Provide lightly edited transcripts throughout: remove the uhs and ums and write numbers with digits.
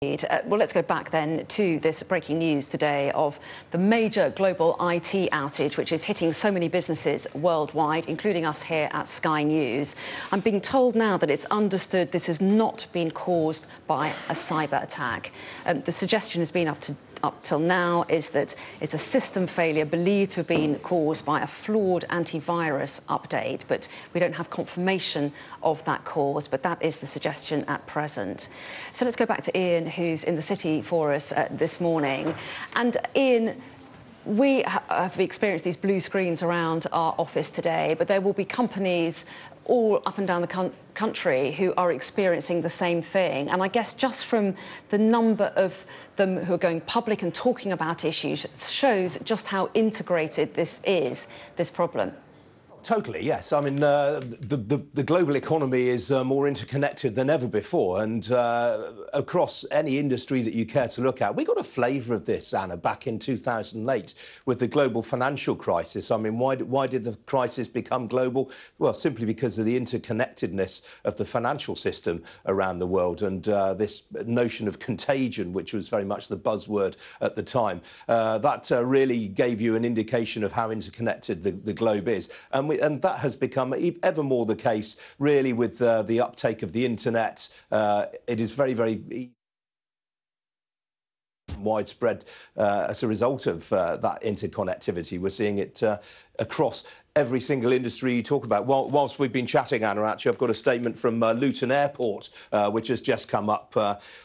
Well, let's go back then to this breaking news today of the major global IT outage, which is hitting so many businesses worldwide, including us here at Sky News. I'm being told now that it's understood this has not been caused by a cyber attack. The suggestion has been up till now is that it's a system failure believed to have been caused by a flawed antivirus update, but we don't have confirmation of that cause, but that is the suggestion at present. So let's go back to Ian, who's in the city for us this morning. And Ian, we have experienced these blue screens around our office today, but there will be companies all up and down the country who are experiencing the same thing. And I guess just from the number of them who are going public and talking about issues shows just how integrated this is, this problem. Totally, yes. I mean, the global economy is more interconnected than ever before, and across any industry that you care to look at. We got a flavour of this, Anna, back in 2008 with the global financial crisis. I mean, why did the crisis become global? Well, simply because of the interconnectedness of the financial system around the world, and this notion of contagion, which was very much the buzzword at the time. That really gave you an indication of how interconnected the globe is. And that has become ever more the case, really, with the uptake of the internet. It is very, very widespread as a result of that interconnectivity. We're seeing it across every single industry you talk about. Whilst we've been chatting, Anna, actually, I've got a statement from Luton Airport, which has just come up,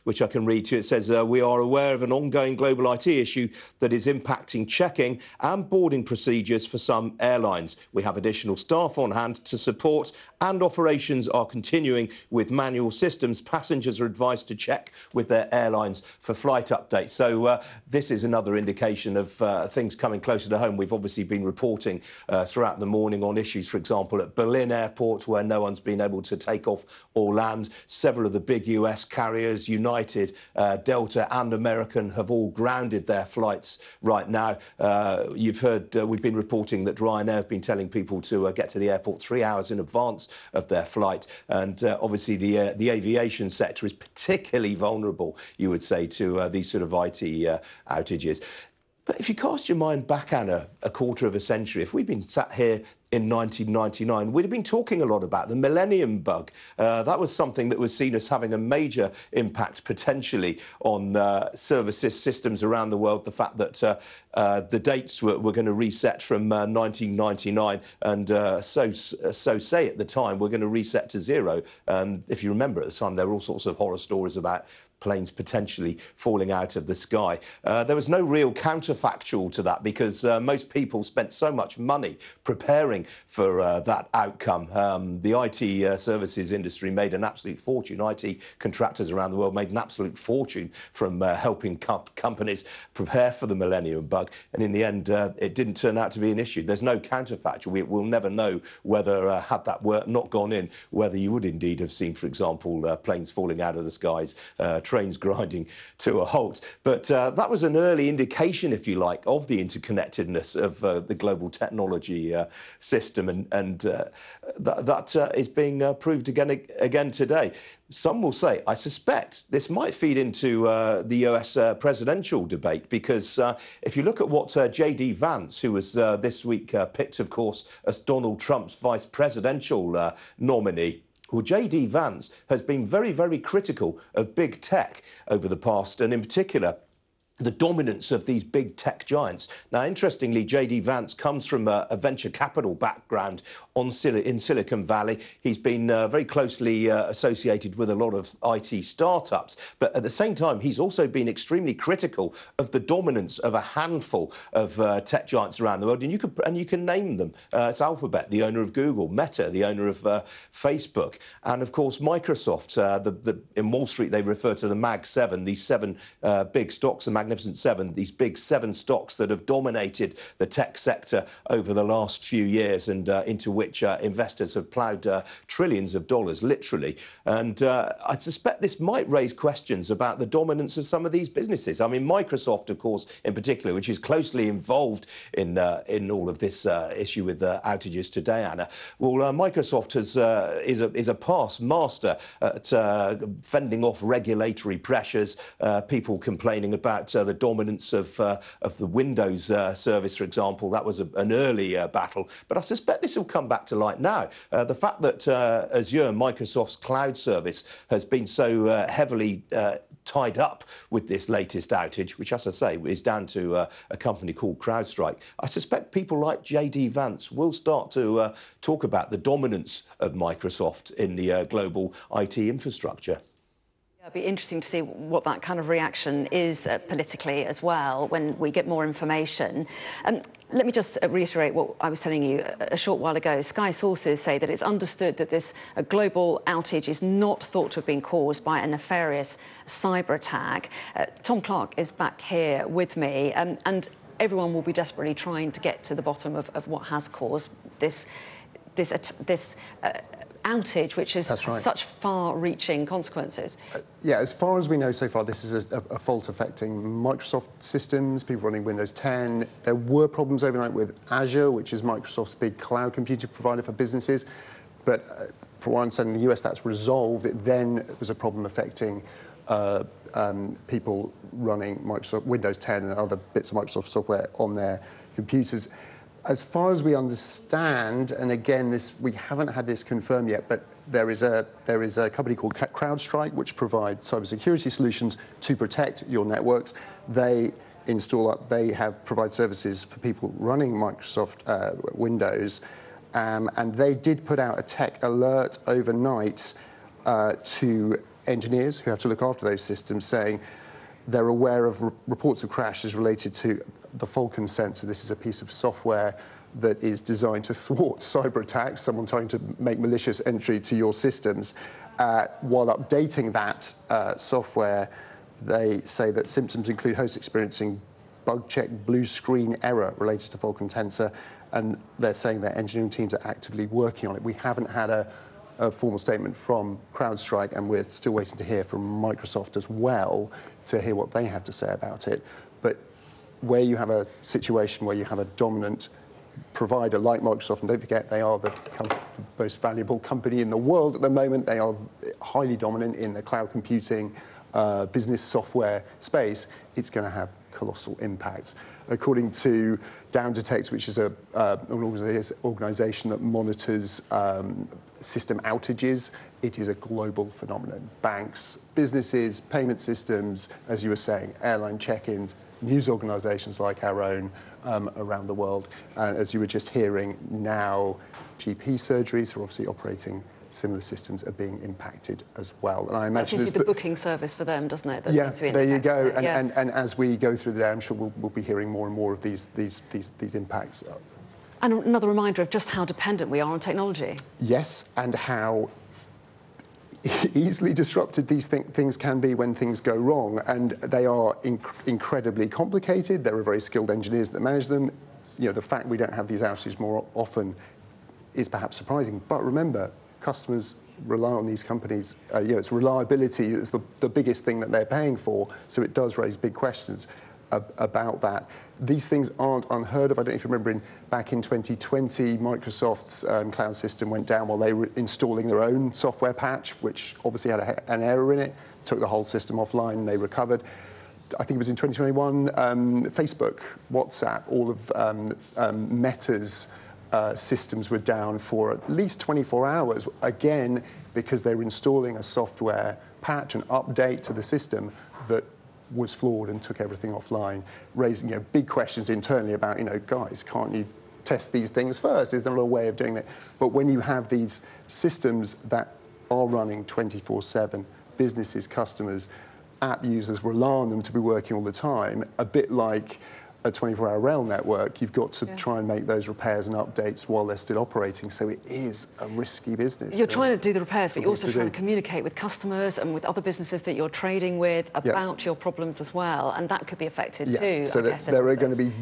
which I can read to you. It says, we are aware of an ongoing global IT issue that is impacting checking and boarding procedures for some airlines. We have additional staff on hand to support, and operations are continuing with manual systems. Passengers are advised to check with their airlines for flight updates. So this is another indication of things coming closer to home. We've obviously been reporting throughout the morning on issues, for example, at Berlin Airport, where no one's been able to take off or land. Several of the big US carriers, United, Delta and American, have all grounded their flights right now. You've heard we've been reporting that Ryanair have been telling people to get to the airport 3 hours in advance of their flight. And obviously the aviation sector is particularly vulnerable, you would say, to these sort of IT outages. But if you cast your mind back, Anna, a quarter of a century, if we'd been sat here in 1999, we'd have been talking a lot about the millennium bug. That was something that was seen as having a major impact potentially on services systems around the world. The fact that the dates were going to reset from 1999 and so say at the time we're going to reset to zero. If you remember at the time, there were all sorts of horror stories about planes potentially falling out of the sky. There was no real counterfactual to that because most people spent so much money preparing for that outcome. The IT services industry made an absolute fortune. IT contractors around the world made an absolute fortune from helping companies prepare for the millennium bug. And in the end, it didn't turn out to be an issue. There's no counterfactual. We'll never know whether, had that not gone in, whether you would indeed have seen, for example, planes falling out of the skies, trains grinding to a halt. But that was an early indication, if you like, of the interconnectedness of the global technology system, and that is being proved again today. Some will say, I suspect this might feed into the US presidential debate, because if you look at what J.D. Vance, who was this week picked, of course, as Donald Trump's vice presidential nominee, well, J.D. Vance has been very, very critical of big tech over the past, and in particular, the dominance of these big tech giants. Now, interestingly, J.D. Vance comes from a venture capital background in Silicon Valley. He's been very closely associated with a lot of IT startups. But at the same time, he's also been extremely critical of the dominance of a handful of tech giants around the world. And you can name them. It's Alphabet, the owner of Google, Meta, the owner of Facebook, and, of course, Microsoft. In Wall Street, they refer to the Mag 7, these 7 big stocks, the Mag Magnificent Seven, these big 7 stocks that have dominated the tech sector over the last few years, and into which investors have ploughed trillions of dollars, literally. And I suspect this might raise questions about the dominance of some of these businesses. I mean, Microsoft, of course, in particular, which is closely involved in all of this issue with outages today, Anna. Well, Microsoft is a past master at fending off regulatory pressures, people complaining about the dominance of the Windows service, for example. That was an early battle, but I suspect this will come back to light now. The fact that Azure, Microsoft's cloud service, has been so heavily tied up with this latest outage, which, as I say, is down to a company called Crowdstrike. I suspect people like JD Vance will start to talk about the dominance of Microsoft in the global IT infrastructure. It'll be interesting to see what that kind of reaction is politically as well when we get more information. Let me just reiterate what I was telling you a short while ago. Sky sources say that it's understood that this global outage is not thought to have been caused by a nefarious cyber attack. Tom Clark is back here with me, and everyone will be desperately trying to get to the bottom of what has caused this outage, which has such far-reaching consequences. Yeah, as far as we know so far, this is a fault affecting Microsoft systems, people running Windows 10. There were problems overnight with Azure, which is Microsoft's big cloud computing provider for businesses. But from what I understand, in the US, that's resolved. It then was a problem affecting people running Microsoft Windows 10 and other bits of Microsoft software on their computers. As far as we understand, and again, we haven't had this confirmed yet, but there is a company called Crowdstrike which provides cybersecurity solutions to protect your networks. They provide services for people running Microsoft Windows, and they did put out a tech alert overnight to engineers who have to look after those systems, saying they're aware of reports of crashes related to the Falcon sensor. This is a piece of software that is designed to thwart cyber attacks, someone trying to make malicious entry to your systems. While updating that software, they say that symptoms include hosts experiencing bug check blue screen error related to Falcon sensor, and they're saying their engineering teams are actively working on it. We haven't had a formal statement from Crowdstrike, and we're still waiting to hear from Microsoft as well to hear what they have to say about it. But where you have a situation where you have a dominant provider like Microsoft, and don't forget they are the most valuable company in the world at the moment, they are highly dominant in the cloud computing business software space, it's going to have colossal impacts. According to Downdetect, which is an organisation that monitors system outages, it is a global phenomenon. Banks, businesses, payment systems, as you were saying, airline check-ins, news organisations like our own around the world. And as you were just hearing, now GP surgeries are obviously operating similar systems are being impacted as well. And I imagine it's the booking service for them, doesn't it? Yeah, there you go. And as we go through the day, I'm sure we'll be hearing more and more of these impacts. And another reminder of just how dependent we are on technology. Yes, and how easily disrupted these things can be when things go wrong. And they are incredibly complicated. There are very skilled engineers that manage them. You know, the fact we don't have these outages more often is perhaps surprising. But remember, customers rely on these companies. It's reliability is the biggest thing that they're paying for. So it does raise big questions about that. These things aren't unheard of. I don't know if you remember back in 2020, Microsoft's cloud system went down while they were installing their own software patch, which obviously had an error in it, took the whole system offline, and they recovered. I think it was in 2021, Facebook, WhatsApp, all of Meta's systems were down for at least 24 hours, again, because they were installing a software patch, an update to the system that was flawed and took everything offline, raising big questions internally about, guys, can't you test these things first? Is there a way of doing that? But when you have these systems that are running 24/7, businesses, customers, app users rely on them to be working all the time, a bit like a 24-hour rail network, you've got to try and make those repairs and updates while they're still operating. So it is a risky business. You're trying to do the repairs, but you're also trying to communicate with customers and with other businesses that you're trading with about your problems as well, and that could be affected too. So there are going to be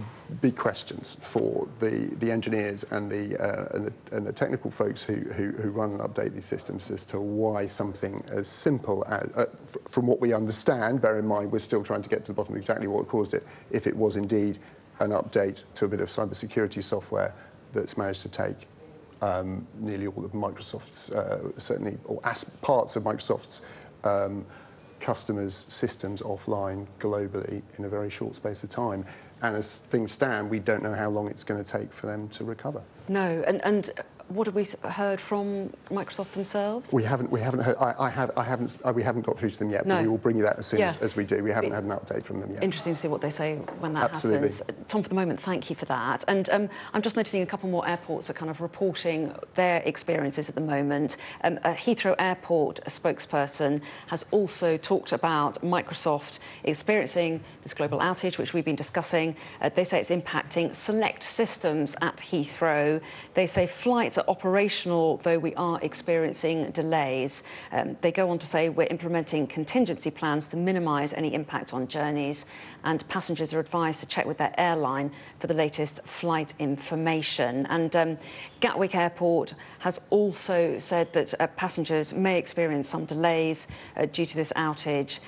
big questions for the engineers and the technical folks who run and update these systems as to why something as simple as, from what we understand, bear in mind we're still trying to get to the bottom of exactly what caused it, if it was indeed an update to a bit of cybersecurity software that's managed to take nearly all of Microsoft's, certainly, or parts of Microsoft's customers' systems offline globally in a very short space of time. And as things stand, we don't know how long it's going to take for them to recover. No, and what have we heard from Microsoft themselves? We haven't heard. We haven't got through to them yet. No. But we will bring you that as soon as we do. We haven't had an update from them yet. Interesting to see what they say when that happens. Tom, for the moment, thank you for that. And I'm just noticing a couple more airports are kind of reporting their experiences at the moment. A Heathrow Airport spokesperson has also talked about Microsoft experiencing this global outage, which we've been discussing. They say it's impacting select systems at Heathrow. They say flights are operational, though we are experiencing delays. They go on to say we're implementing contingency plans to minimise any impact on journeys, and passengers are advised to check with their airline for the latest flight information. And Gatwick Airport has also said that passengers may experience some delays due to this outage.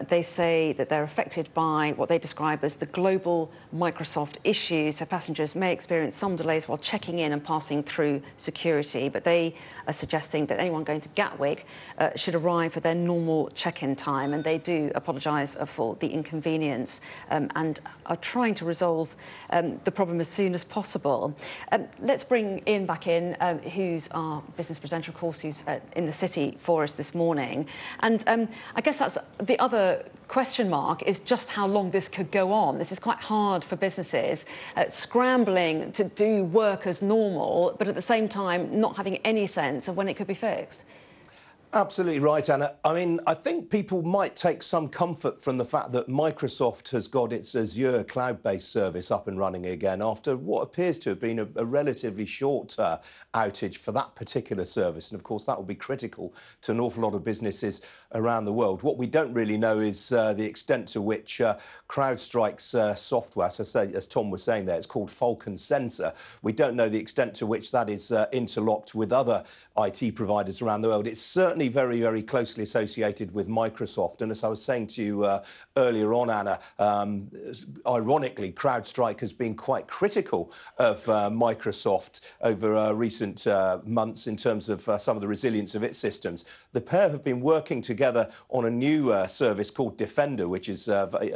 They say that they're affected by what they describe as the global Microsoft issue, so passengers may experience some delays while checking in and passing through security, but they are suggesting that anyone going to Gatwick should arrive for their normal check-in time, and they do apologise for the inconvenience and are trying to resolve the problem as soon as possible. Let's bring Ian back in, who's our business presenter, of course, who's in the city for us this morning. And I guess that's the other question mark, is just how long this could go on. This is quite hard for businesses, scrambling to do work as normal, but at the same time not having any sense of when it could be fixed. Absolutely right, Anna. I mean, I think people might take some comfort from the fact that Microsoft has got its Azure cloud-based service up and running again after what appears to have been a relatively short outage for that particular service. And of course, that will be critical to an awful lot of businesses around the world. What we don't really know is the extent to which Crowdstrike's software, as Tom was saying there, it's called Falcon Sensor. We don't know the extent to which that is interlocked with other IT providers around the world. It's certainly very, very closely associated with Microsoft. And as I was saying to you earlier on, Anna, ironically, Crowdstrike has been quite critical of Microsoft over recent months in terms of some of the resilience of its systems. The pair have been working together on a new service called Defender, which is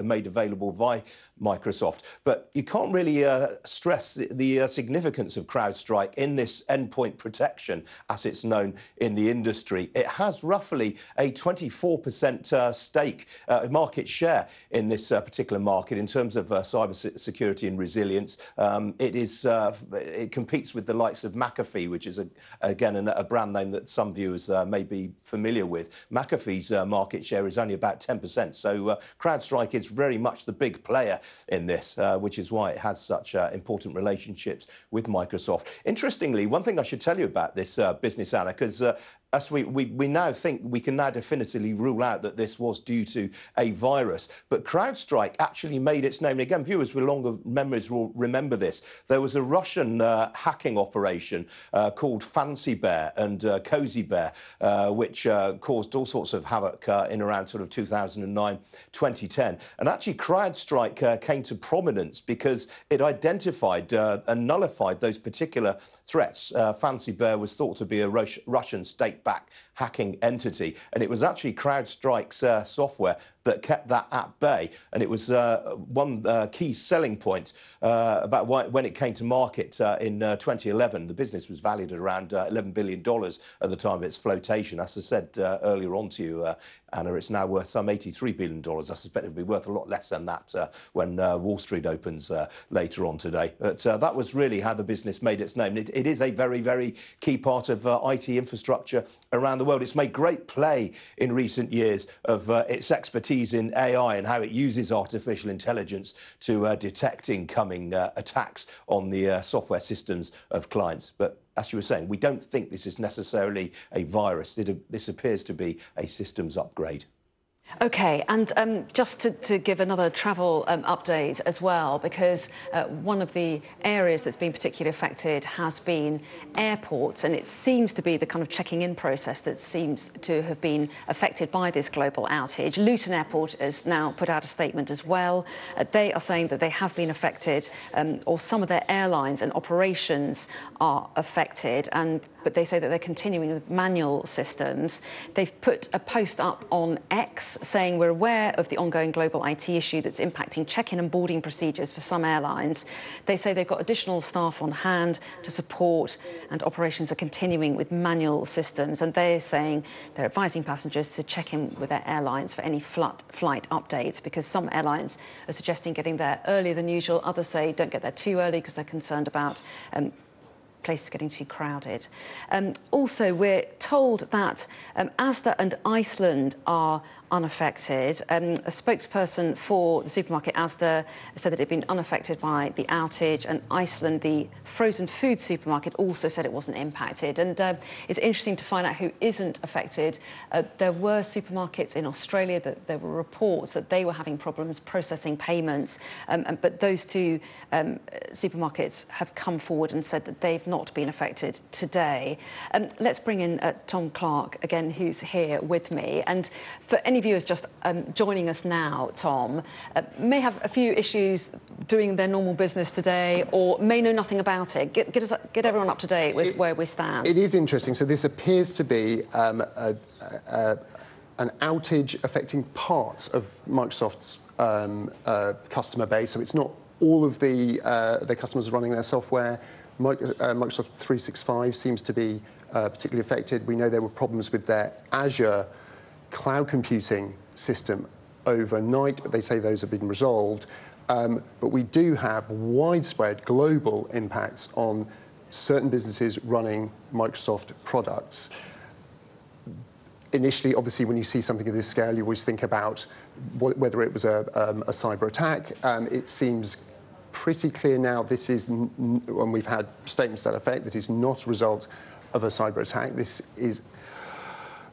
made available by Microsoft. But you can't really stress the significance of Crowdstrike in this endpoint protection, as it's known in the industry. It has roughly a 24% stake, market share in this particular market in terms of cyber security and resilience. It competes with the likes of McAfee, which is, again, a brand name that some viewers may be familiar with. McAfee's market share is only about 10%. So Crowdstrike is very much the big player in this, which is why it has such important relationships with Microsoft. Interestingly, one thing I should tell you about this business, Anna, because as we now think we can now definitively rule out that this was due to a virus. But Crowdstrike actually made its name. And again, viewers with longer memories will remember this. There was a Russian hacking operation called Fancy Bear and Cozy Bear, which caused all sorts of havoc in around sort of 2009, 2010. And actually, Crowdstrike came to prominence because it identified and nullified those particular threats. Fancy Bear was thought to be a Russian state-backed hacking entity, and it was actually Crowdstrike's software that kept that at bay. And it was one key selling point about when it came to market in 2011. The business was valued at around $11 billion at the time of its flotation. As I said earlier on to you, Anna, it's now worth some $83 billion. I suspect it'll be worth a lot less than that when Wall Street opens later on today. But that was really how the business made its name. It is a very, very key part of IT infrastructure around the world. It's made great play in recent years of its expertise in AI and how it uses artificial intelligence to detect incoming attacks on the software systems of clients. But as you were saying, we don't think this is necessarily a virus. This appears to be a systems upgrade. OK, and just to give another travel update as well, because one of the areas that's been particularly affected has been airports, and it seems to be the kind of checking in process that seems to have been affected by this global outage. Luton Airport has now put out a statement as well. They are saying that they have been affected, or some of their airlines and operations are affected, but they say that they're continuing with manual systems. They've put a post up on X saying we're aware of the ongoing global IT issue that's impacting check-in and boarding procedures for some airlines. They say they've got additional staff on hand to support, and operations are continuing with manual systems. And they're saying they're advising passengers to check in with their airlines for any flight updates, because some airlines are suggesting getting there earlier than usual. Others say don't get there too early because they're concerned about places getting too crowded. Also, we're told that Asda and Iceland are unaffected. A spokesperson for the supermarket Asda said that it had been unaffected by the outage, and Iceland, the frozen food supermarket, also said it wasn't impacted. And it's interesting to find out who isn't affected. There were supermarkets in Australia that there were reports that they were having problems processing payments, but those two supermarkets have come forward and said that they've not been affected today. Let's bring in Tom Clark again, who's here with me. And for any viewers just joining us now, Tom, may have a few issues doing their normal business today, or may know nothing about it. Get everyone up to date with where we stand. It is interesting. So this appears to be an outage affecting parts of Microsoft's customer base. So it's not all of their customers running their software. Microsoft 365 seems to be particularly affected. We know there were problems with their Azure cloud computing system overnight, but they say those have been resolved. But we do have widespread global impacts on certain businesses running Microsoft products. Initially, obviously, when you see something of this scale, you always think about whether it was a cyber attack. It seems pretty clear now this is, and we've had statements to that effect, that is not a result of a cyber attack. This is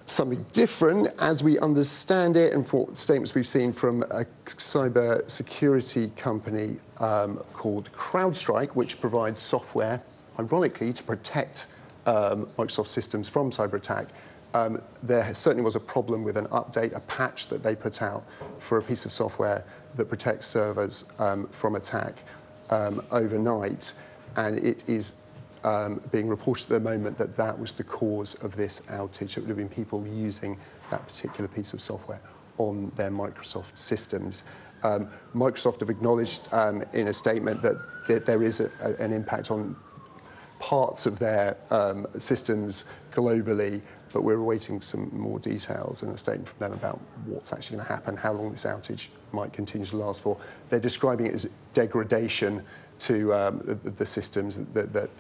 something different as we understand it, and for statements we've seen from a cyber security company called Crowdstrike, which provides software, ironically, to protect Microsoft systems from cyber attack. There certainly was a problem with an update, a patch that they put out for a piece of software that protects servers from attack overnight, and it is being reported at the moment that that was the cause of this outage. It would have been people using that particular piece of software on their Microsoft systems. Microsoft have acknowledged in a statement that there is an impact on parts of their systems globally, but we're awaiting some more details and a statement from them about what's actually going to happen, how long this outage might continue to last for. They're describing it as degradation to the systems, that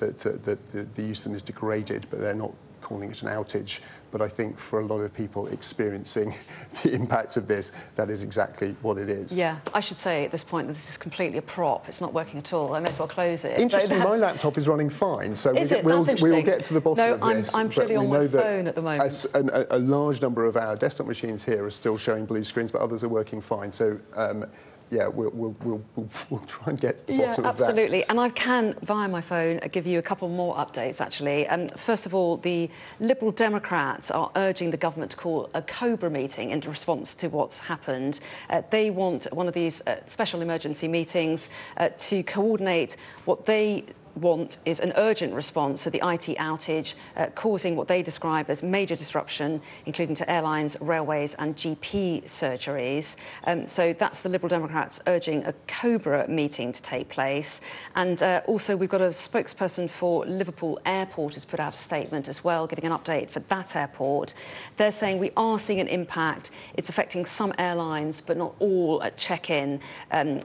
the use of them is degraded, but they're not calling it an outage. But I think for a lot of people experiencing the impacts of this, that is exactly what it is. Yeah, I should say at this point that this is completely a prop. It's not working at all. I may as well close it. Interesting, my laptop is running fine, so we'll get to the bottom of this. I'm purely on my phone at the moment. A large number of our desktop machines here are still showing blue screens, but others are working fine. So yeah, we'll try and get to the bottom of that. Absolutely. And I can, via my phone, give you a couple more updates, actually. First of all, the Liberal Democrats are urging the government to call a COBRA meeting in response to what's happened. They want one of these special emergency meetings to coordinate what they want is an urgent response to the IT outage, causing what they describe as major disruption, including to airlines, railways and GP surgeries. So that's the Liberal Democrats urging a COBRA meeting to take place. And also we've got a spokesperson for Liverpool Airport has put out a statement as well, giving an update for that airport. They're saying we are seeing an impact. It's affecting some airlines, but not all at check-in.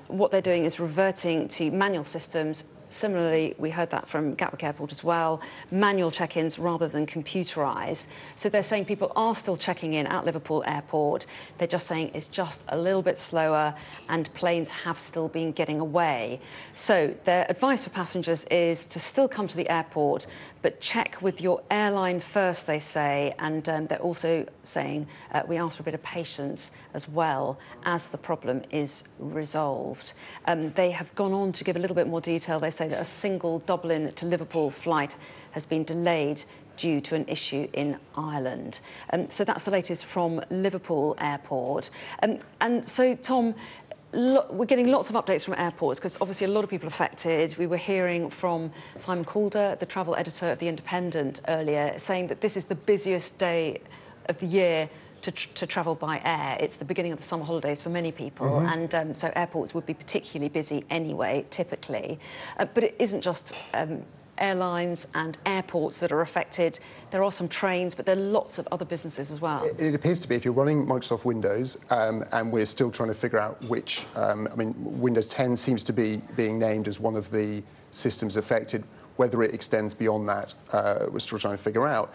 What they're doing is reverting to manual systems Similarly, we heard that from Gatwick Airport as well, manual check-ins rather than computerised. So they're saying people are still checking in at Liverpool Airport. They're just saying it's just a little bit slower and planes have still been getting away. So their advice for passengers is to still come to the airport, but check with your airline first, they say. And they're also saying we ask for a bit of patience as well as the problem is resolved. They have gone on to give a little bit more detail. They say that a single Dublin to Liverpool flight has been delayed due to an issue in Ireland. So that's the latest from Liverpool Airport. And so, Tom, we're getting lots of updates from airports because obviously a lot of people affected. We were hearing from Simon Calder, the travel editor of The Independent, earlier, saying that this is the busiest day of the year to travel by air. It's the beginning of the summer holidays for many people, and so airports would be particularly busy anyway, typically. But it isn't just airlines and airports that are affected. There are some trains, but there are lots of other businesses as well. It appears to be, if you're running Microsoft Windows, and we're still trying to figure out which, I mean, Windows 10 seems to be being named as one of the systems affected. Whether it extends beyond that, we're still trying to figure out.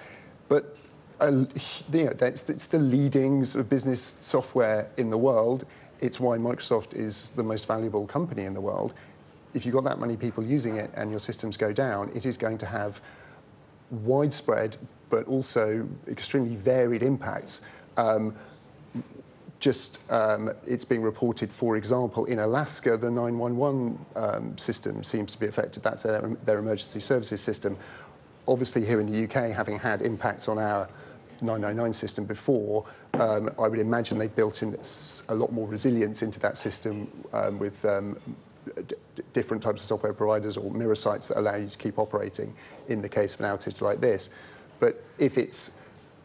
But it's the leading sort of business software in the world. It's why Microsoft is the most valuable company in the world. If you've got that many people using it and your systems go down, it is going to have widespread but also extremely varied impacts. It's being reported, for example, in Alaska, the 911 system seems to be affected. That's their emergency services system. Obviously, here in the UK, having had impacts on our 999 system before, I would imagine they built in a lot more resilience into that system with different types of software providers or mirror sites that allow you to keep operating in the case of an outage like this. But if it's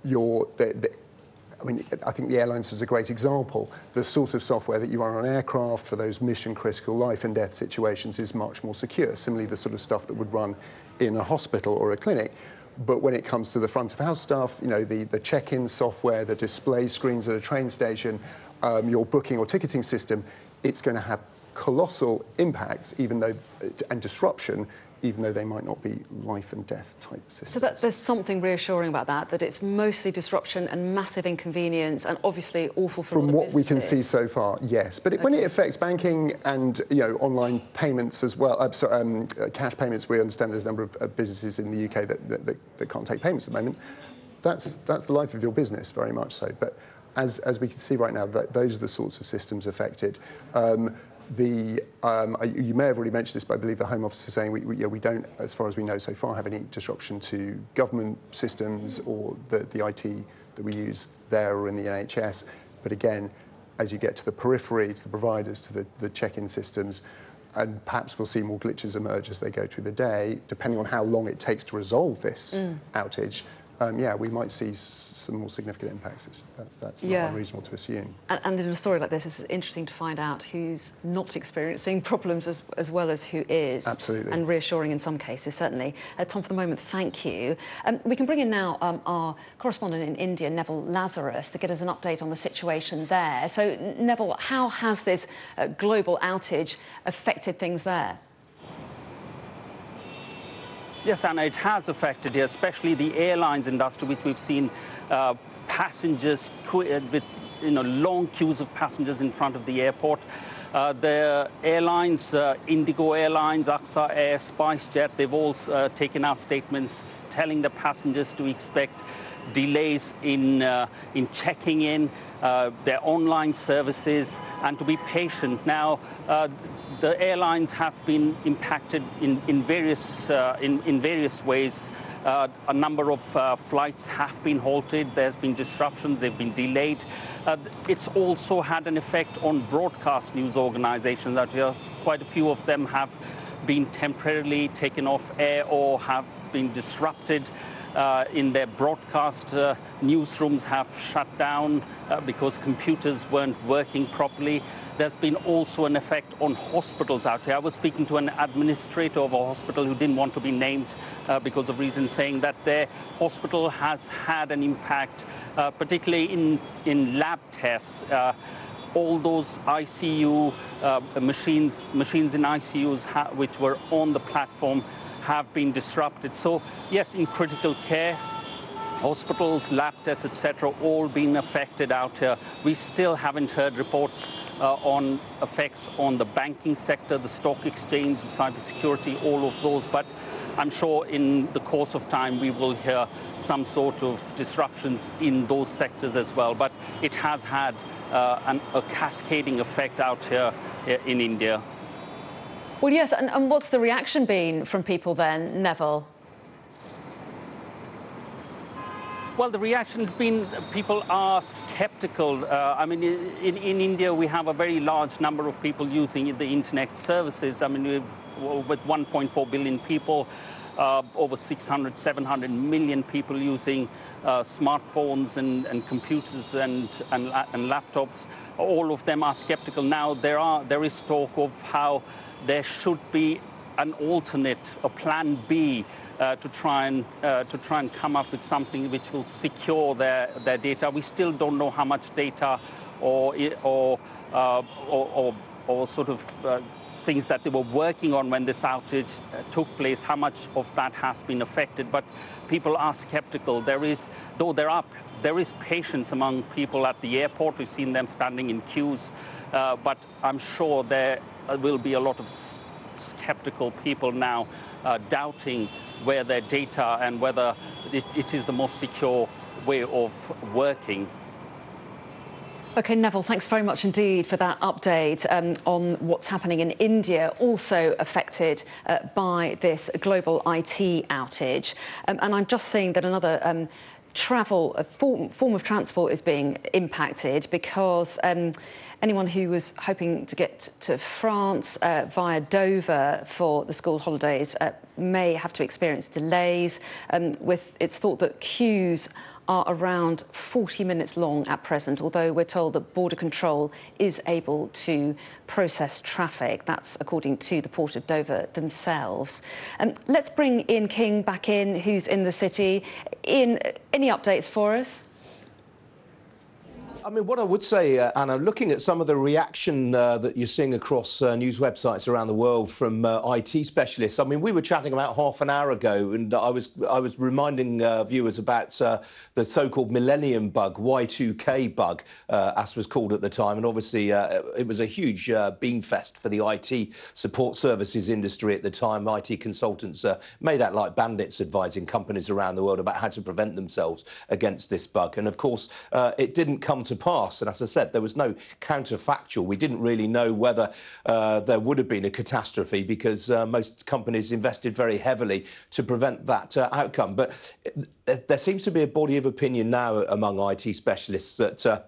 I mean, I think the airlines is a great example. The sort of software that you run on aircraft for those mission-critical life and death situations is much more secure. Similarly, the sort of stuff that would run in a hospital or a clinic. But when it comes to the front of house stuff, you know, the check-in software, the display screens at a train station, your booking or ticketing system, it's going to have colossal impacts, and disruption, even though they might not be life and death type systems. So there's something reassuring about that it's mostly disruption and massive inconvenience, and obviously awful for all the businesses. From what we can see so far, yes. But when it affects banking and online payments as well, cash payments, we understand there's a number of businesses in the UK that can't take payments at the moment. That's the life of your business, very much so. But as we can see right now, those are the sorts of systems affected. You may have already mentioned this, but I believe the Home Office is saying we don't, as far as we know so far, have any disruption to government systems or the IT that we use there or in the NHS. But again, as you get to the periphery, to the providers, to the check-in systems, and perhaps we'll see more glitches emerge as they go through the day, depending on how long it takes to resolve this outage. We might see some more significant impacts. That's not unreasonable to assume. And in a story like this, it's interesting to find out who's not experiencing problems as well as who is. Absolutely. And reassuring in some cases, certainly. Tom, for the moment, thank you. We can bring in now our correspondent in India, Neville Lazarus, to get us an update on the situation there. So, Neville, how has this global outage affected things there? Yes, Anna, it has affected here, especially the airlines industry, which we've seen passengers with long queues of passengers in front of the airport. The airlines, Indigo Airlines, AXA Air, SpiceJet, they've all taken out statements telling the passengers to expect delays in checking in their online services and to be patient. Now, the airlines have been impacted in various ways. A number of flights have been halted. There's been disruptions. They've been delayed. It's also had an effect on broadcast news organizations. Quite a few of them have been temporarily taken off air or have been disrupted. In their broadcast, newsrooms have shut down because computers weren't working properly. There's been also an effect on hospitals out here. I was speaking to an administrator of a hospital who didn't want to be named because of reasons, saying that their hospital has had an impact, particularly in lab tests. all those ICU machines in ICUs which were on the platform have been disrupted. So yes, in critical care, hospitals, lab tests, etc., all been affected out here. We still haven't heard reports on effects on the banking sector, the stock exchange, cybersecurity, all of those. But I'm sure in the course of time we will hear some sort of disruptions in those sectors as well. But it has had a cascading effect out here in India. Well, yes, and what's the reaction been from people then, Neville? Well, the reaction has been people are skeptical. I mean, in India, we have a very large number of people using the internet services. I mean, with 1.4 billion people, over 600, 700 million people using smartphones and computers and laptops. All of them are skeptical. Now, there is talk of how there should be an alternate, a plan B, to try and come up with something which will secure their data. We still don't know how much data or sort of things that they were working on when this outage took place, how much of that has been affected. But people are skeptical. There is patience among people at the airport. We've seen them standing in queues, but I'm sure there will be a lot of skeptical people now doubting where their data and whether it is the most secure way of working. OK, Neville, thanks very much indeed for that update on what's happening in India, also affected by this global IT outage. And I'm just seeing that another form of transport is being impacted because anyone who was hoping to get to France via Dover for the school holidays may have to experience delays. It's thought that queues are around 40 minutes long at present, although we're told that border control is able to process traffic. That's according to the Port of Dover themselves. Let's bring Ian King back in, who's in the city. Ian, any updates for us? I mean, what I would say, Anna, looking at some of the reaction that you're seeing across news websites around the world from IT specialists, I mean, we were chatting about half an hour ago, and I was reminding viewers about the so-called Millennium Bug, Y2K bug, as was called at the time. And obviously, it was a huge beanfest for the IT support services industry at the time. IT consultants made out like bandits advising companies around the world about how to prevent themselves against this bug. And of course, it didn't come to pass. And as I said, there was no counterfactual. We didn't really know whether there would have been a catastrophe because most companies invested very heavily to prevent that outcome. But there seems to be a body of opinion now among IT specialists that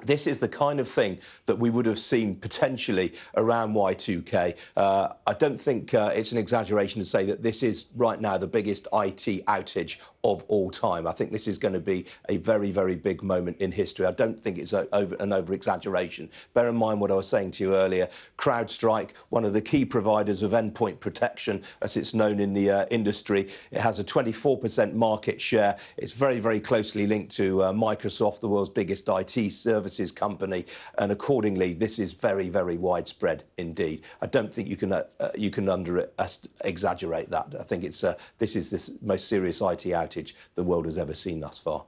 this is the kind of thing that we would have seen potentially around Y2K. I don't think it's an exaggeration to say that this is right now the biggest IT outage of all time. I think this is going to be a very, very big moment in history. I don't think it's an over-exaggeration. Bear in mind what I was saying to you earlier. Crowdstrike, one of the key providers of endpoint protection, as it's known in the industry, it has a 24% market share. It's very, very closely linked to Microsoft, the world's biggest IT services company, and accordingly, this is very, very widespread indeed. I don't think you can exaggerate that. I think it's this is the most serious IT outage the world has ever seen thus far.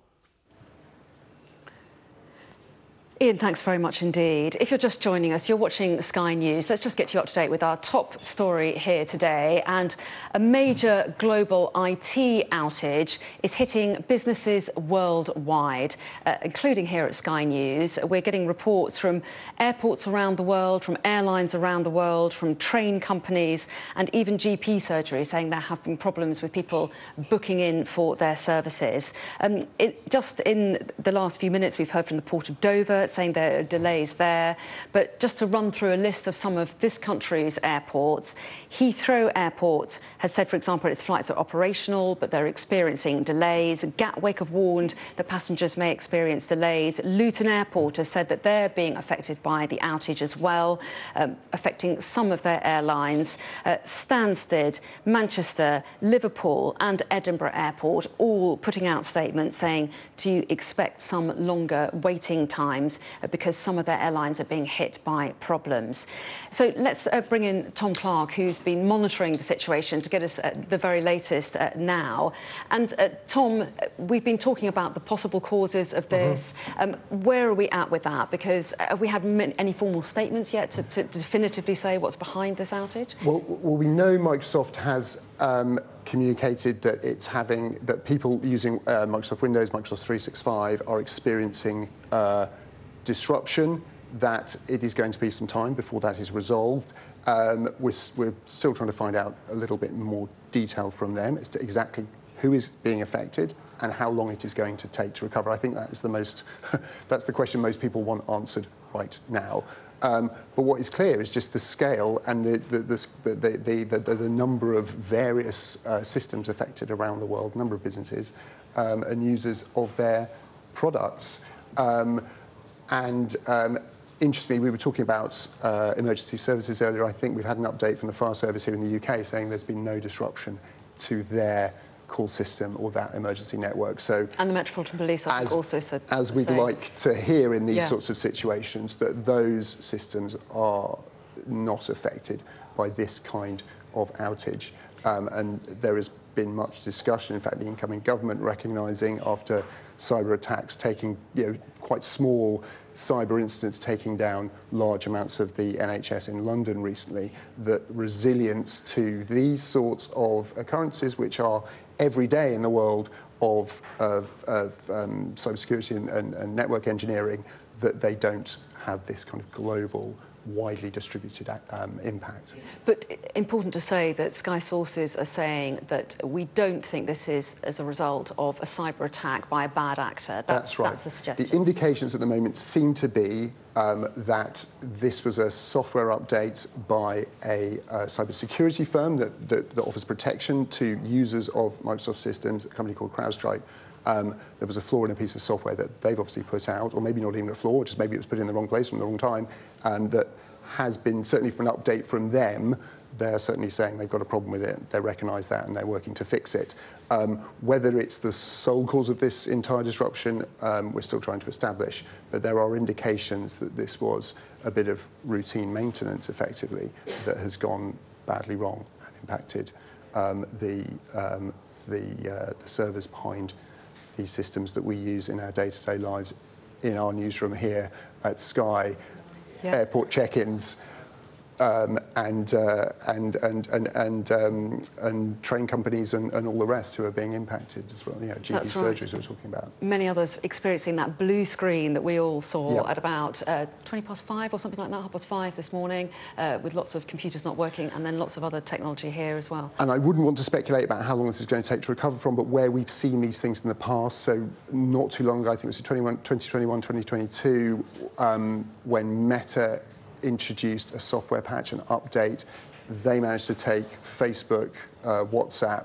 Ian, thanks very much indeed. If you're just joining us, you're watching Sky News. Let's just get you up to date with our top story here today. And a major global IT outage is hitting businesses worldwide, including here at Sky News. We're getting reports from airports around the world, from airlines around the world, from train companies, and even GP surgery saying there have been problems with people booking in for their services. Just in the last few minutes, we've heard from the Port of Dover saying there are delays there. But just to run through a list of some of this country's airports, Heathrow Airport has said, for example, its flights are operational, but they're experiencing delays. Gatwick have warned that passengers may experience delays. Luton Airport has said that they're being affected by the outage as well, affecting some of their airlines. Stansted, Manchester, Liverpool and Edinburgh Airport all putting out statements saying to expect some longer waiting times times because some of their airlines are being hit by problems. So let's bring in Tom Clark, who's been monitoring the situation to get us the very latest now. And Tom, we've been talking about the possible causes of this. Where are we at with that? Because have we had any formal statements yet to definitively say what's behind this outage? Well, we know Microsoft has communicated that people using Microsoft Windows, Microsoft 365 are experiencing disruption, that it is going to be some time before that is resolved. We're still trying to find out a little bit more detail from them as to exactly who is being affected and how long it is going to take to recover. I think that is that's the question most people want answered right now. But what is clear is just the scale and the number of various systems affected around the world, number of businesses and users of their products. Interestingly, we were talking about emergency services earlier. I think we've had an update from the fire service here in the UK saying there's been no disruption to their call system or that emergency network. So, and the Metropolitan Police I think also said as we'd like to hear in these sorts of situations, that those systems are not affected by this kind of outage. And there has been much discussion. In fact, the incoming government recognising after cyber attacks taking, quite small cyber incidents taking down large amounts of the NHS in London recently, that resilience to these sorts of occurrences, which are every day in the world of cybersecurity and network engineering, that they don't have this kind of global, widely distributed impact. But important to say that Sky sources are saying that we don't think this is as a result of a cyber attack by a bad actor. That's right. That's the suggestion. The indications at the moment seem to be that this was a software update by a cybersecurity firm that offers protection to users of Microsoft systems, a company called Crowdstrike. There was a flaw in a piece of software that they've obviously put out, or maybe not even a flaw, just maybe it was put in the wrong place from the wrong time, and that has been, certainly from an update from them, they're certainly saying they've got a problem with it. They recognise that and they're working to fix it. Whether it's the sole cause of this entire disruption, we're still trying to establish, but there are indications that this was a bit of routine maintenance, effectively, that has gone badly wrong and impacted the servers behind these systems that we use in our day-to-day lives, in our newsroom here at Sky, airport check-ins, and train companies and all the rest who are being impacted as well. GP surgeries we're talking about. Many others experiencing that blue screen that we all saw at about 5:20 or something like that, 5:30 this morning, with lots of computers not working, and then lots of other technology here as well. And I wouldn't want to speculate about how long this is going to take to recover from, but where we've seen these things in the past, so not too long ago, I think it was 2021, 2022, when Meta introduced a software patch and update, they managed to take Facebook, WhatsApp,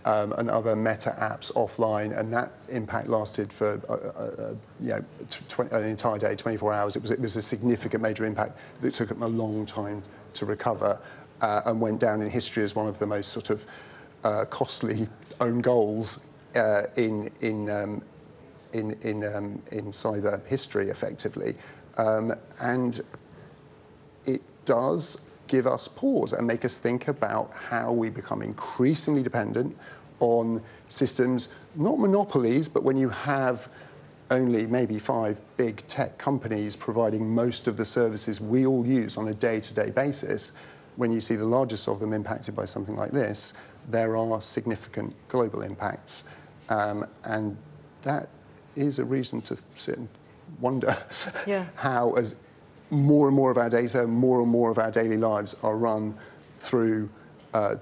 and other Meta apps offline, and that impact lasted for an entire day, 24 hours. It was a significant major impact that took them a long time to recover, and went down in history as one of the most sort of costly own goals in cyber history, effectively, and it does give us pause and make us think about how we become increasingly dependent on systems, not monopolies, but when you have only maybe 5 big tech companies providing most of the services we all use on a day-to-day basis, when you see the largest of them impacted by something like this, there are significant global impacts. And that is a reason to sit and wonder how, as more and more of our data, more and more of our daily lives are run through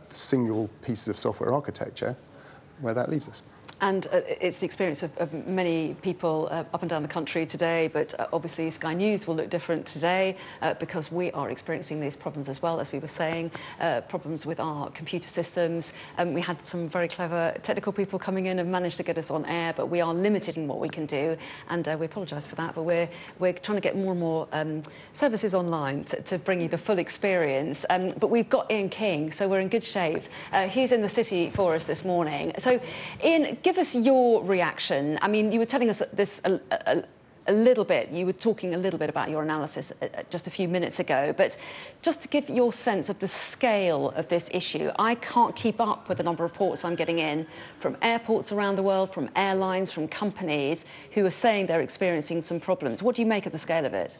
single pieces of software architecture, where that leaves us. And it's the experience of many people up and down the country today, but obviously Sky News will look different today because we are experiencing these problems as well, as we were saying, problems with our computer systems. We had some very clever technical people coming in and managed to get us on air, but we are limited in what we can do, and we apologise for that, but we're trying to get more and more services online to bring you the full experience. But we've got Ian King, so we're in good shape. He's in the city for us this morning. So, Ian, give us your reaction. I mean, you were telling us this a little bit, you were talking a little bit about your analysis just a few minutes ago, but just to give your sense of the scale of this issue, I can't keep up with the number of reports I'm getting in from airports around the world, from airlines, from companies who are saying they're experiencing some problems. What do you make of the scale of it?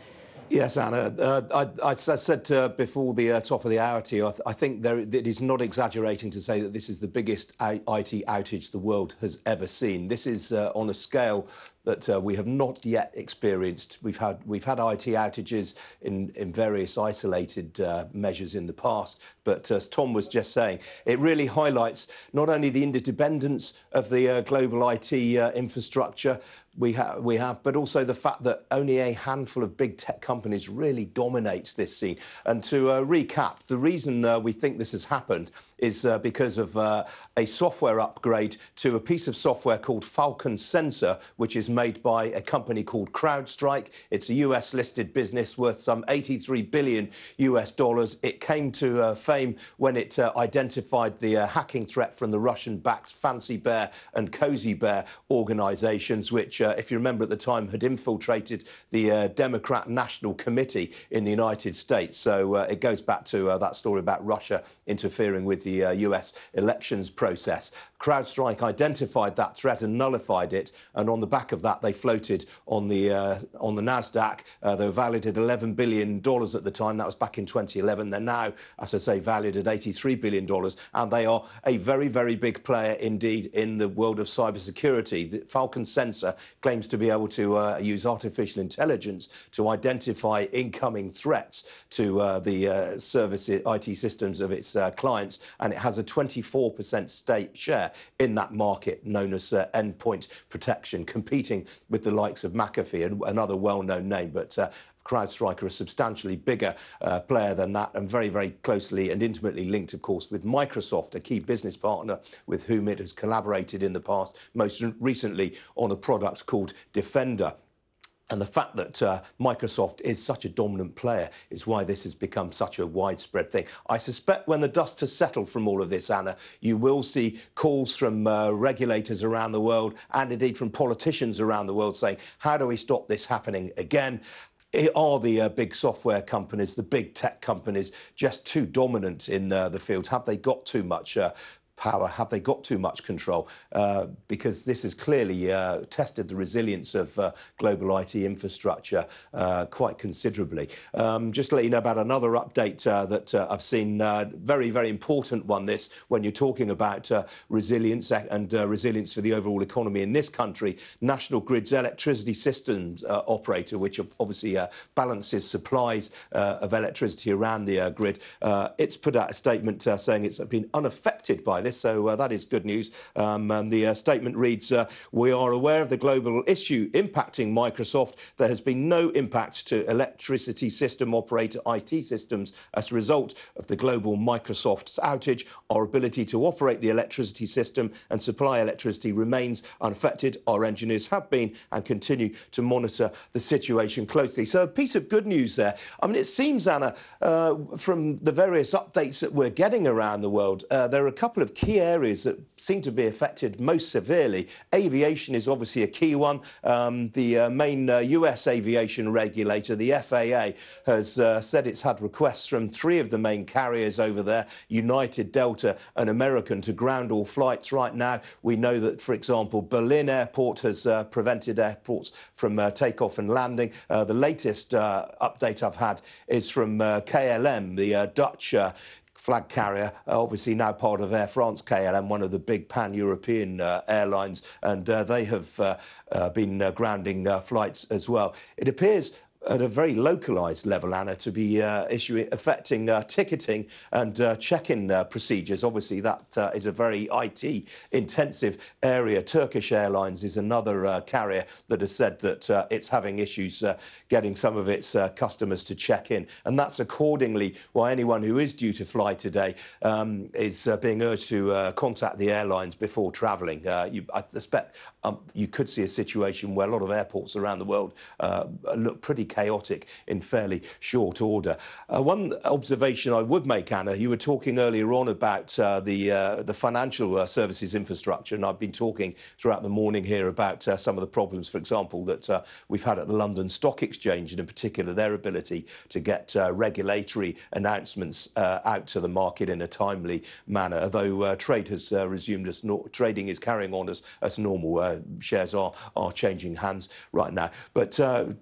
Yes, Anna. I said before the top of the hour to you, I think it is not exaggerating to say that this is the biggest IT outage the world has ever seen. This is on a scale that we have not yet experienced. We've had IT outages in various isolated measures in the past, but as Tom was just saying, it really highlights not only the interdependence of the global IT infrastructure we have, but also the fact that only a handful of big tech companies really dominates this scene. And to recap, the reason we think this has happened is because of a software upgrade to a piece of software called Falcon Sensor, which is made by a company called Crowdstrike. It's a US-listed business worth some $83 billion. It came to fame when it identified the hacking threat from the Russian-backed Fancy Bear and Cozy Bear organisations, which, if you remember at the time, had infiltrated the Democrat National Committee in the United States. So it goes back to that story about Russia interfering with the US elections process. CrowdStrike identified that threat and nullified it, and on the back of that, they floated on the Nasdaq. They were valued at $11 billion at the time. That was back in 2011. They're now, as I say, valued at $83 billion, and they are a very, very big player indeed in the world of cybersecurity. The Falcon Sensor claims to be able to use artificial intelligence to identify incoming threats to the service IT systems of its clients, and it has a 24% share in that market known as endpoint protection, competing with the likes of McAfee and another well-known name. But CrowdStrike are a substantially bigger player than that, and very, very closely and intimately linked, of course, with Microsoft, a key business partner with whom it has collaborated in the past, most recently on a product called Defender. And the fact that Microsoft is such a dominant player is why this has become such a widespread thing. I suspect when the dust has settled from all of this, Anna, you will see calls from regulators around the world and indeed from politicians around the world saying, how do we stop this happening again? Are the big software companies, the big tech companies, just too dominant in the field? Have they got too much power? Have they got too much control? Because this has clearly tested the resilience of global IT infrastructure quite considerably. Just to let you know about another update that I've seen, very, very important one, this, when you're talking about resilience and resilience for the overall economy in this country. National Grid's electricity systems operator, which obviously balances supplies of electricity around the grid, it's put out a statement saying it's been unaffected by this. So that is good news. And the statement reads, we are aware of the global issue impacting Microsoft. There has been no impact to electricity system operator IT systems as a result of the global Microsoft outage. Our ability to operate the electricity system and supply electricity remains unaffected. Our engineers have been and continue to monitor the situation closely. So a piece of good news there. I mean, it seems, Anna, from the various updates that we're getting around the world, there are a couple of key areas that seem to be affected most severely. Aviation is obviously a key one. The main US aviation regulator, the FAA, has said it's had requests from 3 of the main carriers over there, United, Delta and American, to ground all flights right now. We know that, for example, Berlin Airport has prevented airports from takeoff and landing. The latest update I've had is from KLM, the Dutch flag carrier, obviously now part of Air France KLM, one of the big pan-European airlines, and they have been grounding flights as well. It appears at a very localised level, Anna, to be affecting ticketing and check-in procedures. Obviously, that is a very IT-intensive area. Turkish Airlines is another carrier that has said that it's having issues getting some of its customers to check in. And that's accordingly why anyone who is due to fly today is being urged to contact the airlines before travelling. I suspect you could see a situation where a lot of airports around the world look pretty chaotic in fairly short order. One observation I would make, Anna, you were talking earlier on about the financial services infrastructure, and I've been talking throughout the morning here about some of the problems, for example, that we've had at the London Stock Exchange, and in particular their ability to get regulatory announcements out to the market in a timely manner. Although trade has resumed as trading is carrying on as normal, shares are changing hands right now. But to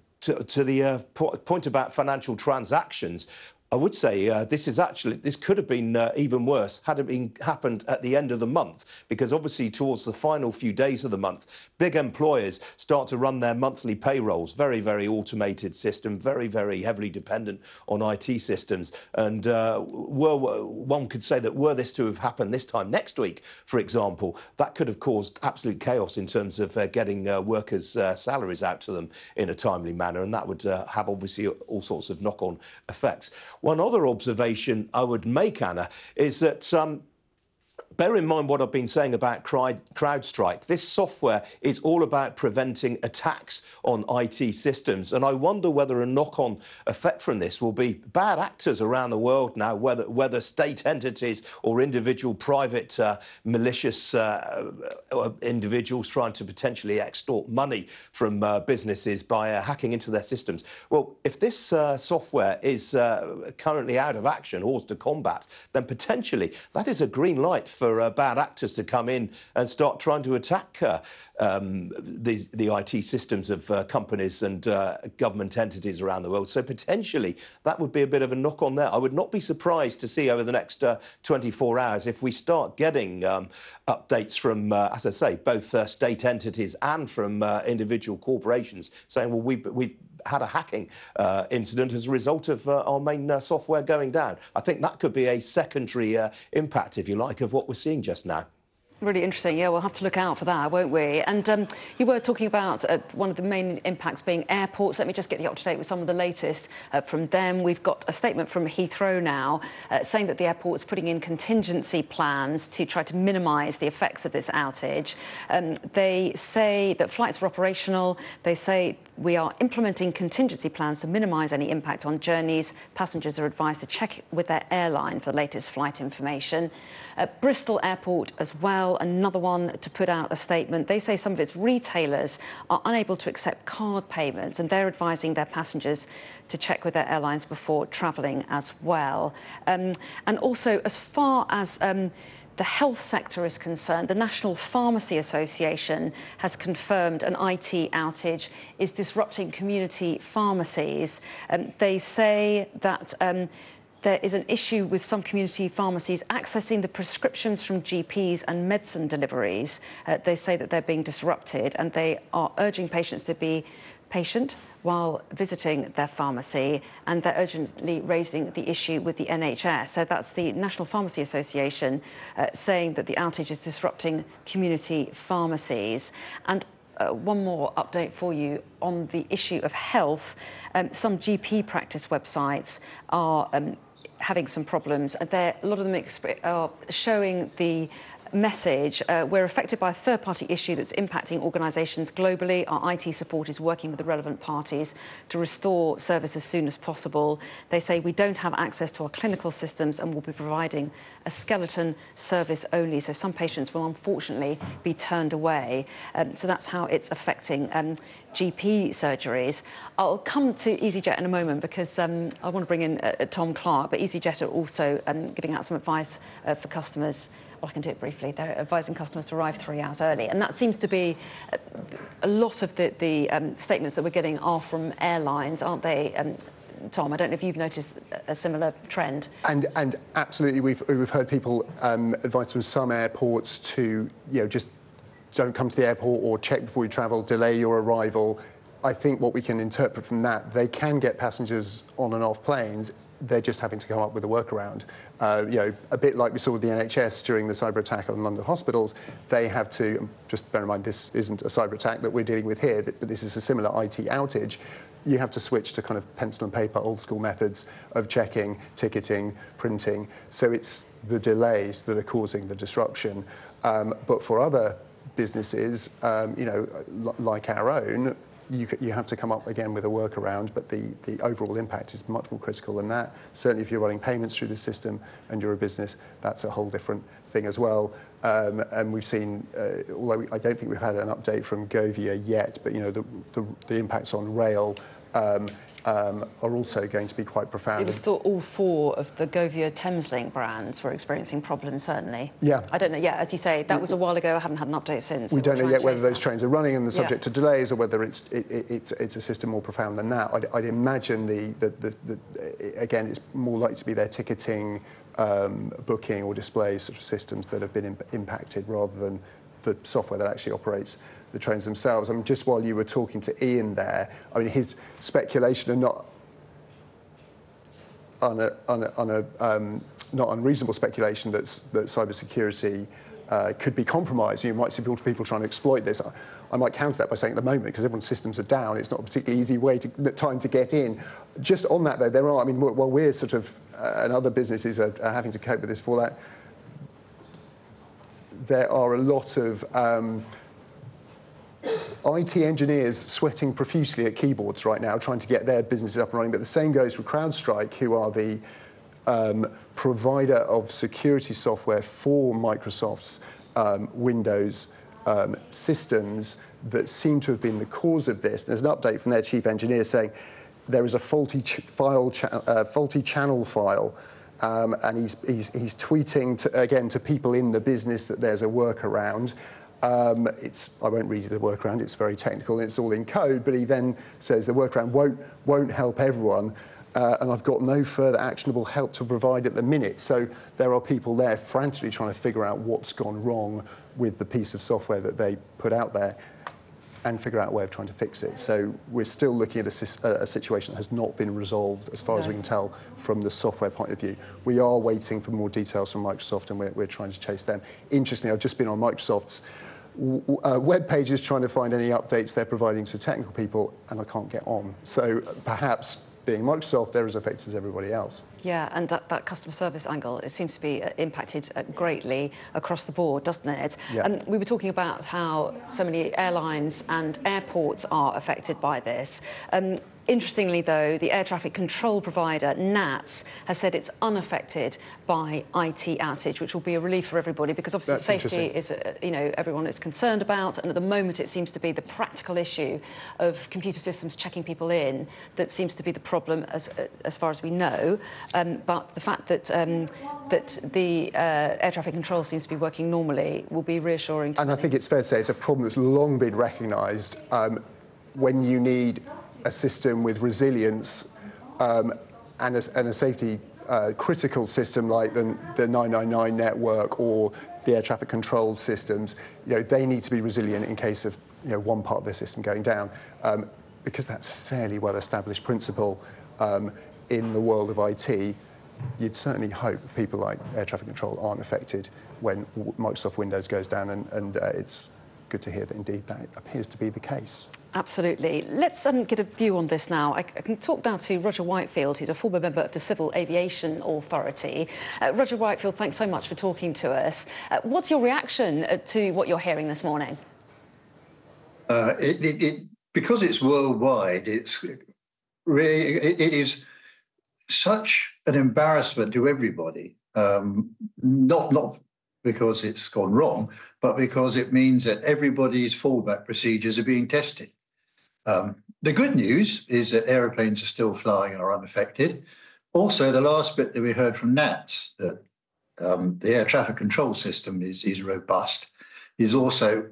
the point about financial transactions, I would say this could have been even worse had it happened at the end of the month, because obviously towards the final few days of the month, big employers start to run their monthly payrolls, very, very automated system, very, very heavily dependent on IT systems. And one could say that were this to have happened this time next week, for example, that could have caused absolute chaos in terms of getting workers' salaries out to them in a timely manner, and that would have obviously all sorts of knock-on effects. One other observation I would make, Anna, is that bear in mind what I've been saying about Crowdstrike. This software is all about preventing attacks on IT systems. And I wonder whether a knock-on effect from this will be bad actors around the world now, whether state entities or individual private malicious individuals trying to potentially extort money from businesses by hacking into their systems. Well, if this software is currently out of action, or to combat, then potentially that is a green light for bad actors to come in and start trying to attack the IT systems of companies and government entities around the world. So potentially that would be a bit of a knock on there. I would not be surprised to see over the next 24 hours if we start getting updates from, as I say, both state entities and from individual corporations saying, well, we've had a hacking incident as a result of our main software going down. I think that could be a secondary impact, if you like, of what we're seeing just now. Really interesting. Yeah, we'll have to look out for that, won't we? And you were talking about one of the main impacts being airports. Let me just get you up to date with some of the latest from them. We've got a statement from Heathrow now saying that the airport's putting in contingency plans to try to minimise the effects of this outage. They say that flights are operational. They say we are implementing contingency plans to minimise any impact on journeys. Passengers are advised to check with their airline for the latest flight information. Bristol Airport as well, another one to put out a statement. They say some of its retailers are unable to accept card payments, and they're advising their passengers to check with their airlines before travelling as well. And also, as far as the health sector is concerned, the National Pharmacy Association has confirmed an IT outage is disrupting community pharmacies. They say that there is an issue with some community pharmacies accessing the prescriptions from GPs and medicine deliveries. They say that they're being disrupted, and they are urging patients to be patient while visiting their pharmacy, and they're urgently raising the issue with the NHS. So that's the National Pharmacy Association saying that the outage is disrupting community pharmacies. And one more update for you on the issue of health. Some GP practice websites are having some problems. A lot of them are showing the message, we're affected by a third-party issue that's impacting organisations globally. Our IT support is working with the relevant parties to restore service as soon as possible. They say we don't have access to our clinical systems and will be providing a skeleton service only. So some patients will unfortunately be turned away. So that's how it's affecting GP surgeries. I'll come to EasyJet in a moment because I want to bring in Tom Clark, but EasyJet are also giving out some advice for customers. Well, I can do it briefly. They're advising customers to arrive 3 hours early. And that seems to be a lot of the statements that we're getting are from airlines, aren't they? Tom, I don't know if you've noticed a similar trend. And absolutely, we've heard people advise from some airports to, just don't come to the airport or check before you travel, delay your arrival. I think what we can interpret from that, they can get passengers on and off planes. They're just having to come up with a workaround. A bit like we saw with the NHS during the cyber attack on London hospitals, they have to, just bear in mind this isn't a cyber attack that we're dealing with here, but this is a similar IT outage. You have to switch to kind of pencil and paper, old school methods of checking, ticketing, printing. So it's the delays that are causing the disruption. But for other businesses, like our own, you have to come up again with a workaround, but the overall impact is much more critical than that. Certainly if you're running payments through the system and you're a business, that's a whole different thing as well. And we've seen, although I don't think we've had an update from Govia yet, but the impacts on rail are also going to be quite profound. It was thought all 4 of the Govia Thameslink brands were experiencing problems, certainly. Yeah. I don't know, yeah, as you say, that was a while ago. I haven't had an update since. We don't know yet whether those trains are running and they're subject to delays, or whether it's a system more profound than that. I'd imagine again, it's more likely to be their ticketing, booking or display sort of systems that have been impacted, rather than the software that actually operates the trains themselves. I mean, just while you were talking to Ian there, I mean, his speculation, and not unreasonable speculation, that cybersecurity could be compromised. You might see people trying to exploit this. I might counter that by saying at the moment, because everyone's systems are down, it's not a particularly easy time to get in. Just on that though, there are, I mean, while we're sort of, and other businesses are having to cope with this for that, there are a lot of IT engineers sweating profusely at keyboards right now, trying to get their businesses up and running. But the same goes for Crowdstrike, who are the provider of security software for Microsoft's Windows systems, that seem to have been the cause of this. There's an update from their chief engineer saying there is a faulty channel file. And he's tweeting to people in the business that there's a workaround. I won't read you the workaround, it's very technical and it's all in code, but he then says the workaround won't help everyone, and I've got no further actionable help to provide at the minute. So there are people there frantically trying to figure out what's gone wrong with the piece of software that they put out there and figure out a way of trying to fix it. So we're still looking at a situation that has not been resolved, as far as we can tell, from the software point of view. We are waiting for more details from Microsoft, and we're trying to chase them. Interestingly, I've just been on Microsoft's web pages trying to find any updates they're providing to technical people, and I can't get on. So perhaps, being Microsoft, they're as affected as everybody else. Yeah, and that customer service angle, it seems to be impacted greatly across the board, doesn't it? Yeah. We were talking about how so many airlines and airports are affected by this. Interestingly, though, the air traffic control provider, NATS, has said it's unaffected by IT outage, which will be a relief for everybody, because obviously safety is, everyone is concerned about, and at the moment it seems to be the practical issue of computer systems checking people in that seems to be the problem, as far as we know. But the fact that the air traffic control seems to be working normally will be reassuring to many. I think it's fair to say it's a problem that's long been recognised. When you need a system with resilience and a safety critical system like the 999 network or the air traffic control systems, they need to be resilient in case of one part of their system going down, because that's a fairly well-established principle in the world of IT. You'd certainly hope people like air traffic control aren't affected when Microsoft Windows goes down, and it's good to hear that indeed that appears to be the case. Absolutely. Let's get a view on this now. I can talk now to Roger Whitefield, who's a former member of the Civil Aviation Authority. Roger Whitefield, thanks so much for talking to us. What's your reaction to what you're hearing this morning? Because it's worldwide, it is such an embarrassment to everybody. Not because it's gone wrong, but because it means that everybody's fallback procedures are being tested. The good news is that aeroplanes are still flying and are unaffected. Also, the last bit that we heard from NATS, that the air traffic control system is robust, is also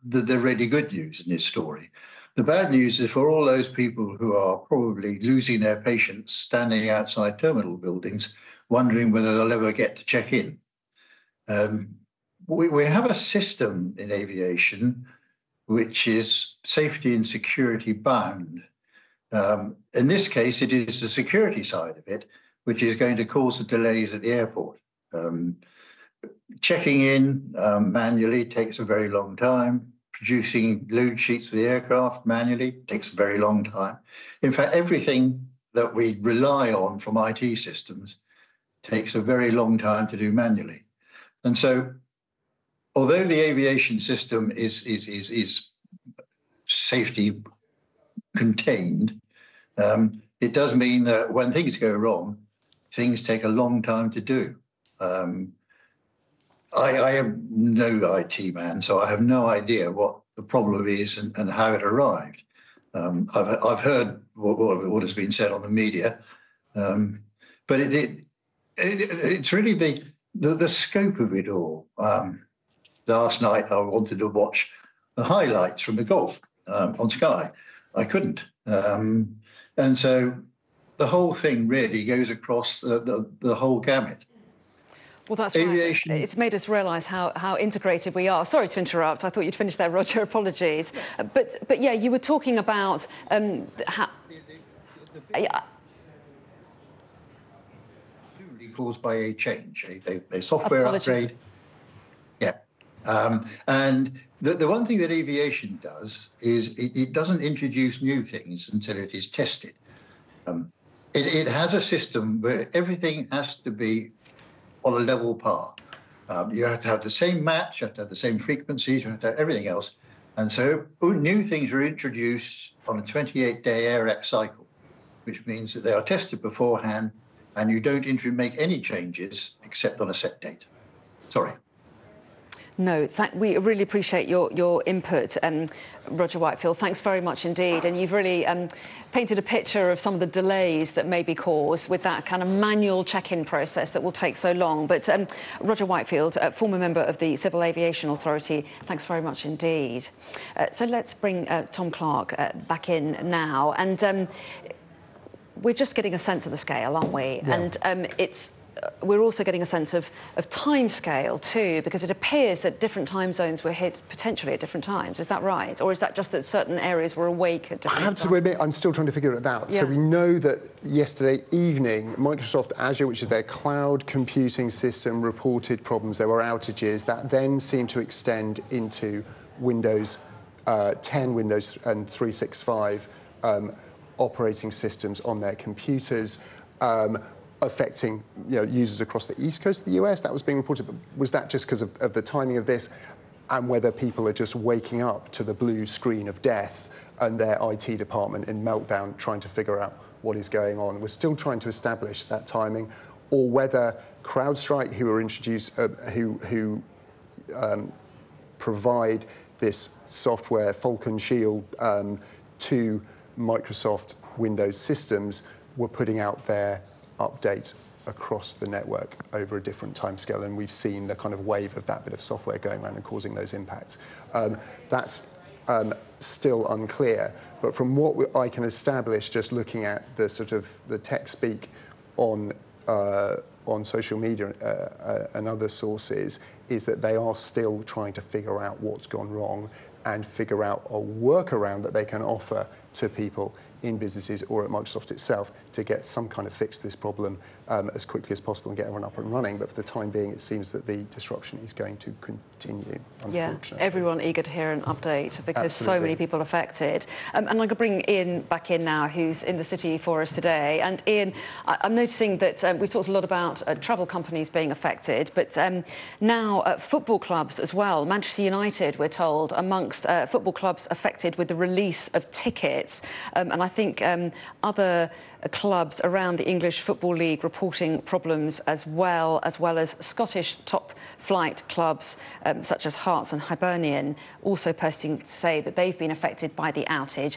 the really good news in this story. The bad news is for all those people who are probably losing their patience standing outside terminal buildings, wondering whether they'll ever get to check in. We have a system in aviation which is safety and security bound. In this case, it is the security side of it which is going to cause the delays at the airport. Checking in manually takes a very long time. Producing load sheets for the aircraft manually takes a very long time. In fact, everything that we rely on from IT systems takes a very long time to do manually. And so, although the aviation system is safety contained, it does mean that when things go wrong, things take a long time to do. I am no IT man, so I have no idea what the problem is and how it arrived. I've heard what has been said on the media, but it's really the scope of it all. Last night I wanted to watch the highlights from the golf on Sky. I couldn't, and so the whole thing really goes across the whole gamut. Well, that's Aviation. Right. It's made us realise how integrated we are. Sorry to interrupt. I thought you'd finished there, Roger. Apologies. But yeah, you were talking about how. Caused by a change, a software Apologies. upgrade. Yeah, and the one thing that aviation does is it doesn't introduce new things until it is tested. It has a system where everything has to be on a level par. You have to have the same match, you have to have the same frequencies, you have to have everything else. And so new things are introduced on a 28-day AirX cycle, which means that they are tested beforehand and you don't make any changes except on a set date. Sorry. No, we really appreciate your input, Roger Whitefield. Thanks very much indeed. And you've really painted a picture of some of the delays that may be caused with that kind of manual check-in process that will take so long. But Roger Whitefield, former member of the Civil Aviation Authority, thanks very much indeed. So let's bring Tom Clark back in now. And we're just getting a sense of the scale, aren't we? Yeah. And we're also getting a sense of time scale too, because it appears that different time zones were hit potentially at different times. Is that right? Or is that just that certain areas were awake at different times? I have to admit, I'm still trying to figure it out. Yeah. So we know that yesterday evening, Microsoft Azure, which is their cloud computing system, reported problems. There were outages that then seemed to extend into Windows 10, Windows and 365 operating systems on their computers. Affecting users across the east coast of the US. That was being reported, but was that just because of the timing of this and whether people are just waking up to the blue screen of death and their IT department in meltdown trying to figure out what is going on? We're still trying to establish that timing, or whether Crowdstrike, who are introduced, who provide this software, Falcon Shield, to Microsoft Windows systems, were putting out their updates across the network over a different timescale, and we've seen the kind of wave of that bit of software going around and causing those impacts. That's still unclear, but from what I can establish, just looking at the sort of the tech speak on social media and other sources, is that they are still trying to figure out what's gone wrong and figure out a workaround that they can offer to people in businesses or at Microsoft itself to get some kind of fix to this problem as quickly as possible and get everyone up and running. But for the time being, it seems that the disruption is going to continue, unfortunately. Yeah, everyone eager to hear an update because Absolutely. so many people affected. And I'm going to bring Ian back in now, who's in the city for us today. And Ian, I'm noticing that we've talked a lot about travel companies being affected, but now football clubs as well. Manchester United, we're told, amongst football clubs affected with the release of tickets. And I think other clubs around the English Football League reporting problems as well as Scottish top flight clubs such as Hearts and Hibernian also posting to say that they've been affected by the outage.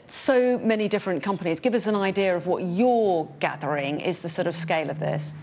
So many different companies. Give us an idea of what you're gathering is the sort of scale of this.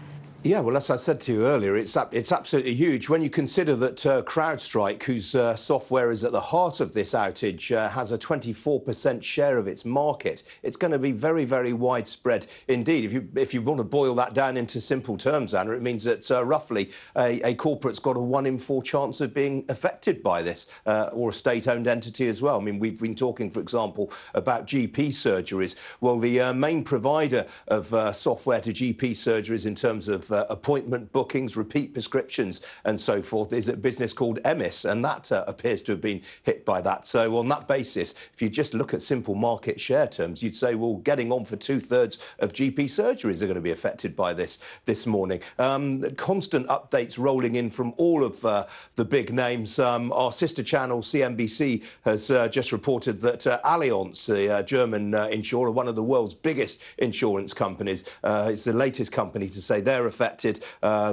Yeah, well, as I said to you earlier, it's absolutely huge. When you consider that Crowdstrike, whose software is at the heart of this outage, has a 24% share of its market, it's going to be very, very widespread indeed. If you want to boil that down into simple terms, Anna, it means that roughly a corporate's got a 1 in 4 chance of being affected by this, or a state-owned entity as well. I mean, we've been talking, for example, about GP surgeries. Well, the main provider of software to GP surgeries in terms of appointment bookings, repeat prescriptions and so forth is a business called Emis, and that appears to have been hit by that. So on that basis, if you just look at simple market share terms, you'd say, well, getting on for 2/3 of GP surgeries are going to be affected by this morning. Constant updates rolling in from all of the big names. Our sister channel, CNBC, has just reported that Allianz, the German insurer, one of the world's biggest insurance companies, is the latest company to say they're affected.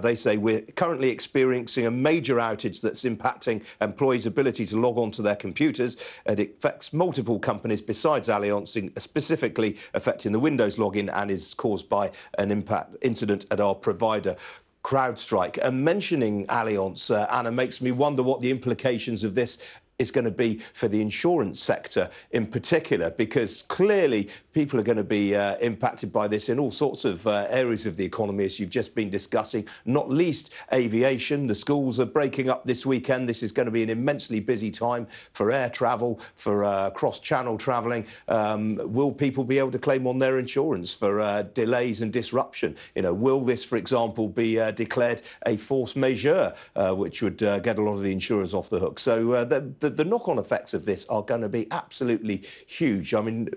They say we're currently experiencing a major outage that's impacting employees' ability to log on to their computers. It affects multiple companies besides Allianz, specifically affecting the Windows login, and is caused by an incident at our provider, Crowdstrike. And mentioning Allianz, Anna, makes me wonder what the implications of this is going to be for the insurance sector in particular, because clearly people are going to be impacted by this in all sorts of areas of the economy, as you've just been discussing, not least aviation. The schools are breaking up this weekend. This is going to be an immensely busy time for air travel, for cross-channel travelling. Will people be able to claim on their insurance for delays and disruption? You know, will this, for example, be declared a force majeure, which would get a lot of the insurers off the hook? So the knock-on effects of this are going to be absolutely huge. I mean,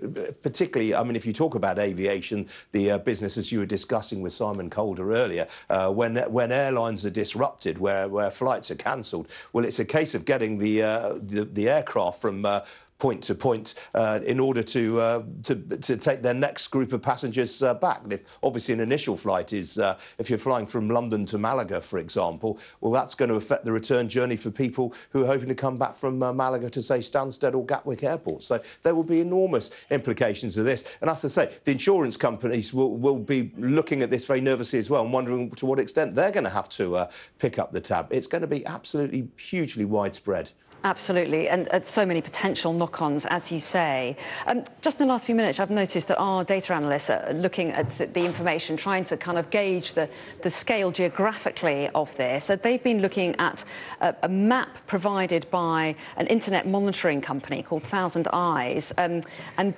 particularly, if you talk about aviation, the business, as you were discussing with Simon Calder earlier, when airlines are disrupted, where flights are cancelled, well, it's a case of getting the aircraft from point to point in order to take their next group of passengers back. And if obviously an initial flight is, if you're flying from London to Malaga, for example, well, that's going to affect the return journey for people who are hoping to come back from Malaga to, say, Stansted or Gatwick Airport. So there will be enormous implications of this. And as I say, the insurance companies will be looking at this very nervously as well and wondering to what extent they're going to have to pick up the tab. It's going to be absolutely hugely widespread. Absolutely, and so many potential knock-ons, as you say. Just in the last few minutes, I've noticed that our data analysts are looking at the information, trying to kind of gauge the scale geographically of this. So they've been looking at a map provided by an internet monitoring company called Thousand Eyes, and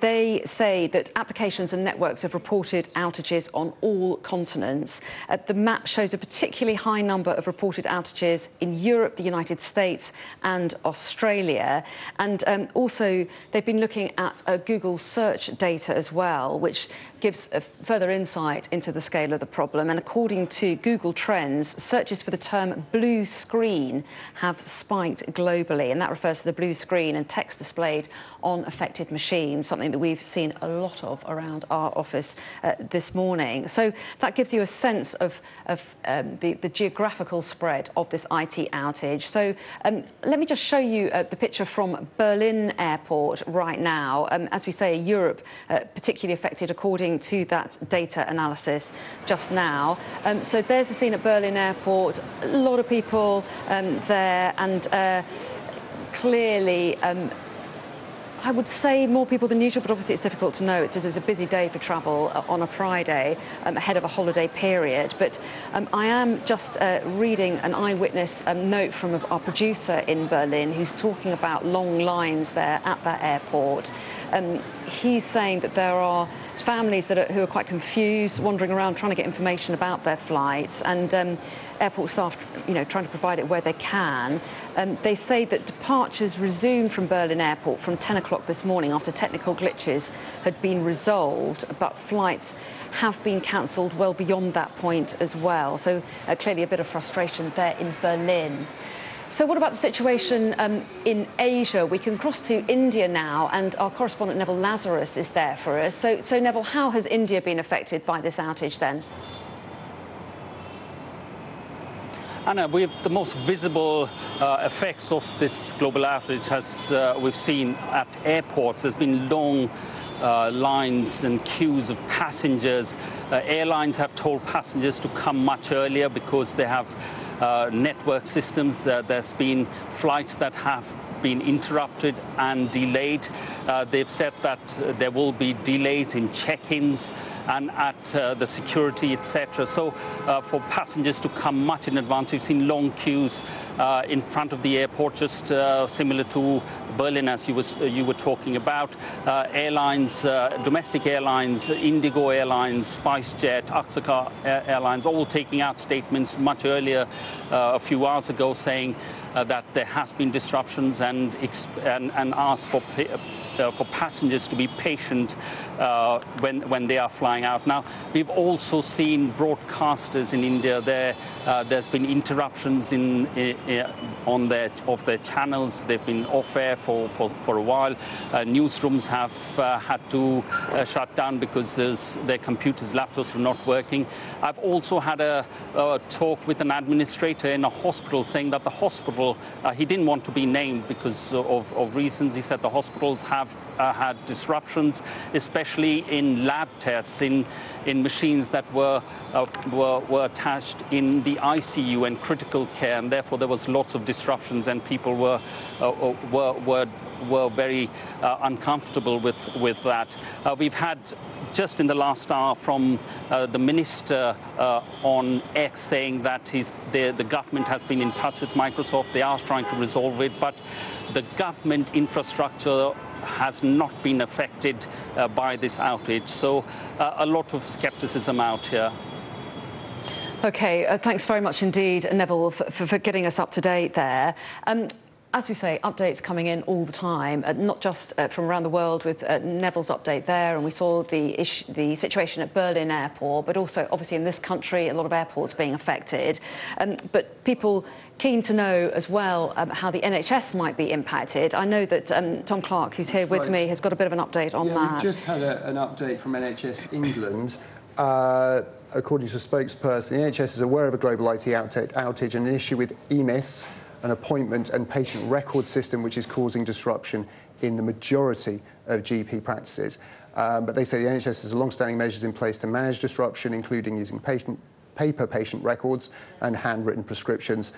they say that applications and networks have reported outages on all continents. The map shows a particularly high number of reported outages in Europe, the United States, and Australia. And also they've been looking at Google search data as well, which gives a further insight into the scale of the problem. And according to Google Trends, searches for the term blue screen have spiked globally, and that refers to the blue screen and text displayed on affected machines, something that we've seen a lot of around our office this morning. So that gives you a sense of the geographical spread of this IT outage. So let me just show you the picture from Berlin Airport right now. As we say, Europe particularly affected according to that data analysis just now. So there's the scene at Berlin Airport. A lot of people there, and clearly I would say more people than usual, but obviously it's difficult to know. It's a busy day for travel on a Friday ahead of a holiday period. But I am just reading an eyewitness note from our producer in Berlin, who's talking about long lines there at that airport. He's saying that there are families who are quite confused, wandering around trying to get information about their flights, and airport staff, trying to provide it where they can. They say that departures resumed from Berlin Airport from 10 o'clock this morning after technical glitches had been resolved, but flights have been cancelled well beyond that point as well. So clearly a bit of frustration there in Berlin. So what about the situation in Asia? We can cross to India now, and our correspondent Neville Lazarus is there for us. So Neville, how has India been affected by this outage then? Anna, the most visible effects of this global outage we've seen at airports. There's been long lines and queues of passengers. Airlines have told passengers to come much earlier because they have network systems. There's been flights that have been interrupted and delayed. They've said that there will be delays in check-ins and at the security, etc. So for passengers to come much in advance, we've seen long queues in front of the airport, just similar to Berlin, as you were talking about. Airlines, domestic airlines, Indigo Airlines, SpiceJet, Akasaka Airlines, all taking out statements much earlier, a few hours ago, saying that there has been disruptions and asked for passengers to be patient when they are flying out. Now, we've also seen broadcasters in India. There's been interruptions of their channels. They've been off air for a while. Newsrooms have had to shut down because their computers, laptops were not working. I've also had a talk with an administrator in a hospital saying that the hospital, he didn't want to be named because of reasons. He said the hospitals have had disruptions, especially in lab tests, in machines that were attached in the ICU and critical care, and therefore there was lots of disruptions, and people were very uncomfortable with that. We've had just in the last hour from the minister on X saying that the government has been in touch with Microsoft. They are trying to resolve it, but the government infrastructure has not been affected by this outage. So a lot of skepticism out here. OK, thanks very much indeed, Neville, for getting us up to date there. As we say, updates coming in all the time, not just from around the world with Neville's update there, and we saw the situation at Berlin Airport, but also obviously in this country, a lot of airports being affected. But people keen to know as well how the NHS might be impacted. I know that Tom Clark, who's here with me, has got a bit of an update on that. We've just had an update from NHS England. According to a spokesperson, the NHS is aware of a global IT outage and an issue with EMIS, an appointment and patient record system which is causing disruption in the majority of GP practices. But they say the NHS has long-standing measures in place to manage disruption, including using paper patient records and handwritten prescriptions.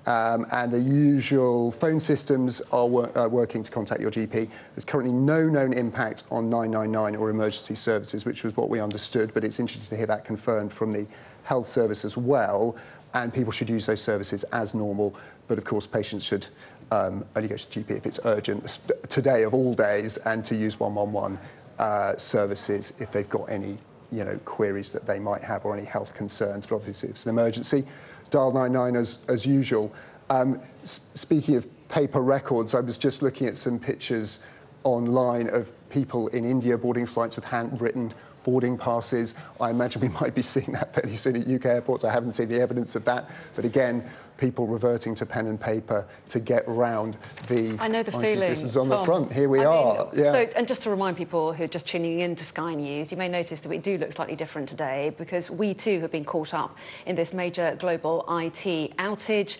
And the usual phone systems are working to contact your GP. There's currently no known impact on 999 or emergency services, which was what we understood, but it's interesting to hear that confirmed from the health service as well. And people should use those services as normal. But of course, patients should only go to the GP if it's urgent today of all days, and to use 111 services if they've got any queries that they might have or any health concerns. But obviously, if it's an emergency, dial 999 as usual. Speaking of paper records, I was just looking at some pictures online of people in India boarding flights with handwritten boarding passes. I imagine we might be seeing that fairly soon at UK airports. I haven't seen the evidence of that. But again, people reverting to pen and paper to get around the IT systems on the front. Here we are. So, and just to remind people who are just tuning in to Sky News, you may notice that we do look slightly different today because we too have been caught up in this major global IT outage.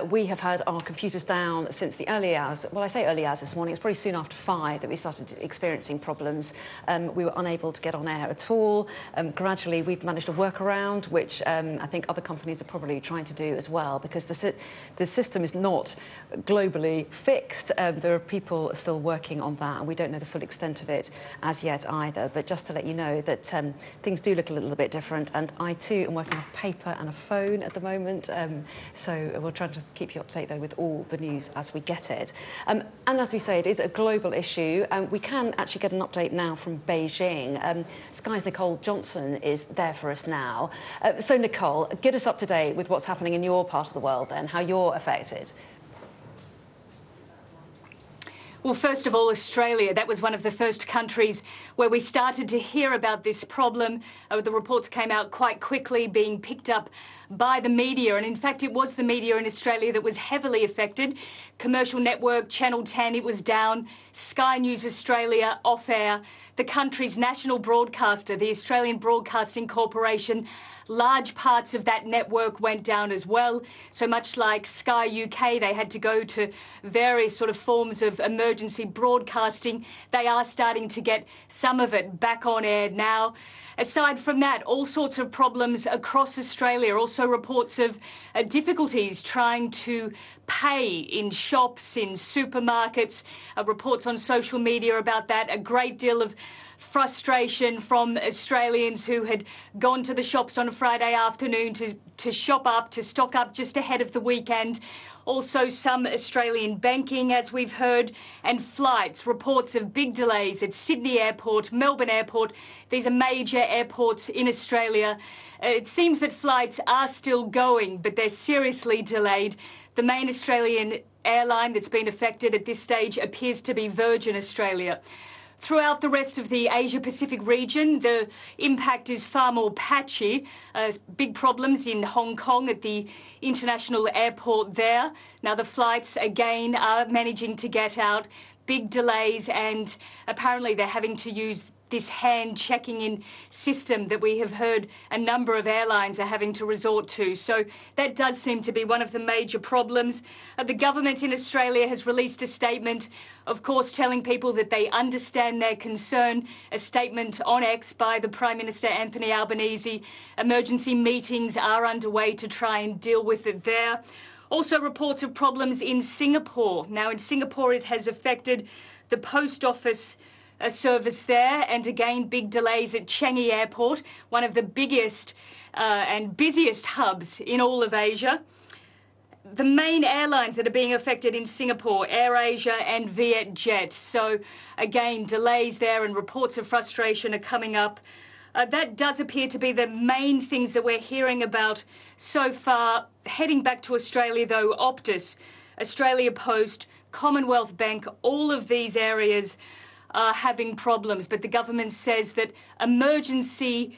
We have had our computers down since the early hours. Well, I say early hours this morning. It's probably soon after 5 that we started experiencing problems. We were unable to get on air at all. Gradually, we've managed to work around, which I think other companies are probably trying to do as well, because the system is not globally fixed. There are people still working on that, and we don't know the full extent of it as yet either. But just to let you know that things do look a little bit different, and I too am working off paper and a phone at the moment. So we're trying to keep you up to date, though, with all the news as we get it. And as we say, it is a global issue. We can actually get an update now from Beijing. Sky's Nicole Johnson is there for us now. So, Nicole, get us up to date with what's happening in your part of the world then, how you're affected. Well, first of all, Australia. That was one of the first countries where we started to hear about this problem. The reports came out quite quickly, being picked up by the media. And in fact, it was the media in Australia that was heavily affected. Commercial network, Channel 10, it was down. Sky News Australia, off air. The country's national broadcaster, the Australian Broadcasting Corporation, large parts of that network went down as well. So much like Sky UK, they had to go to various sort of forms of emergency broadcasting. They are starting to get some of it back on air now. Aside from that, all sorts of problems across Australia. Also reports of difficulties trying to pay in shops, in supermarkets. Reports on social media about that. A great deal of frustration from Australians who had gone to the shops on a Friday afternoon to shop up, to stock up just ahead of the weekend. Also some Australian banking, as we've heard, and flights. Reports of big delays at Sydney Airport, Melbourne Airport. These are major airports in Australia. It seems that flights are still going, but they're seriously delayed. The main Australian airline that's been affected at this stage appears to be Virgin Australia. Throughout the rest of the Asia-Pacific region, the impact is far more patchy. Big problems in Hong Kong at the international airport there. Now, the flights, again, are managing to get out. Big delays, and apparently they're having to use this hand checking in system that we have heard a number of airlines are having to resort to. So that does seem to be one of the major problems. The government in Australia has released a statement, of course, telling people that they understand their concern. A statement on X by the Prime Minister Anthony Albanese. Emergency meetings are underway to try and deal with it there. Also reports of problems in Singapore. Now, in Singapore, it has affected the post office service there, and again, big delays at Changi Airport, one of the biggest and busiest hubs in all of Asia. The main airlines that are being affected in Singapore, AirAsia and Vietjet. So again, delays there and reports of frustration are coming up. That does appear to be the main things that we're hearing about so far. Heading back to Australia, though, Optus, Australia Post, Commonwealth Bank, all of these areas are having problems, but the government says that emergency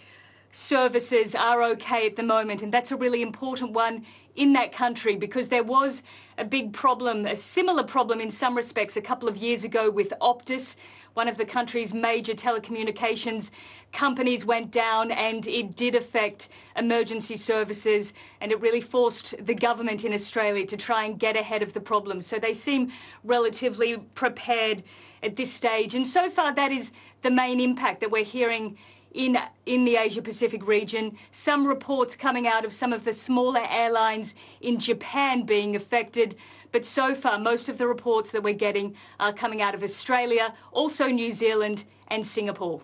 services are okay at the moment, and that's a really important one in that country because there was a big problem, a similar problem in some respects a couple of years ago with Optus. One of the country's major telecommunications companies went down, and it did affect emergency services, and it really forced the government in Australia to try and get ahead of the problem. So they seem relatively prepared at this stage. And so far, that is the main impact that we're hearing in the Asia-Pacific region. Some reports coming out of some of the smaller airlines in Japan being affected. But so far, most of the reports that we're getting are coming out of Australia, also New Zealand and Singapore.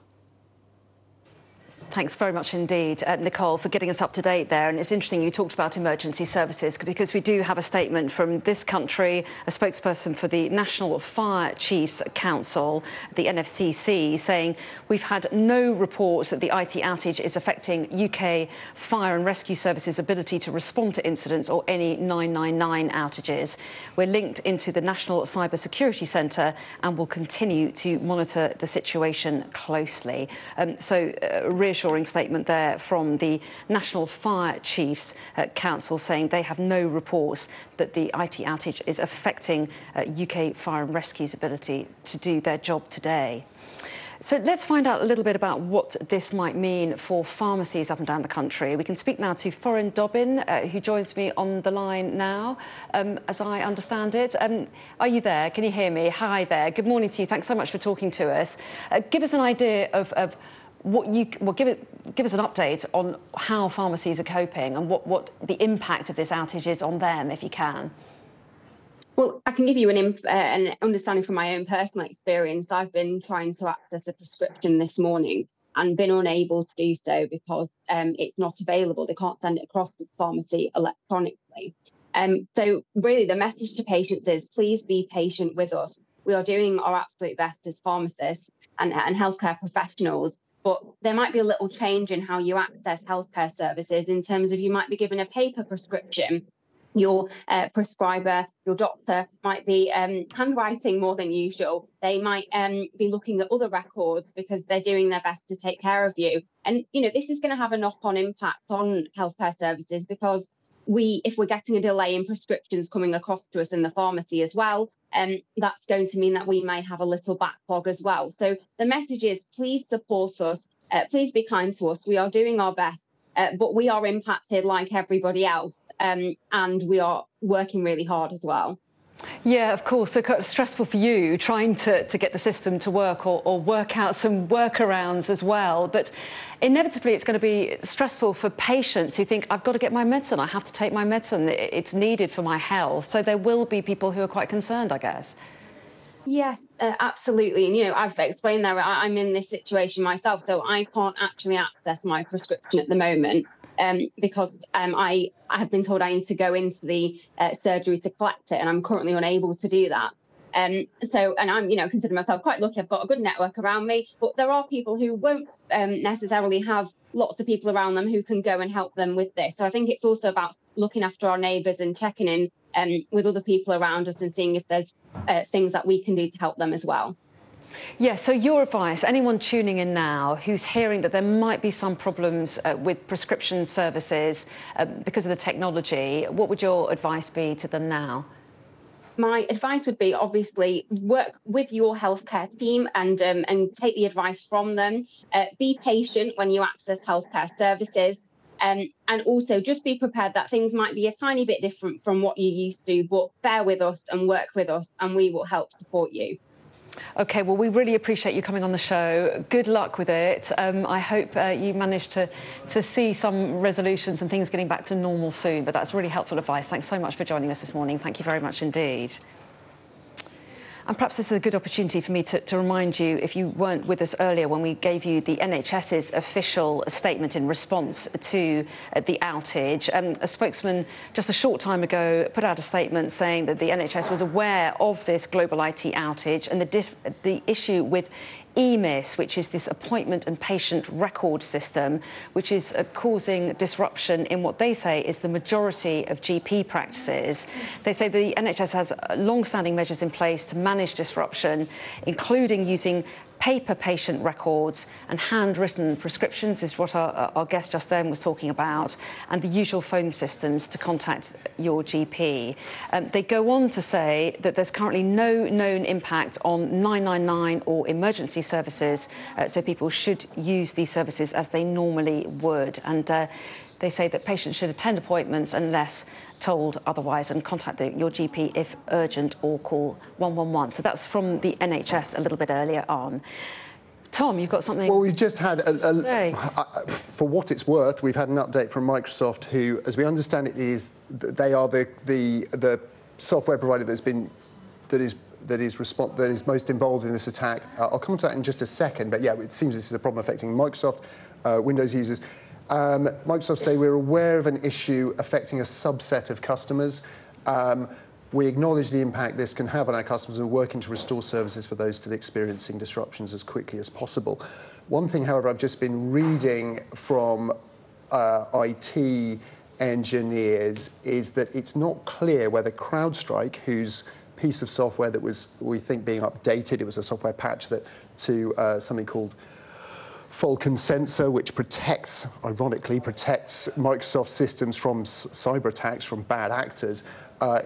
Thanks very much indeed, Nicole, for getting us up to date there. And it's interesting you talked about emergency services because we do have a statement from this country, a spokesperson for the National Fire Chiefs Council, the NFCC, saying we've had no reports that the IT outage is affecting UK fire and rescue services' ability to respond to incidents or any 999 outages. We're linked into the National Cyber Security Centre and will continue to monitor the situation closely. So reassuring statement there from the National Fire Chiefs Council saying they have no reports that the IT outage is affecting UK fire and rescue's ability to do their job today. So let's find out a little bit about what this might mean for pharmacies up and down the country. We can speak now to Foreign Dobbin, who joins me on the line now, as I understand it. Are you there? Can you hear me? Hi there. Good morning to you. Thanks so much for talking to us. Give us an idea of what you give us an update on how pharmacies are coping and what the impact of this outage is on them, if you can. Well, I can give you an understanding from my own personal experience. I've been trying to access a prescription this morning and been unable to do so because it's not available. They can't send it across to the pharmacy electronically. So really the message to patients is please be patient with us. We are doing our absolute best as pharmacists and healthcare professionals. But there might be a little change in how you access healthcare services in terms of you might be given a paper prescription. Your prescriber, your doctor might be handwriting more than usual. They might be looking at other records because they're doing their best to take care of you. And, you know, this is going to have a knock-on impact on healthcare services because if we're getting a delay in prescriptions coming across to us in the pharmacy as well, that's going to mean that we may have a little backlog as well. So the message is please support us, please be kind to us. We are doing our best, but we are impacted like everybody else, and we are working really hard as well. Yeah, of course. So kind of stressful for you trying to get the system to work or work out some workarounds as well. But inevitably, it's going to be stressful for patients who think, I've got to get my medicine. I have to take my medicine. It's needed for my health. So there will be people who are quite concerned, I guess. Yes, Absolutely. And, I've explained there, I'm in this situation myself, so I can't actually access my prescription at the moment because I have been told I need to go into the surgery to collect it, and I'm currently unable to do that. And I'm, consider myself quite lucky. I've got a good network around me, but there are people who won't necessarily have lots of people around them who can go and help them with this. So I think it's also about looking after our neighbours and checking in with other people around us and seeing if there's things that we can do to help them as well. Yeah, so your advice, anyone tuning in now who's hearing that there might be some problems with prescription services because of the technology, what would your advice be to them now? My advice would be obviously work with your healthcare team and take the advice from them. Be patient when you access healthcare services. And also just be prepared that things might be a tiny bit different from what you used to, but bear with us and work with us and we will help support you. OK, well, we really appreciate you coming on the show. Good luck with it. I hope you manage to see some resolutions and things getting back to normal soon. But that's really helpful advice. Thanks so much for joining us this morning. Thank you very much indeed. And perhaps this is a good opportunity for me to remind you, if you weren't with us earlier, when we gave you the NHS's official statement in response to the outage. A spokesman just a short time ago put out a statement saying that the NHS was aware of this global IT outage and the issue with EMIS, which is this appointment and patient record system, which is causing disruption in what they say is the majority of GP practices. They say the NHS has long-standing measures in place to manage disruption, including using paper patient records and handwritten prescriptions, is what our guest just then was talking about, and the usual phone systems to contact your GP. They go on to say that there's currently no known impact on 999 or emergency services, so people should use these services as they normally would. And they say that patients should attend appointments unless told otherwise and contact your GP if urgent or call 111. So that's from the NHS a little bit earlier on. Tom, you've got something. Well, we've just had, for what it's worth, we've had an update from Microsoft, who, as we understand it, they are the software provider that is most involved in this attack. I'll come to that in just a second, but yeah, it seems this is a problem affecting Microsoft Windows users. Microsoft say we're aware of an issue affecting a subset of customers. We acknowledge the impact this can have on our customers and are working to restore services for those still experiencing disruptions as quickly as possible. One thing, however, I've just been reading from IT engineers is that it's not clear whether Crowdstrike, whose piece of software that was, we think, being updated, it was a software patch to something called Falcon Sensor, which ironically protects Microsoft systems from cyber attacks from bad actors.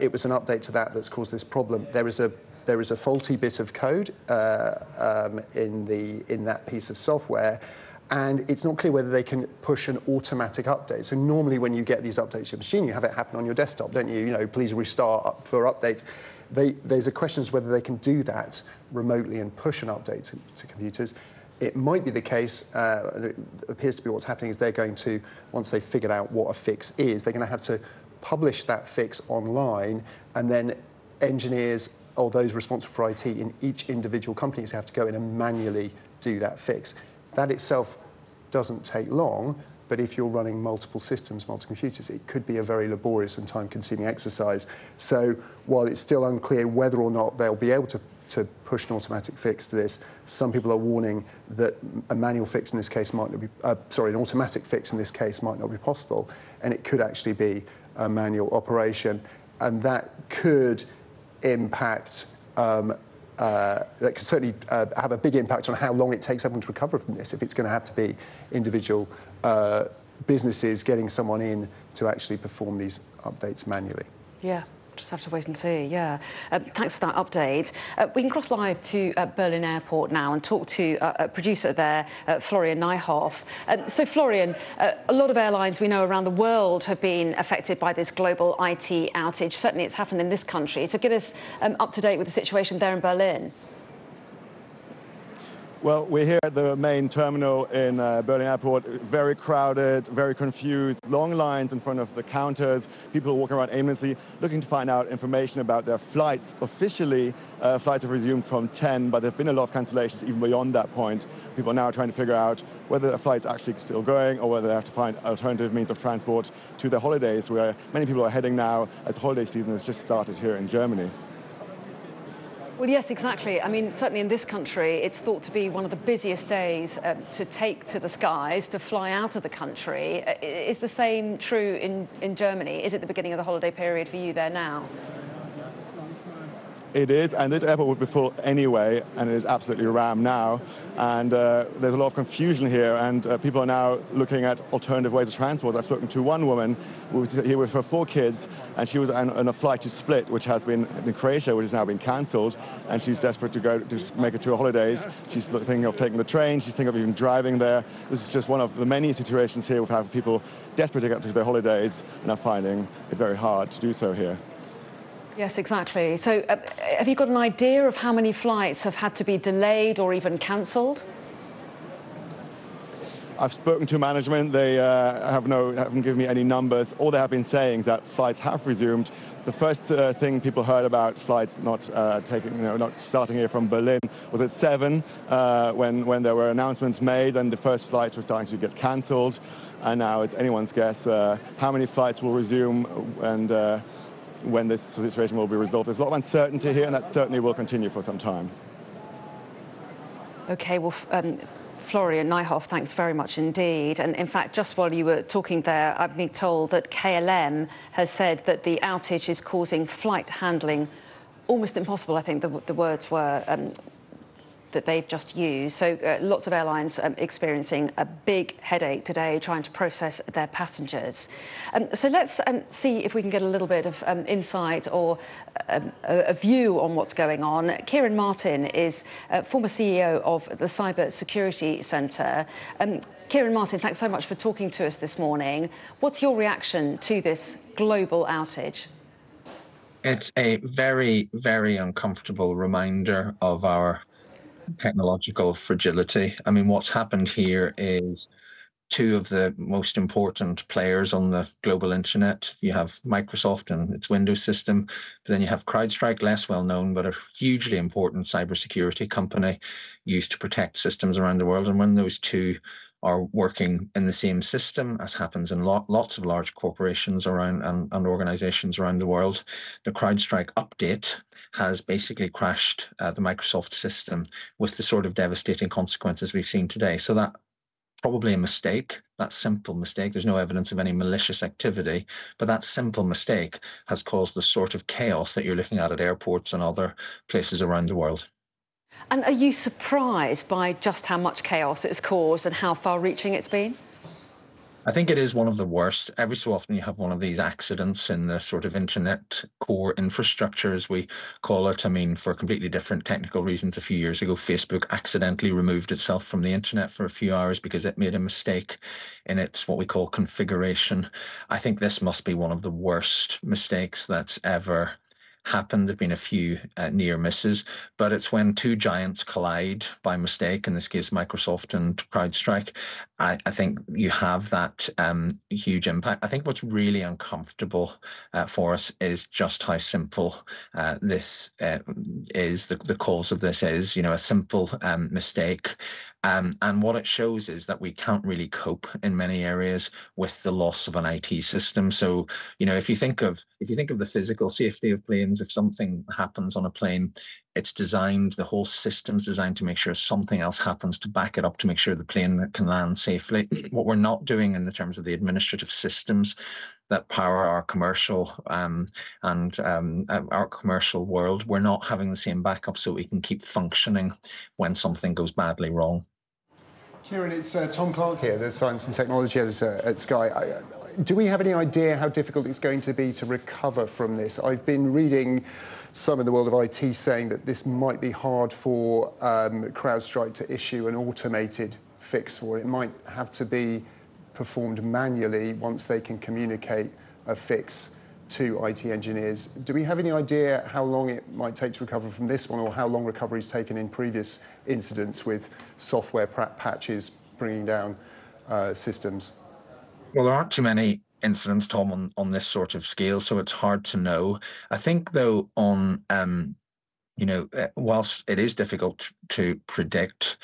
It was an update to that's caused this problem. There is a faulty bit of code in that piece of software, and it's not clear whether they can push an automatic update. So normally when you get these updates to your machine, you have it happen on your desktop, don't you? You know, please restart for updates. There's a question as to whether they can do that remotely and push an update to computers. It might be the case, and it appears to be what's happening, is they're going to, once they've figured out what a fix is, they're going to have to publish that fix online, and then engineers or those responsible for IT in each individual company have to go in and manually do that fix. That itself doesn't take long, but if you're running multiple systems, multiple computers, it could be a very laborious and time-consuming exercise. So while it's still unclear whether or not they'll be able to push an automatic fix to this, some people are warning that a manual fix in this case might not be, an automatic fix in this case might not be possible, and it could actually be a manual operation, and that could impact, that could certainly have a big impact on how long it takes everyone to recover from this, if it's going to have to be individual businesses getting someone in to actually perform these updates manually. Yeah. Just have to wait and see, yeah. Thanks for that update. We can cross live to Berlin Airport now and talk to a producer there, Florian Nijhoff. So, Florian, a lot of airlines we know around the world have been affected by this global IT outage. Certainly it's happened in this country. So get us up to date with the situation there in Berlin. Well, we're here at the main terminal in Berlin Airport. Very crowded, very confused, long lines in front of the counters. People walking around aimlessly, looking to find out information about their flights. Officially, flights have resumed from 10, but there have been a lot of cancellations even beyond that point. People are now trying to figure out whether the flight's actually still going or whether they have to find alternative means of transport to their holidays, where many people are heading now as the holiday season has just started here in Germany. Well, yes, exactly. I mean, certainly in this country, it's thought to be one of the busiest days to take to the skies, to fly out of the country. Is the same true in Germany? Is it the beginning of the holiday period for you there now? It is, and this airport would be full anyway, and it is absolutely rammed now. And there's a lot of confusion here, and people are now looking at alternative ways of transport. I've spoken to one woman who was here with her 4 kids, and she was on a flight to Split, which has been in Croatia, which has now been cancelled, and she's desperate to go to make it to her holidays. She's thinking of taking the train, she's thinking of even driving there. This is just one of the many situations here we've had people desperate to get to their holidays and are finding it very hard to do so here. Yes, exactly. So have you got an idea of how many flights have had to be delayed or even cancelled? I've spoken to management. They haven't given me any numbers. All they have been saying is that flights have resumed. The first thing people heard about flights not starting here from Berlin was at 7 when there were announcements made and the first flights were starting to get cancelled. And now it's anyone's guess how many flights will resume and when this situation will be resolved. There's a lot of uncertainty here, and that certainly will continue for some time. OK, well, Florian Nijhoff, thanks very much indeed. And in fact, just while you were talking there, I've been told that KLM has said that the outage is causing flight handling almost impossible, I think the words were, that they've just used. So lots of airlines experiencing a big headache today trying to process their passengers. So let's see if we can get a little bit of insight or a view on what's going on. Kieran Martin is former CEO of the Cyber Security Centre. Kieran Martin, thanks so much for talking to us this morning. What's your reaction to this global outage? It's a very, very uncomfortable reminder of our technological fragility. I mean, what's happened here is 2 of the most important players on the global internet. You have Microsoft and its Windows system, but then you have Crowdstrike, less well known, but a hugely important cybersecurity company used to protect systems around the world. And when those 2 are working in the same system, as happens in lots of large corporations around and organizations around the world, the CrowdStrike update has basically crashed the Microsoft system with the sort of devastating consequences we've seen today. So that probably a mistake, that simple mistake. There's no evidence of any malicious activity, but that simple mistake has caused the sort of chaos that you're looking at airports and other places around the world. And are you surprised by just how much chaos it's caused and how far-reaching it's been? I think it is one of the worst. Every so often you have one of these accidents in the sort of internet core infrastructure, as we call it. I mean, for completely different technical reasons, a few years ago, Facebook accidentally removed itself from the internet for a few hours because it made a mistake in its what we call configuration. I think this must be one of the worst mistakes that's ever happened. There've been a few near misses, but it's when 2 giants collide by mistake, in this case Microsoft and CrowdStrike. I think you have that huge impact. I think what's really uncomfortable for us is just how simple this is, the cause of this is, a simple mistake. And what it shows is that we can't really cope in many areas with the loss of an IT system. So, if you think of the physical safety of planes, if something happens on a plane, it's designed, the whole system's designed to make sure something else happens to back it up, to make sure the plane can land safely. What we're not doing in the terms of the administrative systems that power our commercial our commercial world, we're not having the same backup so we can keep functioning when something goes badly wrong. Kieran, it's Tom Clark here, the Science and Technology Editor at Sky. Do we have any idea how difficult it's going to be to recover from this? I've been reading some in the world of IT saying that this might be hard for CrowdStrike to issue an automated fix for it. It might have to be performed manually once they can communicate a fix 2 IT engineers. Do we have any idea how long it might take to recover from this one, or how long recovery's taken in previous incidents with software patches bringing down systems? Well, there aren't too many incidents, Tom, on this sort of scale, so it's hard to know. I think, though, on whilst it is difficult to predict,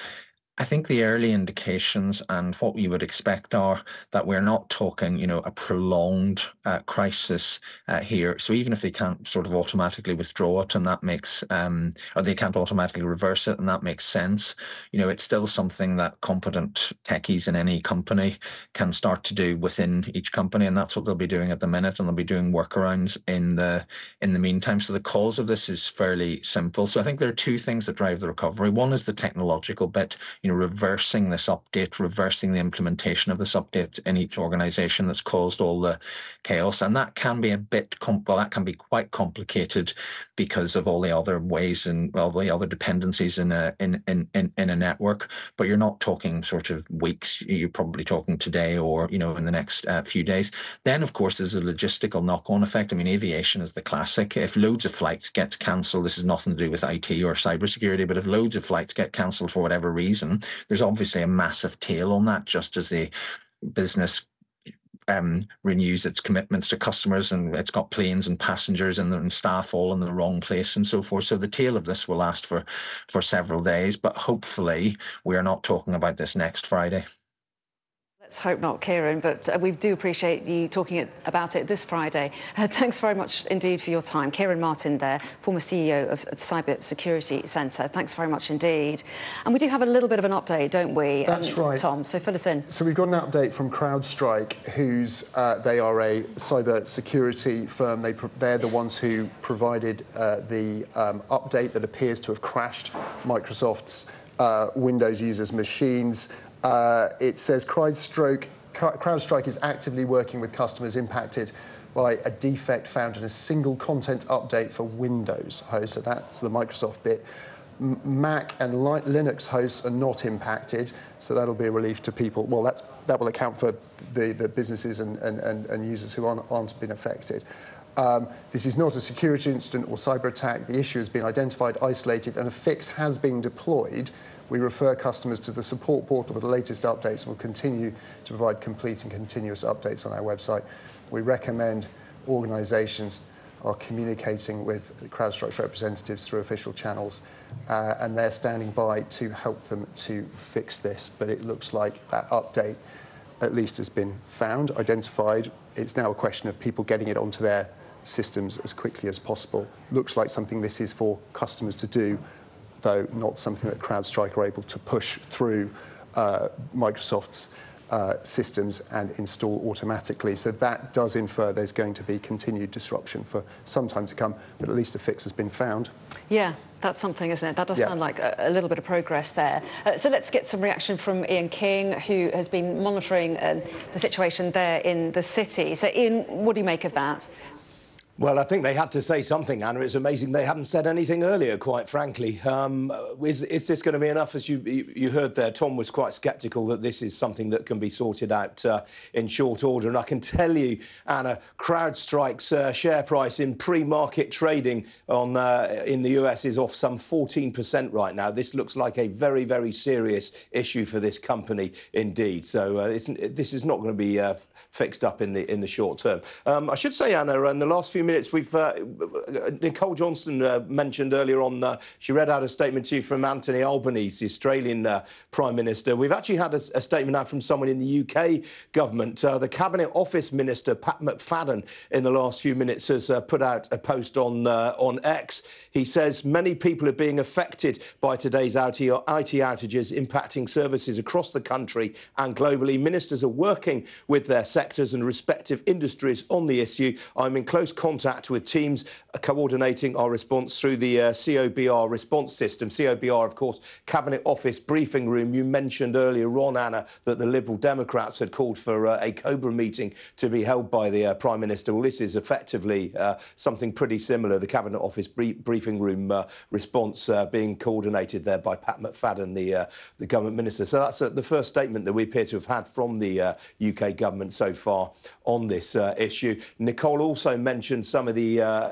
I think the early indications and what you would expect are that we're not talking, a prolonged crisis here. So even if they can't sort of automatically withdraw it, and that makes, or they can't automatically reverse it, and that makes sense, it's still something that competent techies in any company can start to do within each company, and that's what they'll be doing at the minute, and they'll be doing workarounds in the meantime. So the cause of this is fairly simple. So I think there are two things that drive the recovery. One is the technological bit. Reversing this update, reversing the implementation of this update in each organization that's caused all the chaos. And that can be that can be quite complicated because of all the other ways and all the other dependencies in a network. But you're not talking sort of weeks, you're probably talking today or, in the next few days. Then, of course, there's a logistical knock-on effect. I mean, aviation is the classic. If loads of flights get cancelled, this is nothing to do with IT or cybersecurity, but if loads of flights get cancelled for whatever reason, there's obviously a massive tail on that, just as the business renews its commitments to customers, and it's got planes and passengers and staff all in the wrong place and so forth. So the tail of this will last for several days, but hopefully we are not talking about this next Friday. Let's hope not, Kieran, but we do appreciate you talking about it this Friday. Thanks very much indeed for your time. Kieran Martin there, former CEO of the Cyber Security Centre. Thanks very much indeed. And we do have a little bit of an update, don't we? That's right. Tom, so fill us in. So we've got an update from Crowdstrike, they are a cyber security firm. They're the ones who provided the update that appears to have crashed Microsoft's Windows users' machines. It says Crowdstrike is actively working with customers impacted by a defect found in a single content update for Windows hosts. So that's the Microsoft bit. Mac and Linux hosts are not impacted, so that'll be a relief to people. Well, that will account for the businesses and users who aren't been affected. This is not a security incident or cyber attack. The issue has been identified, isolated, and a fix has been deployed. We refer customers to the support portal for the latest updates and will continue to provide complete and continuous updates on our website. We recommend organisations are communicating with Crowdstrike's representatives through official channels, and they're standing by to help them to fix this. But it looks like that update at least has been found, identified. It's now a question of people getting it onto their systems as quickly as possible. Looks like something this is for customers to do, though not something that Crowdstrike are able to push through Microsoft's systems and install automatically. So that does infer there's going to be continued disruption for some time to come, but at least a fix has been found. Yeah, that's something, isn't it? That does sound like a little bit of progress there. So let's get some reaction from Ian King, who has been monitoring the situation there in the city. So Ian, what do you make of that? Well, I think they had to say something, Anna. It's amazing they hadn't said anything earlier, quite frankly. Is this going to be enough? As you heard there, Tom was quite sceptical that this is something that can be sorted out in short order. And I can tell you, Anna, CrowdStrike's share price in pre-market trading in the US is off some 14% right now. This looks like a very, very serious issue for this company indeed. So this is not going to be fixed up in the short term. I should say, Anna, in the last few minutes, we've Nicole Johnston mentioned earlier on. She read out a statement to you from Anthony Albanese, the Australian Prime Minister. We've actually had a statement out from someone in the UK government. The Cabinet Office Minister Pat McFadden, in the last few minutes, has put out a post on X. He says many people are being affected by today's IT outages, impacting services across the country and globally. Ministers are working with their sectors and respective industries on the issue. I'm in close contact contact with teams coordinating our response through the COBR response system. COBR, of course, Cabinet Office briefing room. You mentioned earlier on, Anna, that the Liberal Democrats had called for a COBRA meeting to be held by the Prime Minister. Well, this is effectively something pretty similar. The Cabinet Office briefing room response being coordinated there by Pat McFadden, the government minister. So that's the first statement that we appear to have had from the UK government so far on this issue. Nicole also mentioned some of the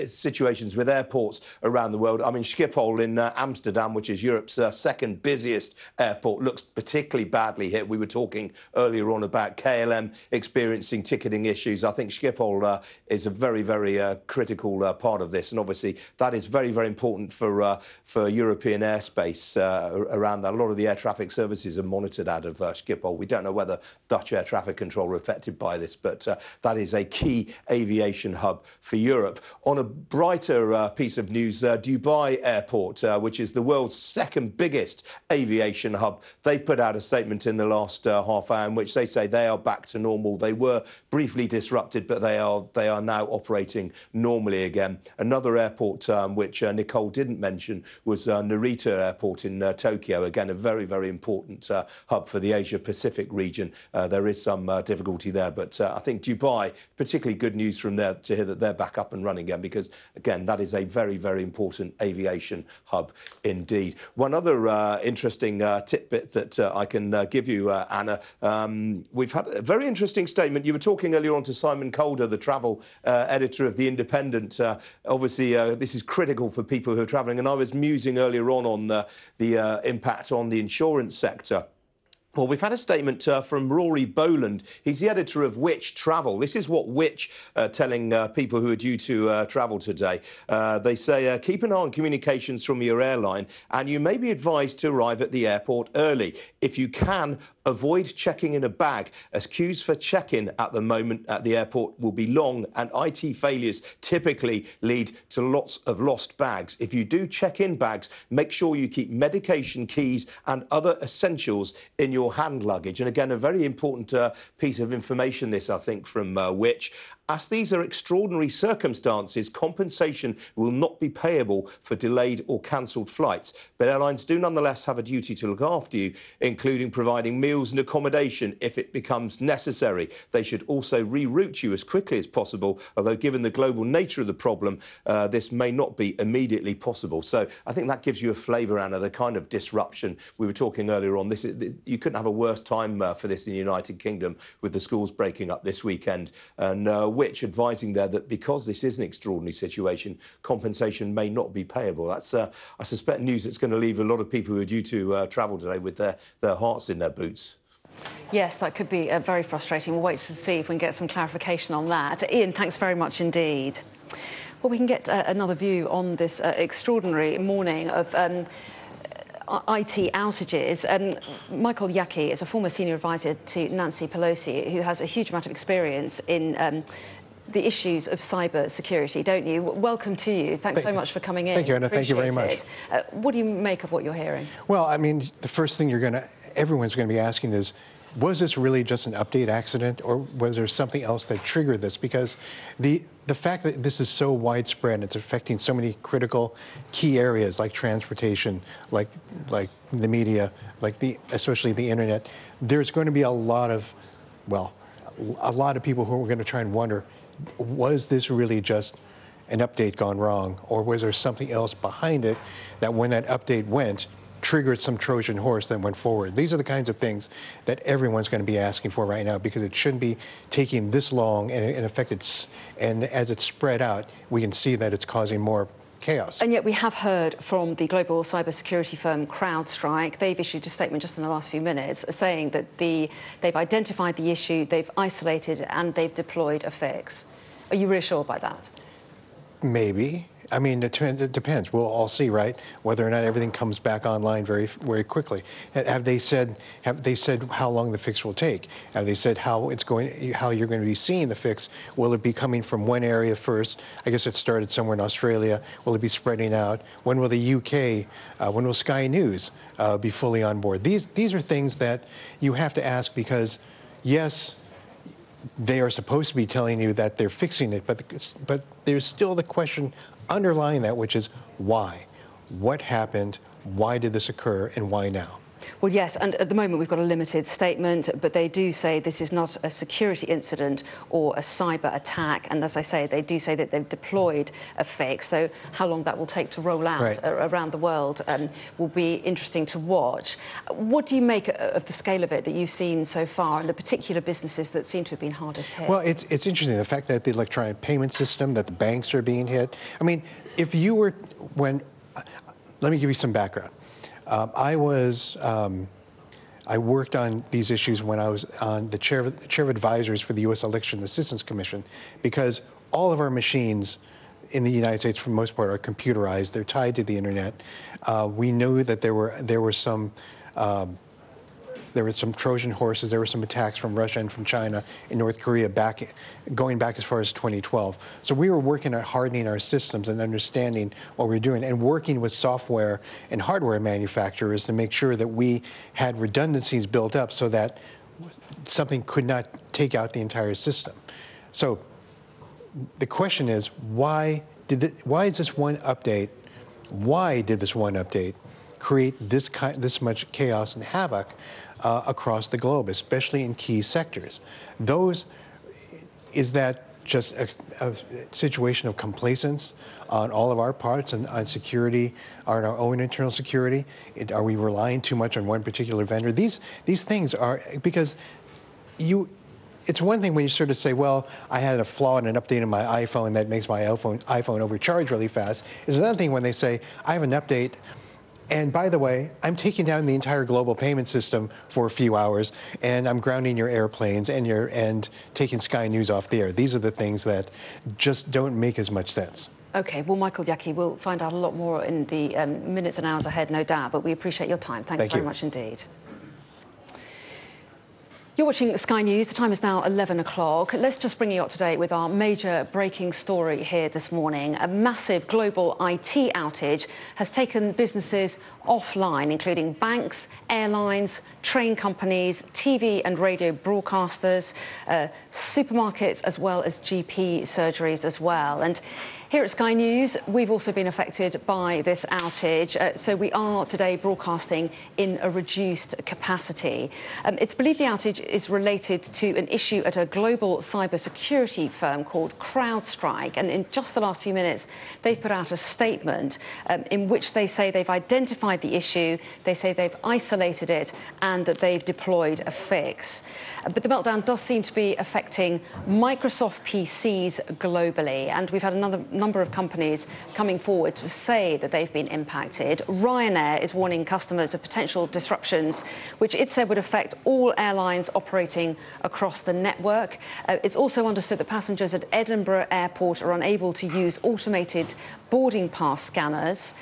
situations with airports around the world. I mean, Schiphol in Amsterdam, which is Europe's second busiest airport, looks particularly badly hit. We were talking earlier on about KLM experiencing ticketing issues. I think Schiphol is a very, very critical part of this, and obviously that is very, very important for European airspace around that. A lot of the air traffic services are monitored out of Schiphol. We don't know whether Dutch air traffic control are affected by this, but that is a key aviation hub for Europe. On a brighter piece of news, Dubai Airport, which is the world's second biggest aviation hub, they put out a statement in the last half hour in which they say they are back to normal. They were briefly disrupted, but they are now operating normally again. Another airport which Nicole didn't mention was Narita Airport in Tokyo. Again, a very, very important hub for the Asia-Pacific region. There is some difficulty there, but I think Dubai, particularly good news from there to hear that they're back up and running again, because, again, that is a very, very important aviation hub indeed. One other interesting tidbit that I can give you, Anna, we've had a very interesting statement. You were talking earlier on to Simon Calder, the travel editor of The Independent. Obviously, this is critical for people who are travelling, and I was musing earlier on the impact on the insurance sector. Well, we've had a statement from Rory Boland. He's the editor of Which Travel. This is what Which telling people who are due to travel today. They say, keep an eye on communications from your airline, and you may be advised to arrive at the airport early. If you can, avoid checking in a bag, as queues for check-in at the moment at the airport will be long, and IT failures typically lead to lots of lost bags. If you do check in bags, make sure you keep medication, keys and other essentials in your hand luggage. And again, a very important piece of information, this, I think, from Which. As these are extraordinary circumstances, compensation will not be payable for delayed or cancelled flights. But airlines do nonetheless have a duty to look after you, including providing meals and accommodation if it becomes necessary. They should also reroute you as quickly as possible, although given the global nature of the problem, this may not be immediately possible. So I think that gives you a flavour, Anna, the kind of disruption we were talking earlier on. You couldn't have a worse time for this in the United Kingdom, with the schools breaking up this weekend. And Which advising there that because this is an extraordinary situation, compensation may not be payable. That's, I suspect, news that's going to leave a lot of people who are due to travel today with their hearts in their boots. Yes, that could be very frustrating. We'll wait to see if we can get some clarification on that. Ian, thanks very much indeed. Well, we can get another view on this extraordinary morning of IT outages. Michael Yaki is a former senior advisor to Nancy Pelosi, who has a huge amount of experience in the issues of cyber security, don't you? Welcome to you. Thanks so much for coming in. Thank you, Anna. Thank you very much. What do you make of what you're hearing? Well, I mean, the first thing everyone's going to be asking is, was this really just an update accident, or was there something else that triggered this? Because the fact that this is so widespread, it's affecting so many critical key areas like transportation, like the media, especially the internet, there's going to be a lot of people who are going to try and wonder, was this really just an update gone wrong, or was there something else behind it that when that update went, triggered some Trojan horse that went forward? These are the kinds of things that everyone's going to be asking for right now, because it shouldn't be taking this long, and in effect, and as it's spread out, we can see that it's causing more chaos. And yet we have heard from the global cybersecurity firm Crowdstrike. They've issued a statement just in the last few minutes saying that they've identified the issue, they've isolated it, and they've deployed a fix. Are you reassured by that? Maybe. I mean, it depends. We'll all see, right? Whether or not everything comes back online very, very quickly. Have they said how long the fix will take? Have they said how you're going to be seeing the fix? Will it be coming from one area first? I guess it started somewhere in Australia. Will it be spreading out? When will the UK? When will Sky News be fully on board? These are things that you have to ask, because yes, they are supposed to be telling you that they're fixing it, but there's still the question underlying that, which is why? What happened? Why did this occur, and why now? Well, yes, and at the moment we've got a limited statement, but they do say this is not a security incident or a cyber attack. And as I say, they do say that they've deployed a fix. So how long that will take to roll out around the world will be interesting to watch. What do you make of the scale of it that you've seen so far and the particular businesses that seem to have been hardest hit? Well, it's interesting, the fact that the electronic payment system, that the banks are being hit. I mean, if you were, let me give you some background. I worked on these issues when I was on the chair of advisors for the U.S. Election Assistance Commission, because all of our machines in the United States, for the most part, are computerized. They're tied to the internet. We knew that there were some Trojan horses. There were some attacks from Russia and from China and North Korea going back as far as 2012. So we were working at hardening our systems and understanding what we were doing and working with software and hardware manufacturers to make sure that we had redundancies built up so that something could not take out the entire system. So the question is, why is this one update? Why did this one update create this much chaos and havoc across the globe, especially in key sectors? Is that just a situation of complacence on all of our parts and on security, on our own internal security? Are we relying too much on one particular vendor? These things are, because it's one thing when you sort of say, well, I had a flaw in an update in my iPhone that makes my iPhone overcharge really fast. It's another thing when they say, I have an update, and by the way, I'm taking down the entire global payment system for a few hours, and I'm grounding your airplanes and taking Sky News off the air. These are the things that just don't make as much sense. OK, well, Michael Yaki, we'll find out a lot more in the minutes and hours ahead, no doubt, but we appreciate your time. Thanks very much indeed. You're watching Sky News. The time is now 11 o'clock. Let's just bring you up to date with our major breaking story here this morning. A massive global IT outage has taken businesses offline, including banks, airlines, train companies, TV and radio broadcasters, supermarkets, as well as GP surgeries as well. And here at Sky News, we've also been affected by this outage, so we are today broadcasting in a reduced capacity. It's believed the outage is related to an issue at a global cybersecurity firm called Crowdstrike, and in just the last few minutes, they've put out a statement in which they say they've identified the issue, they say they've isolated it, and that they've deployed a fix. But the meltdown does seem to be affecting Microsoft PCs globally, and we've had another number of companies coming forward to say that they've been impacted. Ryanair is warning customers of potential disruptions, which it said would affect all airlines operating across the network. It's also understood that passengers at Edinburgh Airport are unable to use automated boarding pass scanners.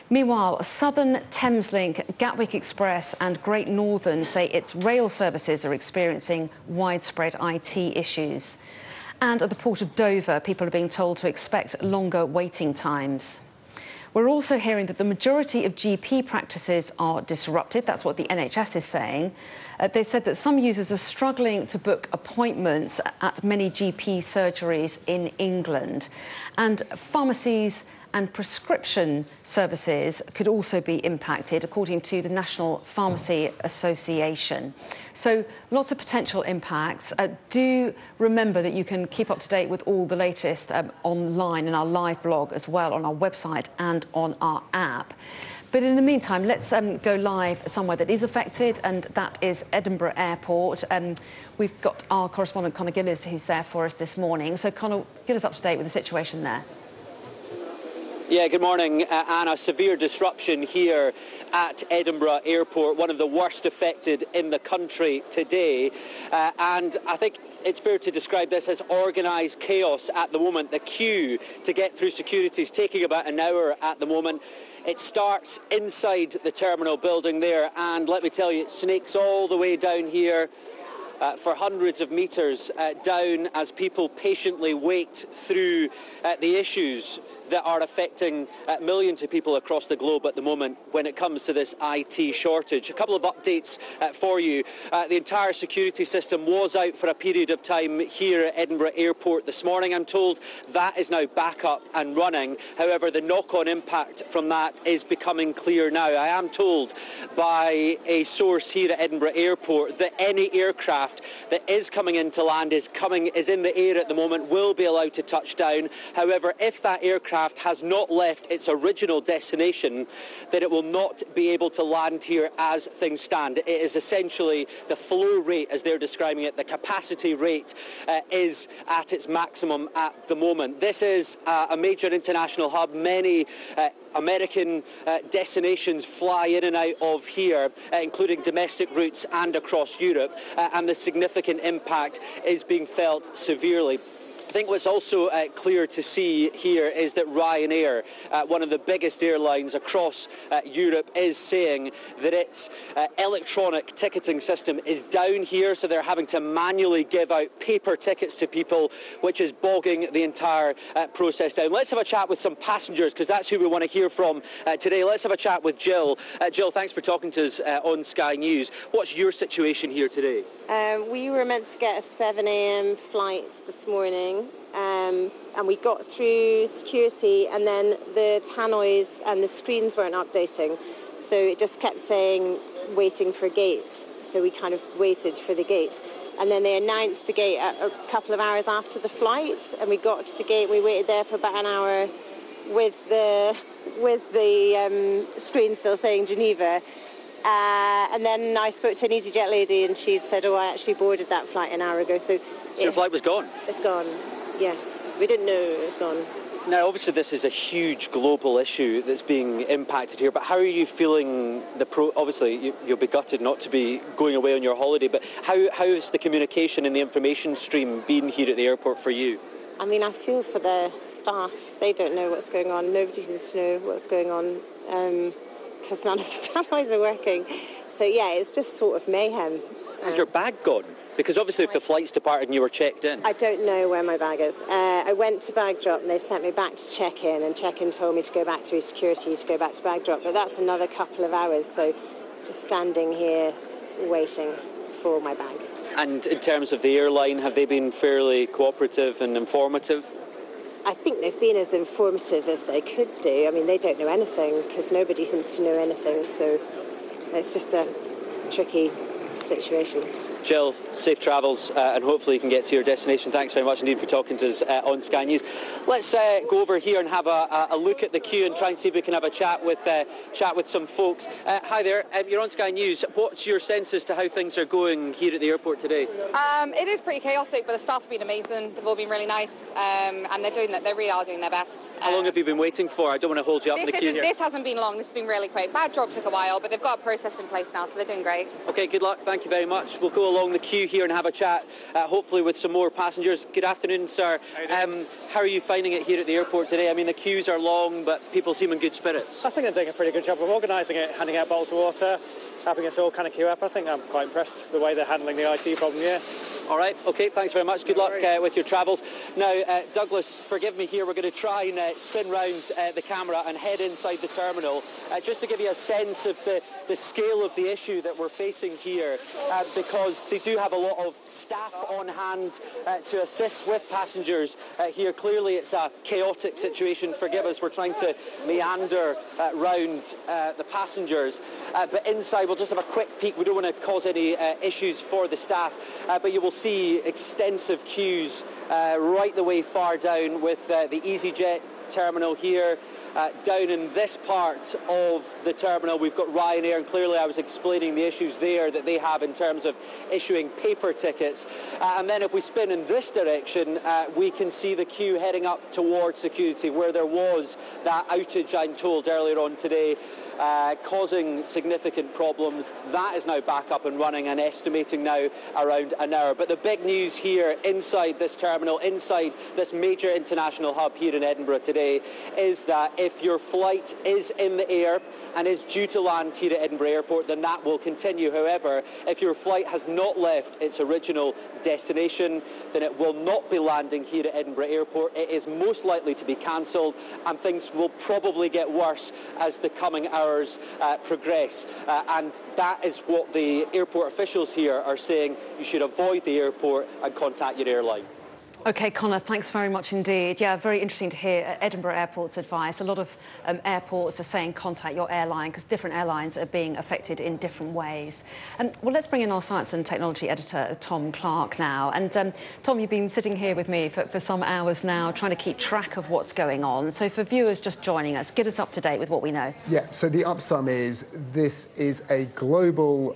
Meanwhile, Southern, Thameslink, Gatwick Express and Great Northern say its rail services are experiencing widespread IT issues. And at the port of Dover, people are being told to expect longer waiting times. We're also hearing that the majority of GP practices are disrupted. That's what the NHS is saying. They said that some users are struggling to book appointments at many GP surgeries in England. And pharmacies and prescription services could also be impacted, according to the National Pharmacy Association. So lots of potential impacts. Do remember that you can keep up to date with all the latest online in our live blog as well, on our website and on our app. But in the meantime, let's go live somewhere that is affected, and that is Edinburgh Airport. We've got our correspondent Conor Gillies, who's there for us this morning. So Conor, get us up to date with the situation there. Yeah, good morning, Anna. Severe disruption here at Edinburgh Airport, one of the worst affected in the country today. And I think it's fair to describe this as organised chaos at the moment. The queue to get through security is taking about an hour at the moment. It starts inside the terminal building there, and let me tell you, it snakes all the way down here for hundreds of metres down as people patiently wait through the issues that are affecting millions of people across the globe at the moment when it comes to this IT shortage. A couple of updates for you. The entire security system was out for a period of time here at Edinburgh Airport this morning. I'm told that is now back up and running. However, the knock-on impact from that is becoming clear now. I am told by a source here at Edinburgh Airport that any aircraft that is coming into land, is in the air at the moment, will be allowed to touch down. However, if that aircraft has not left its original destination, then it will not be able to land here as things stand. It is essentially the flow rate, as they're describing it, the capacity rate is at its maximum at the moment. This is a major international hub. Many American destinations fly in and out of here, including domestic routes and across Europe, and the significant impact is being felt severely. I think what's also clear to see here is that Ryanair, one of the biggest airlines across Europe, is saying that its electronic ticketing system is down here, so they're having to manually give out paper tickets to people, which is bogging the entire process down. Let's have a chat with some passengers, because that's who we want to hear from today. Let's have a chat with Jill. Jill, thanks for talking to us on Sky News. What's your situation here today? We were meant to get a 7 a.m. flight this morning. And we got through security, and then the tannoys and the screens weren't updating. So it just kept saying, waiting for gate. So we kind of waited for the gate. And then they announced the gate a couple of hours after the flight, and we got to the gate. We waited there for about an hour with the screen still saying Geneva. And then I spoke to an EasyJet lady, and she'd said, oh, I actually boarded that flight an hour ago. So your flight was gone? It's gone, yes. We didn't know it was gone. Now, obviously, this is a huge global issue that's being impacted here, but how are you feeling obviously, you'll be gutted not to be going away on your holiday, but how has the communication and the information stream been here at the airport for you? I mean, I feel for the staff. They don't know what's going on. Nobody seems to know what's going on, because none of the tannoys are working. So, yeah, it's just sort of mayhem. Has your bag gone? Because obviously if the flight's departed and you were checked in. I don't know where my bag is. I went to bag drop and they sent me back to check-in, and check-in told me to go back through security to go back to bag drop, but that's another couple of hours, so just standing here waiting for my bag. And in terms of the airline, have they been fairly cooperative and informative? I think they've been as informative as they could do. I mean, they don't know anything because nobody seems to know anything, so it's just a tricky situation. Jill, safe travels, and hopefully you can get to your destination. Thanks very much indeed for talking to us on Sky News. Let's go over here and have a look at the queue and try and see if we can have a chat with some folks. Hi there, you're on Sky News. What's your sense as to how things are going here at the airport today? It is pretty chaotic, but the staff have been amazing. They've all been really nice, and they really are doing their best. How long have you been waiting for? I don't want to hold you up in the queue here. This hasn't been long. This has been really quick. Bag drop took a while, but they've got a process in place now, so they're doing great. Okay, good luck. Thank you very much. We'll go along the queue here and have a chat, hopefully with some more passengers. Good afternoon, sir. How are you finding it here at the airport today? I mean, the queues are long, but people seem in good spirits. I think they're doing a pretty good job of organising it, handing out bottles of water, having us all kind of queue up. I think I'm quite impressed with the way they're handling the IT problem, yeah. All right, okay, thanks very much. Good luck with your travels. Now, Douglas, forgive me here, we're going to try and spin round the camera and head inside the terminal, just to give you a sense of the scale of the issue that we're facing here, because they do have a lot of staff on hand to assist with passengers here. Clearly, it's a chaotic situation. Forgive us, we're trying to meander round the passengers. But inside, we'll just have a quick peek. We don't want to cause any issues for the staff, but you will see extensive queues right the way far down with the EasyJet terminal here. Down in this part of the terminal, we've got Ryanair, and clearly I was explaining the issues there that they have in terms of issuing paper tickets. And then if we spin in this direction, we can see the queue heading up towards security, where there was that outage, I'm told, earlier on today, causing significant problems. That is now back up and running, and estimating now around an hour. But the big news here inside this terminal, inside this major international hub here in Edinburgh today, today is that if your flight is in the air and is due to land here at Edinburgh Airport, then that will continue. However, if your flight has not left its original destination, then it will not be landing here at Edinburgh Airport. It is most likely to be cancelled, and things will probably get worse as the coming hours progress. And that is what the airport officials here are saying. You should avoid the airport and contact your airline. OK, Connor, thanks very much indeed. Yeah, very interesting to hear Edinburgh Airport's advice. A lot of airports are saying contact your airline because different airlines are being affected in different ways. Well, let's bring in our science and technology editor, Tom Clark, now. And Tom, you've been sitting here with me for some hours now trying to keep track of what's going on. So for viewers just joining us, get us up to date with what we know. Yeah, so the upsum is this is a global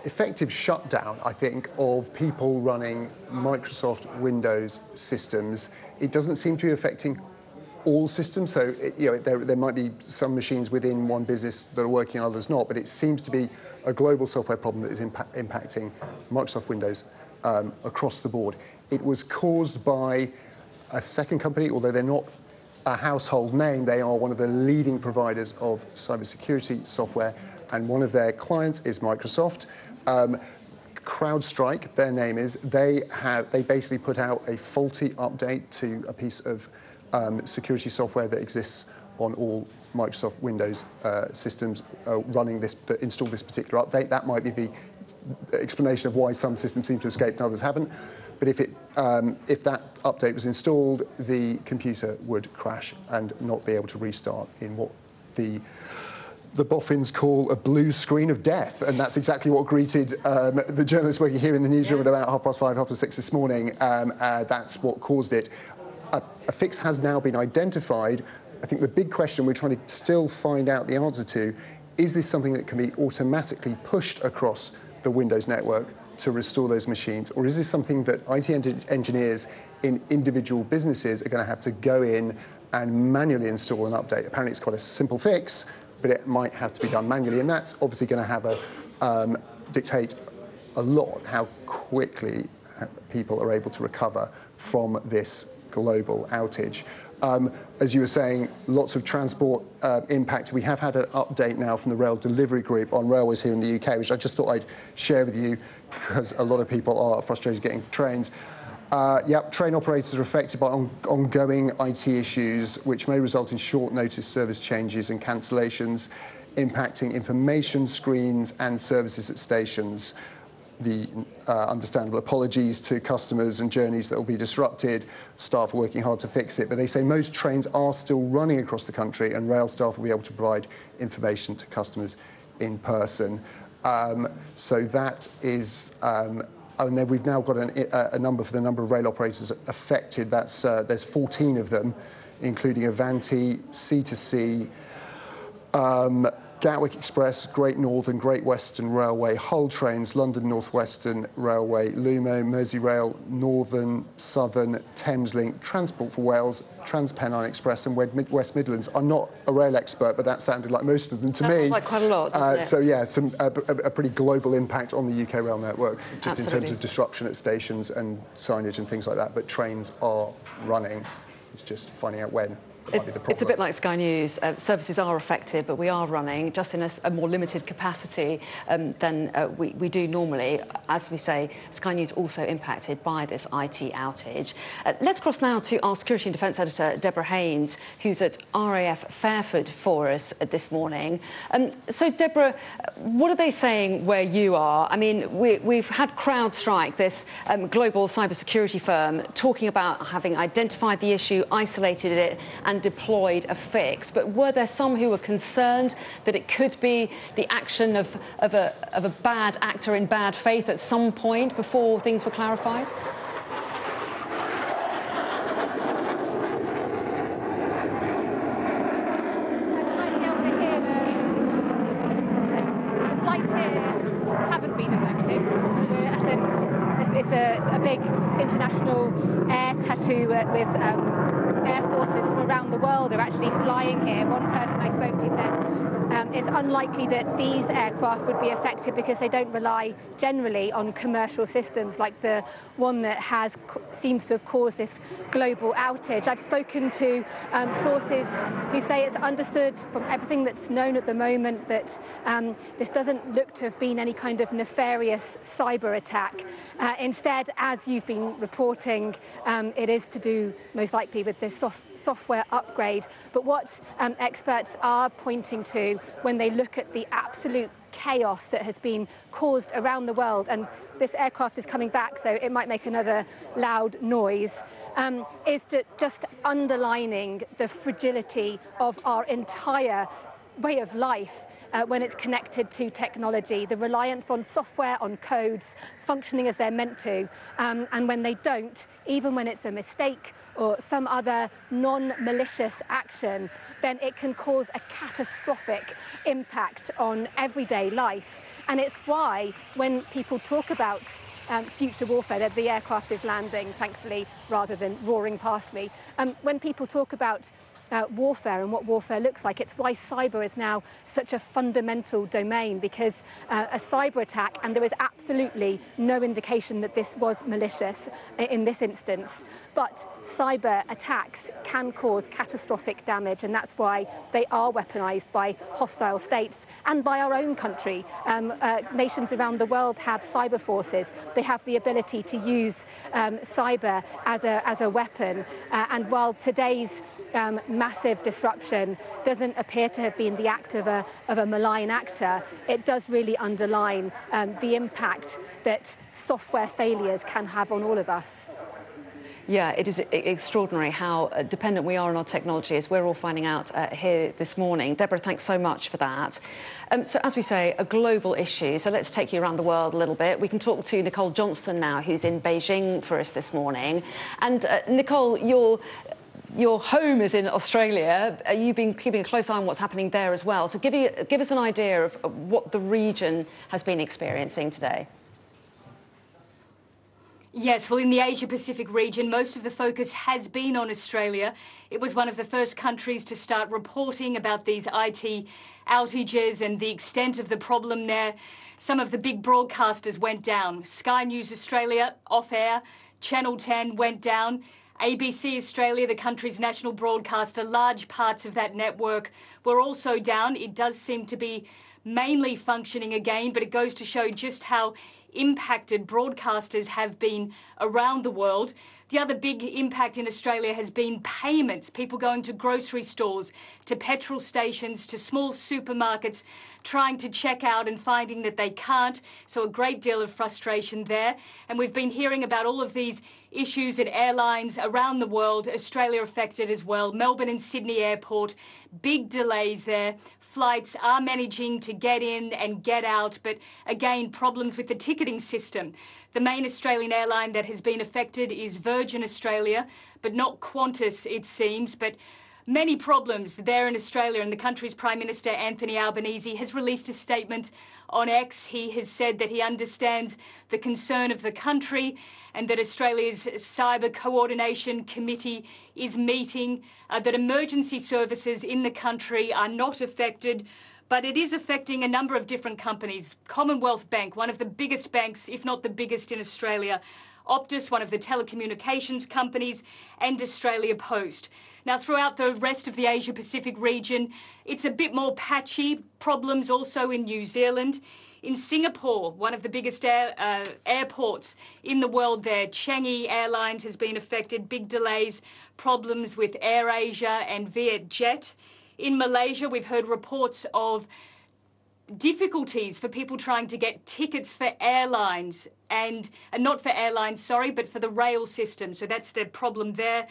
effective shutdown, I think, of people running Microsoft Windows systems. It doesn't seem to be affecting all systems, so there might be some machines within one business that are working, others not, but it seems to be a global software problem that is impacting Microsoft Windows across the board. It was caused by a second company, although they're not a household name. They are one of the leading providers of cybersecurity software, and one of their clients is Microsoft. Crowdstrike, their name is, they basically put out a faulty update to a piece of security software that exists on all Microsoft Windows systems running this, that install this particular update. That might be the explanation of why some systems seem to escape and others haven't. But if that update was installed, the computer would crash and not be able to restart in what the boffins call a blue screen of death, and that's exactly what greeted the journalists working here in the newsroom at about 5:30, 6:30 this morning. That's what caused it. A fix has now been identified. I think the big question we're trying to still find out the answer to, is this something that can be automatically pushed across the Windows network to restore those machines, or is this something that IT engineers in individual businesses are going to have to go in and manually install an update? Apparently it's quite a simple fix, but it might have to be done manually, and that's obviously going to have a dictate a lot how quickly people are able to recover from this global outage. As you were saying, lots of transport impact. We have had an update now from the Rail Delivery Group on railways here in the UK, which I just thought I'd share with you because a lot of people are frustrated getting trains. Train operators are affected by ongoing IT issues, which may result in short-notice service changes and cancellations, impacting information screens and services at stations. The understandable apologies to customers and journeys that will be disrupted. Staff are working hard to fix it, but they say most trains are still running across the country, and rail staff will be able to provide information to customers in person. So that is... and then we've now got a number for the number of rail operators affected. That's there's 14 of them, including Avanti, C2C, Gatwick Express, Great Northern, Great Western Railway, Hull Trains, London North Western Railway, Lumo, Merseyrail, Northern, Southern, Thameslink, Transport for Wales, TransPennine Express, and West Midlands. I'm not a rail expert, but that sounded like most of them to me. That sounds like quite a lot, doesn't it? So yeah, a pretty global impact on the UK rail network, just in terms of disruption at stations and signage and things like that. But trains are running. It's just finding out when. It's a bit like Sky News. Services are affected, but we are running just in a more limited capacity than we do normally. As we say, Sky News also impacted by this IT outage. Let's cross now to our Security and Defence Editor, Deborah Haynes, who's at RAF Fairford for us this morning. So, Deborah, what are they saying where you are? I mean, we've had CrowdStrike, this global cybersecurity firm, talking about having identified the issue, isolated it, and deployed a fix. But were there some who were concerned that it could be the action of a bad actor in bad faith at some point before things were clarified? The flights here haven't been affected. It's a big international air tattoo with air forces from around the world are actually flying here. One person I spoke to said it's unlikely that these aircraft would be affected because they don't rely generally on commercial systems like the one that seems to have caused this global outage. I've spoken to sources who say it's understood from everything that's known at the moment that this doesn't look to have been any kind of nefarious cyber attack. Instead, as you've been reporting, it is to do most likely with this software upgrade. But what experts are pointing to when they look at the absolute chaos that has been caused around the world, and this aircraft is coming back, so it might make another loud noise, is just underlining the fragility of our entire way of life when it's connected to technology, the reliance on software, on codes, functioning as they're meant to, and when they don't, even when it's a mistake or some other non-malicious action, then it can cause a catastrophic impact on everyday life. And it's why when people talk about future warfare, that the aircraft is landing, thankfully, rather than roaring past me. When people talk about warfare and what warfare looks like, it's why cyber is now such a fundamental domain, because a cyber attack, and there is absolutely no indication that this was malicious in this instance, but cyber attacks can cause catastrophic damage, and that's why they are weaponized by hostile states and by our own country. Nations around the world have cyber forces. They have the ability to use cyber as a weapon. And while today's massive disruption doesn't appear to have been the act of a malign actor, it does really underline the impact that software failures can have on all of us. Yeah, it is extraordinary how dependent we are on our technology, as we're all finding out here this morning. Deborah, thanks so much for that. So as we say, a global issue. So let's take you around the world a little bit. We can talk to Nicole Johnston now, who's in Beijing for us this morning. And Nicole, your home is in Australia. You've been keeping a close eye on what's happening there as well. So give us an idea of what the region has been experiencing today. Yes, well, in the Asia-Pacific region, most of the focus has been on Australia. It was one of the first countries to start reporting about these IT outages and the extent of the problem there. Some of the big broadcasters went down. Sky News Australia, off-air. Channel 10 went down. ABC Australia, the country's national broadcaster, large parts of that network were also down. It does seem to be mainly functioning again, but it goes to show just how impacted broadcasters have been around the world. The other big impact in Australia has been payments, people going to grocery stores, to petrol stations, to small supermarkets, trying to check out and finding that they can't. So a great deal of frustration there. And we've been hearing about all of these issues at airlines around the world, Australia affected as well. Melbourne and Sydney Airport, big delays there. Flights are managing to get in and get out, but again, problems with the ticketing system. The main Australian airline that has been affected is Virgin Australia, but not Qantas, it seems. But many problems there in Australia, and the country's Prime Minister, Anthony Albanese, has released a statement on X. He has said that he understands the concern of the country and that Australia's Cyber Coordination Committee is meeting, that emergency services in the country are not affected, but it is affecting a number of different companies. Commonwealth Bank, one of the biggest banks, if not the biggest in Australia. Optus, one of the telecommunications companies, and Australia Post. Now, throughout the rest of the Asia-Pacific region, it's a bit more patchy. Problems also in New Zealand. In Singapore, one of the biggest airports in the world there, Changi Airlines has been affected. Big delays, problems with AirAsia and Vietjet. In Malaysia, we've heard reports of difficulties for people trying to get tickets for airlines and not for airlines, sorry, but for the rail system. So that's the problem there.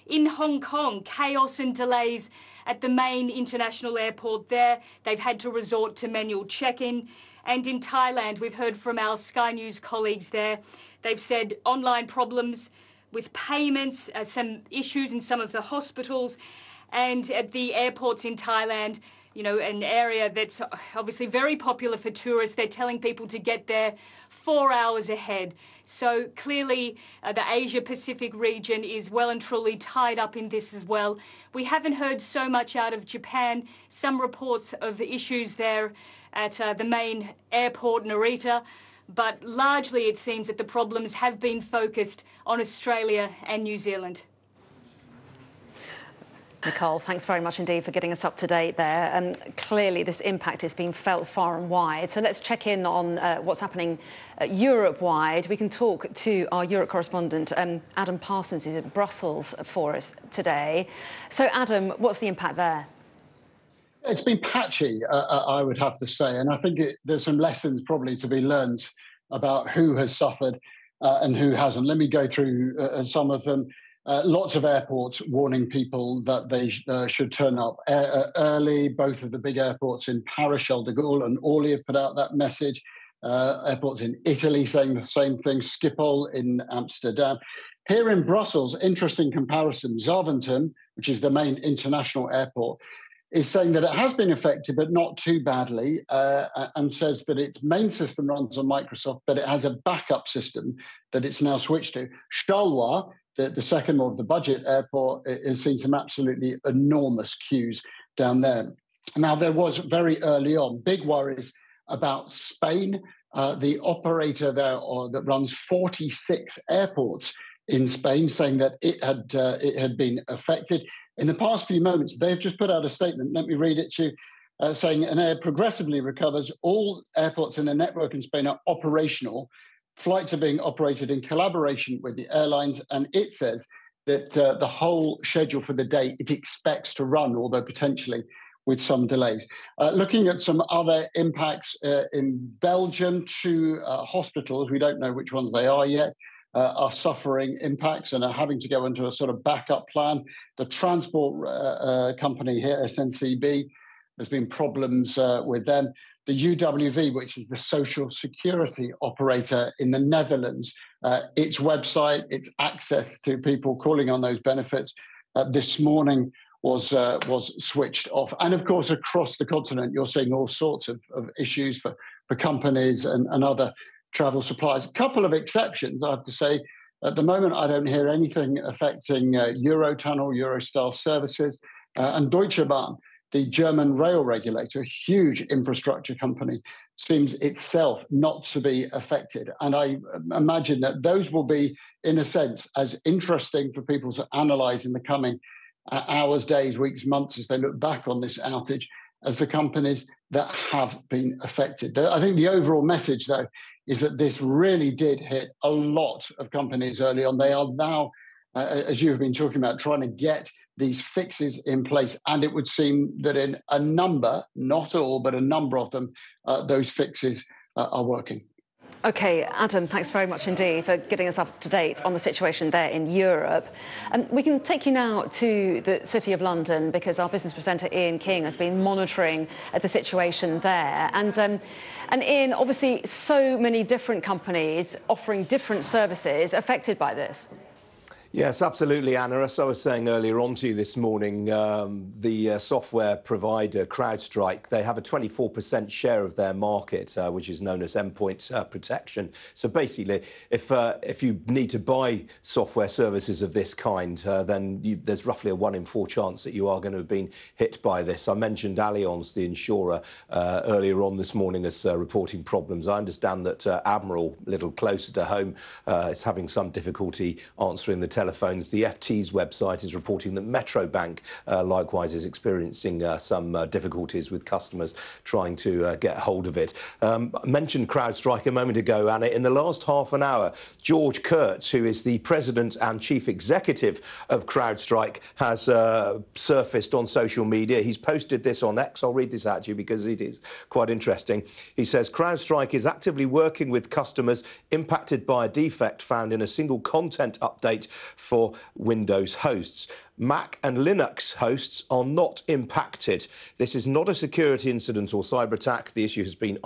In Hong Kong, chaos and delays at the main international airport there. They've had to resort to manual check-in. And in Thailand, we've heard from our Sky News colleagues there. They've said online problems with payments, some issues in some of the hospitals, and at the airports in Thailand, you know, an area that's obviously very popular for tourists. They're telling people to get there 4 hours ahead. So clearly the Asia-Pacific region is well and truly tied up in this as well. We haven't heard so much out of Japan. Some reports of the issues there at the main airport, Narita. But largely it seems that the problems have been focused on Australia and New Zealand. Nicole, thanks very much indeed for getting us up to date there. Clearly, this impact is being felt far and wide. So let's check in on what's happening Europe-wide. We can talk to our Europe correspondent, Adam Parsons, who's in Brussels for us today. So, Adam, what's the impact there? It's been patchy, I would have to say, and I think there's some lessons probably to be learned about who has suffered and who hasn't. Let me go through some of them. Lots of airports warning people that they should turn up early. Both of the big airports in Paris, Charles de Gaulle and Orly have put out that message. Airports in Italy saying the same thing, Schiphol in Amsterdam. Here in Brussels, interesting comparison, Zaventem, which is the main international airport, is saying that it has been affected, but not too badly, and says that its main system runs on Microsoft, but it has a backup system that it's now switched to. Charleroi, the second more of the budget airport, has seen some absolutely enormous queues down there. Now, there was very early on big worries about Spain. The operator there that runs 46 airports in Spain, saying that it had been affected. In the past few moments, they've just put out a statement. Let me read it to you, saying an air progressively recovers. All airports in the network in Spain are operational. Flights are being operated in collaboration with the airlines, and it says that the whole schedule for the day it expects to run, although potentially with some delays. Looking at some other impacts in Belgium, two hospitals, we don't know which ones they are yet, are suffering impacts and are having to go into a sort of backup plan. The transport company here, SNCB, there's been problems with them. The UWV, which is the social security operator in the Netherlands, its website, its access to people calling on those benefits this morning was switched off. And of course, across the continent, you're seeing all sorts of issues for companies and other travel suppliers. A couple of exceptions, I have to say. At the moment, I don't hear anything affecting Eurotunnel, Eurostar services, and Deutsche Bahn, the German rail regulator, a huge infrastructure company, seems itself not to be affected. And I imagine that those will be, in a sense, as interesting for people to analyse in the coming hours, days, weeks, months as they look back on this outage as the companies that have been affected. I think the overall message, though, is that this really did hit a lot of companies early on. They are now, as you've been talking about, trying to get these fixes in place. And it would seem that in a number, not all, but a number of them, those fixes are working. OK, Adam, thanks very much indeed for getting us up to date on the situation there in Europe. We can take you now to the City of London because our business presenter Ian King has been monitoring the situation there. And Ian, obviously, so many different companies offering different services affected by this. Yes, absolutely, Anna. As I was saying earlier on to you this morning, the software provider Crowdstrike, they have a 24% share of their market, which is known as endpoint protection. So basically, if you need to buy software services of this kind, then there's roughly a 1 in 4 chance that you are going to have been hit by this. I mentioned Allianz, the insurer, earlier on this morning as reporting problems. I understand that Admiral, a little closer to home, is having some difficulty answering the telephones. The FT's website is reporting that Metro Bank likewise is experiencing some difficulties with customers trying to get hold of it. I mentioned Crowdstrike a moment ago, Anna. In the last half an hour, George Kurtz, who is the president and chief executive of Crowdstrike, has surfaced on social media. He's posted this on X. I'll read this out to you because it is quite interesting. He says, Crowdstrike is actively working with customers impacted by a defect found in a single content update for Windows hosts. Mac and Linux hosts are not impacted. This is not a security incident or cyber attack. The issue has been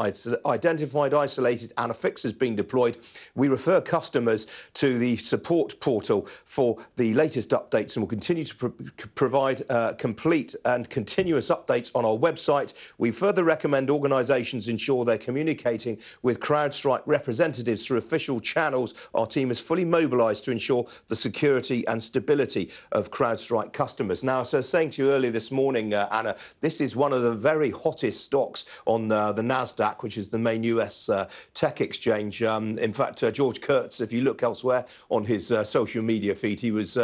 identified, isolated, and a fix has been deployed. We refer customers to the support portal for the latest updates and will continue to provide complete and continuous updates on our website. We further recommend organisations ensure they're communicating with CrowdStrike representatives through official channels. Our team is fully mobilised to ensure the security and stability of CrowdStrike customers. Now, as I was saying to you earlier this morning, Anna, this is one of the very hottest stocks on the NASDAQ, which is the main US tech exchange. In fact, George Kurtz, if you look elsewhere on his social media feed, he was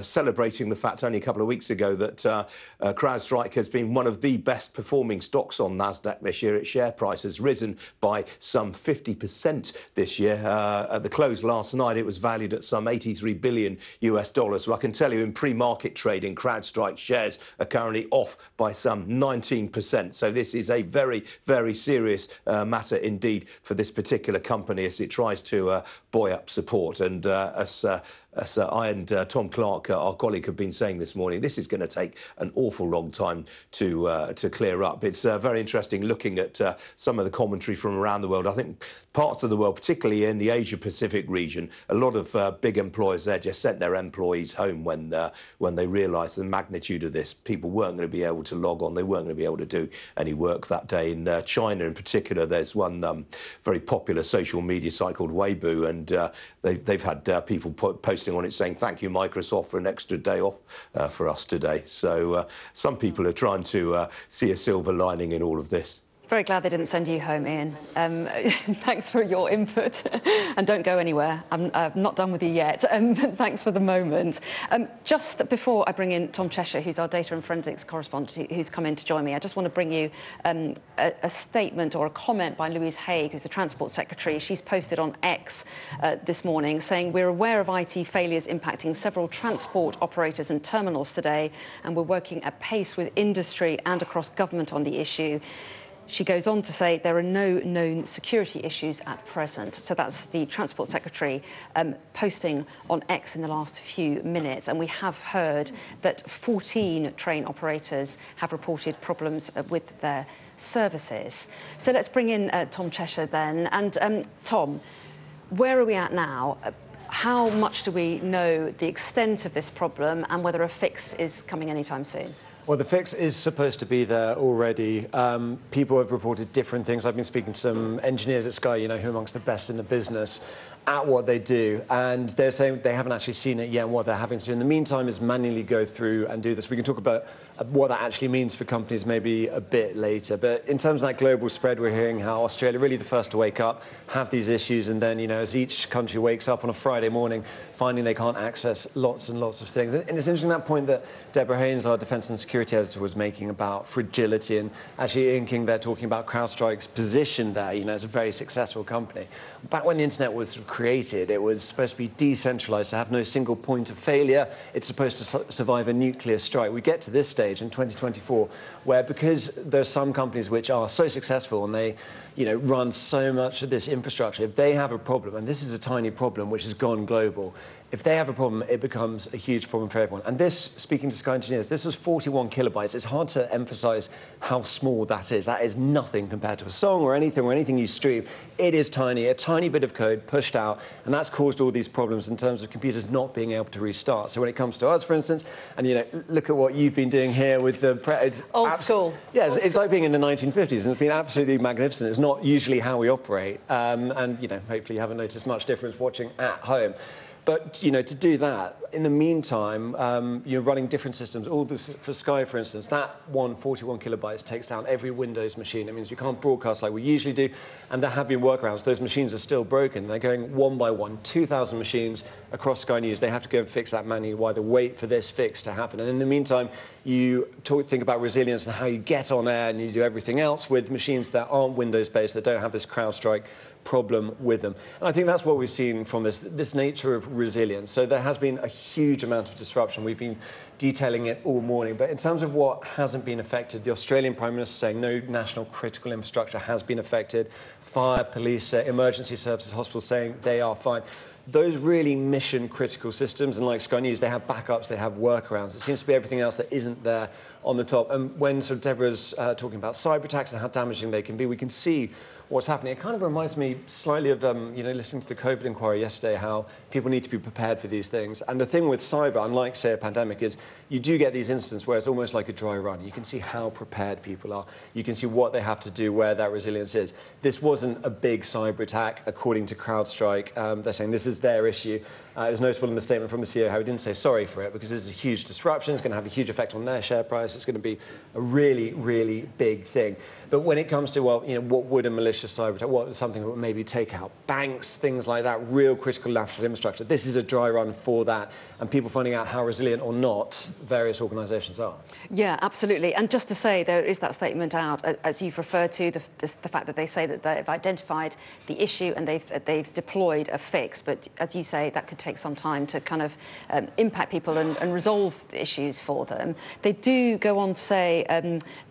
celebrating the fact only a couple of weeks ago that CrowdStrike has been one of the best performing stocks on NASDAQ this year. Its share price has risen by some 50% this year. At the close last night, it was valued at some $83 billion US. So I can tell you in pre-market trading, CrowdStrike shares are currently off by some 19%. So this is a very, very serious matter indeed for this particular company as it tries to buoy up support. And as I and Tom Clark, our colleague, have been saying this morning, this is going to take an awful long time to clear up. It's very interesting looking at some of the commentary from around the world. I think parts of the world, particularly in the Asia-Pacific region, a lot of big employers there just sent their employees home when they realised the magnitude of this. People weren't going to be able to log on. They weren't going to be able to do any work that day. In China, in particular, there's one very popular social media site called Weibo, and they've had people posting on it saying, "Thank you, Microsoft, for an extra day off for us today." So some people are trying to see a silver lining in all of this. Very glad they didn't send you home, Ian. Thanks for your input. And don't go anywhere. I'm not done with you yet. Thanks for the moment. Just before I bring in Tom Cheshire, who's our data and forensics correspondent, who's come in to join me, I just want to bring you a statement or a comment by Louise Haigh, who's the Transport Secretary. She's posted on X this morning saying, "We're aware of IT failures impacting several transport operators and terminals today, and we're working at pace with industry and across government on the issue." She goes on to say there are no known security issues at present. So that's the Transport Secretary posting on X in the last few minutes. And we have heard that 14 train operators have reported problems with their services. So let's bring in Tom Cheshire then. And Tom, where are we at now? How much do we know the extent of this problem and whether a fix is coming anytime soon? Well, the fix is supposed to be there already. People have reported different things. I've been speaking to some engineers at Sky, who are amongst the best in the business at what they do, and they're saying they haven't actually seen it yet, and what they're having to do in the meantime is manually go through and do this. We can talk about what that actually means for companies maybe a bit later, but in terms of that global spread, we're hearing how Australia, really the first to wake up, have these issues, and then, as each country wakes up on a Friday morning, finding they can't access lots and lots of things. And it's interesting that point that Deborah Haynes, our defence and security editor, was making about fragility, and actually inking there, talking about CrowdStrike's position there, as a very successful company. Back when the internet was created, it was supposed to be decentralized, to have no single point of failure. It's supposed to survive a nuclear strike. We get to this stage in 2024 where, because there's some companies which are so successful and they run so much of this infrastructure, if they have a problem, and this is a tiny problem which has gone global, if they have a problem, it becomes a huge problem for everyone. And this, speaking to Sky engineers, this was 41 kilobytes. It's hard to emphasize how small that is. That is nothing compared to a song or anything you stream. It is tiny, a tiny bit of code pushed out, and that's caused all these problems in terms of computers not being able to restart. So when it comes to us, for instance, and look at what you've been doing here with the old school. Yeah, it's like being in the 1950s, and it's been absolutely magnificent. It's not usually how we operate, and hopefully you haven't noticed much difference watching at home. But, to do that, in the meantime, you're running different systems. All this, for Sky, for instance, that 41 kilobytes takes down every Windows machine. It means you can't broadcast like we usually do, and there have been workarounds. Those machines are still broken. They're going one by one, 2,000 machines across Sky News. They have to go and fix that manually while they wait for this fix to happen. And in the meantime, you think about resilience and how you get on air, and you do everything else with machines that aren't Windows-based, that don't have this CrowdStrike problem with them. And I think that's what we've seen from this nature of resilience. So there has been a huge amount of disruption. We've been detailing it all morning. But in terms of what hasn't been affected, the Australian Prime Minister saying no national critical infrastructure has been affected. Fire, police, emergency services, hospitals saying they are fine. those really mission-critical systems, and like Sky News, they have backups, they have workarounds. It seems to be everything else that isn't there on the top. And when sort of Deborah's talking about cyber attacks and how damaging they can be, we can see what's happening. It kind of reminds me slightly of, listening to the COVID inquiry yesterday, how people need to be prepared for these things. And the thing with cyber, unlike, say, a pandemic, is you do get these instances where it's almost like a dry run. You can see how prepared people are. You can see what they have to do, where that resilience is. This wasn't a big cyber attack, according to CrowdStrike. They're saying this is their issue. It was notable in the statement from the CEO how he didn't say sorry for it, because this is a huge disruption. It's going to have a huge effect on their share price. It's going to be a really, really big thing. But when it comes to, what would a malicious cyber attack, what is something that would maybe take out banks, things like that, real critical national infrastructure, this is a dry run for that, and people finding out how resilient or not various organisations are. Yeah, absolutely. And just to say, there is that statement out, as you've referred to, the fact that they say that they've identified the issue and they've deployed a fix. But as you say, that could take some time to kind of impact people and resolve the issues for them. They do go on to say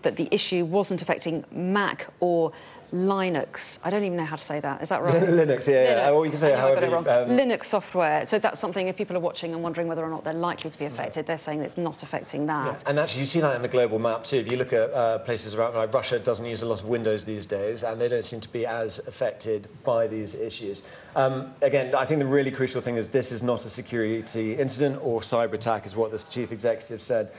that the issue wasn't affecting Mac or Linux. I don't even know how to say that. Is that right? Linux, yeah. Linux. Or you can say I got it wrong. however Linux software. So that's something, if people are watching and wondering whether or not they're likely to be affected, they're saying it's not affecting that. Yeah. And actually, you see that in the global map too. If you look at places around, like Russia doesn't use a lot of Windows these days, and they don't seem to be as affected by these issues. Again, I think the really crucial thing is this is not a security incident or cyber attack, is what the chief executive said.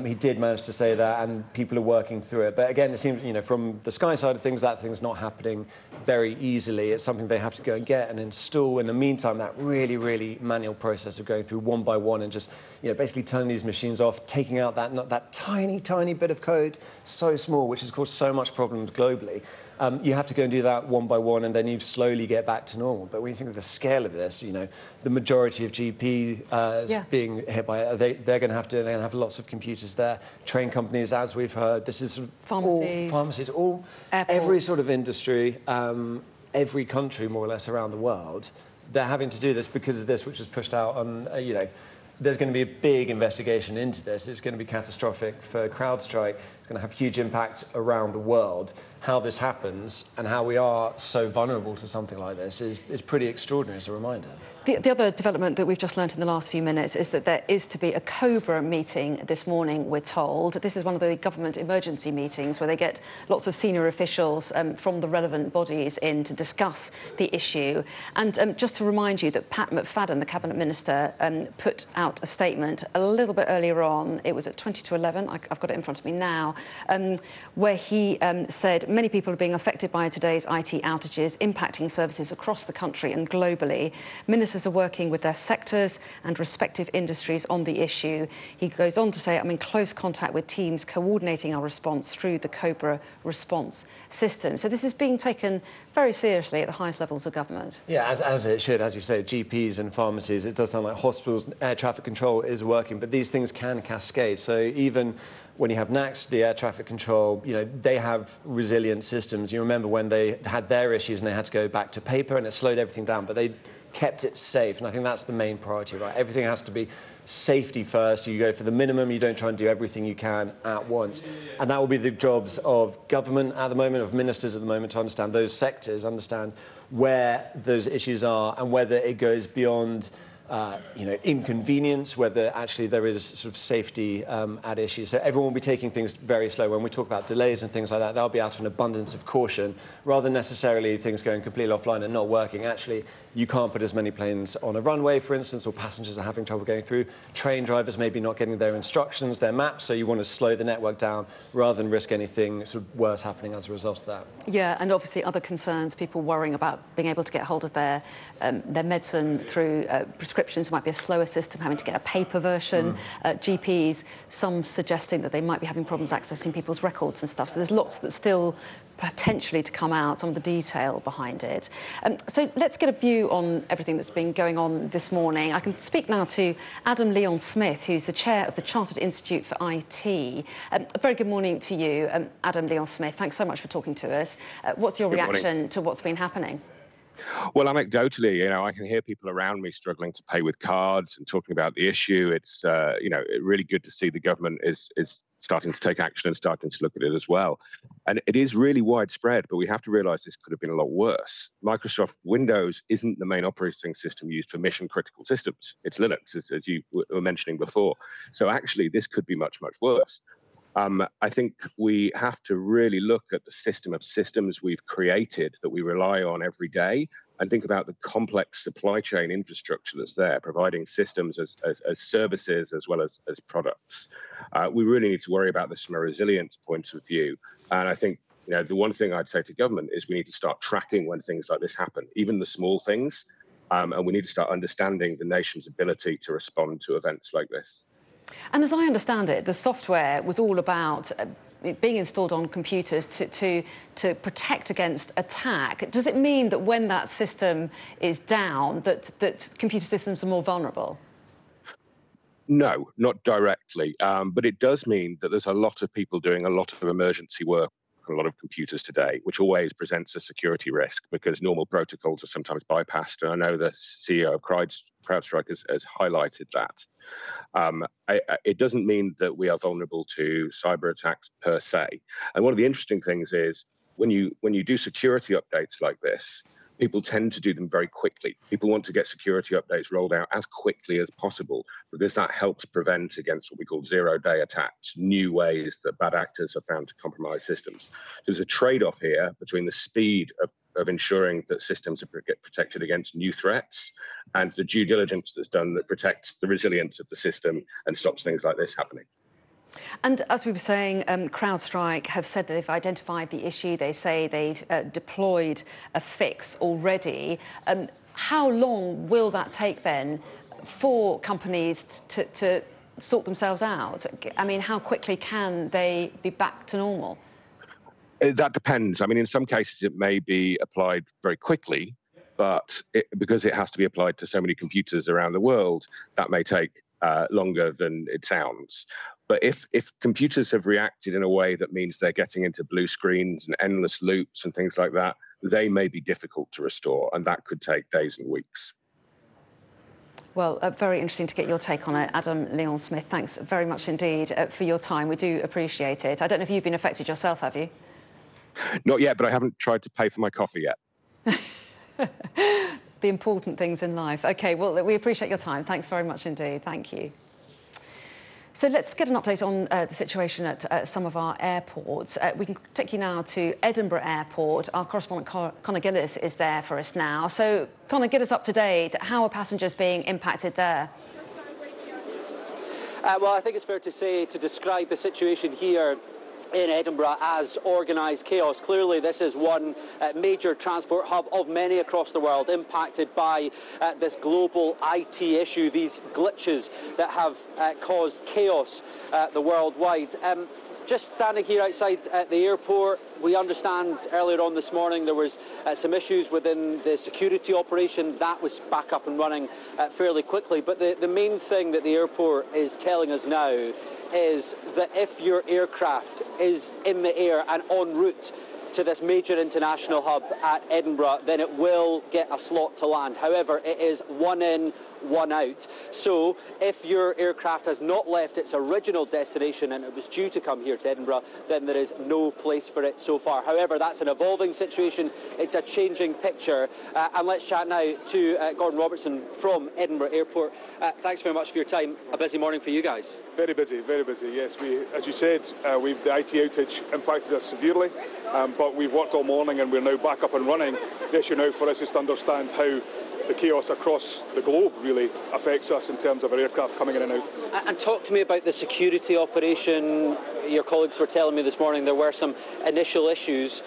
He did manage to say that, and people are working through it. But again, it seems, from the Sky side of things, that thing's not happening very easily. It's something they have to go and get and install. In the meantime, that really, really manual process of going through one by one and just, basically turning these machines off, taking out that tiny, tiny bit of code, so small, which has caused so much problems globally. You have to go and do that one by one, and then you slowly get back to normal. But when you think of the scale of this, the majority of GP being hit by it, they're going to have lots of computers there. Train companies, as we've heard, this is pharmacies, every sort of industry, every country more or less around the world. They're having to do this because of this, which was pushed out on, there's going to be a big investigation into this. It's going to be catastrophic for CrowdStrike. It's going to have huge impact around the world. How this happens and how we are so vulnerable to something like this is pretty extraordinary as a reminder. The other development that we've just learnt in the last few minutes is that there is to be a COBRA meeting this morning, we're told. This is one of the government emergency meetings where they get lots of senior officials from the relevant bodies in to discuss the issue. And just to remind you that Pat McFadden, the Cabinet Minister, put out a statement a little bit earlier on. It was at 20 to 11, I've got it in front of me now, where he said many people are being affected by today's IT outages, impacting services across the country and globally. Ministers are working with their sectors and respective industries on the issue. He goes on to say, I'm in close contact with teams coordinating our response through the COBRA response system. So this is being taken very seriously at the highest levels of government. Yeah, as it should. As you say, GPs and pharmacies, it does sound like hospitals, air traffic control is working, but these things can cascade. So even when you have NACS, the air traffic control, they have resilient systems. You remember when they had their issues and they had to go back to paper and it slowed everything down, but they kept it safe, and I think that's the main priority, right? Everything has to be safety first. You go for the minimum, you don't try and do everything you can at once. And that will be the jobs of government at the moment, of ministers at the moment, to understand those sectors, understand where those issues are and whether it goes beyond inconvenience, whether actually there is sort of safety at issue. So everyone will be taking things very slow. When we talk about delays and things like that, they'll be out of an abundance of caution, rather than necessarily things going completely offline and not working. Actually, you can't put as many planes on a runway, for instance, or passengers are having trouble going through. Train drivers maybe not getting their instructions, their maps, so you want to slow the network down rather than risk anything sort of worse happening as a result of that. Yeah, and obviously other concerns, people worrying about being able to get hold of their medicine through prescriptions. It might be a slower system, having to get a paper version. GPs, some suggesting that they might be having problems accessing people's records and stuff. So there's lots that's still potentially to come out, some of the detail behind it. So let's get a view on everything that's been going on this morning. I can speak now to Adam Leon-Smith, who's the chair of the Chartered Institute for IT. A very good morning to you, Adam Leon-Smith. Thanks so much for talking to us. What's your reaction to what's been happening? Well, anecdotally, I can hear people around me struggling to pay with cards and talking about the issue. It's, really good to see the government is starting to take action and starting to look at it as well. And it is really widespread, but we have to realize this could have been a lot worse. Microsoft Windows isn't the main operating system used for mission critical systems. It's Linux, as you were mentioning before. So actually, this could be much, much worse. I think we have to really look at the system of systems we've created that we rely on every day and think about the complex supply chain infrastructure that's there, providing systems as services as well as products. We really need to worry about this from a resilience point of view. And I think the one thing I'd say to government is we need to start tracking when things like this happen, even the small things, and we need to start understanding the nation's ability to respond to events like this. And as I understand it, the software was all about being installed on computers to protect against attack. Does it mean that when that system is down, that computer systems are more vulnerable? No, not directly. But it does mean that there's a lot of people doing a lot of emergency work on a lot of computers today, which always presents a security risk because normal protocols are sometimes bypassed. And I know the CEO of Crowdstrike has highlighted that. It doesn't mean that we are vulnerable to cyber attacks per se. And one of the interesting things is when you do security updates like this, people tend to do them very quickly. People want to get security updates rolled out as quickly as possible because that helps prevent against what we call zero-day attacks, new ways that bad actors have found to compromise systems. There's a trade-off here between the speed of ensuring that systems are protected against new threats and the due diligence that's done that protects the resilience of the system and stops things like this happening. And as we were saying, CrowdStrike have said that they've identified the issue. They say they've deployed a fix already. How long will that take then for companies to sort themselves out? I mean, how quickly can they be back to normal? That depends. I mean, in some cases, it may be applied very quickly, but because it has to be applied to so many computers around the world, that may take longer than it sounds. But if computers have reacted in a way that means they're getting into blue screens and endless loops and things like that, they may be difficult to restore, and that could take days and weeks. Well, very interesting to get your take on it. Adam Leon-Smith, thanks very much indeed for your time. We do appreciate it. I don't know if you've been affected yourself, have you? Not yet, but I haven't tried to pay for my coffee yet. The important things in life. OK, well, we appreciate your time. Thanks very much indeed. Thank you. So let's get an update on the situation at some of our airports. We can take you now to Edinburgh Airport. Our correspondent Conor Gillis is there for us now. So, Conor, get us up to date. How are passengers being impacted there? Well, I think it's fair to say, to describe the situation here in Edinburgh as organised chaos. Clearly, this is one major transport hub of many across the world impacted by this global IT issue, these glitches that have caused chaos the worldwide. Just standing here outside the airport, we understand earlier on this morning there was some issues within the security operation. That was back up and running fairly quickly. But the main thing that the airport is telling us now is that if your aircraft is in the air and en route to this major international hub at Edinburgh, then it will get a slot to land. However, it is one in, one out. So if your aircraft has not left its original destination and it was due to come here to Edinburgh, then there is no place for it so far. However, that's an evolving situation. It's a changing picture. And let's chat now to Gordon Robertson from Edinburgh Airport. Thanks very much for your time. A busy morning for you guys. Very busy, yes. As you said, the IT outage impacted us severely, but we've worked all morning and we're now back up and running. The issue now for us is to understand how the chaos across the globe really affects us in terms of our aircraft coming in and out. And talk to me about the security operation. Your colleagues were telling me this morning there were some initial issues.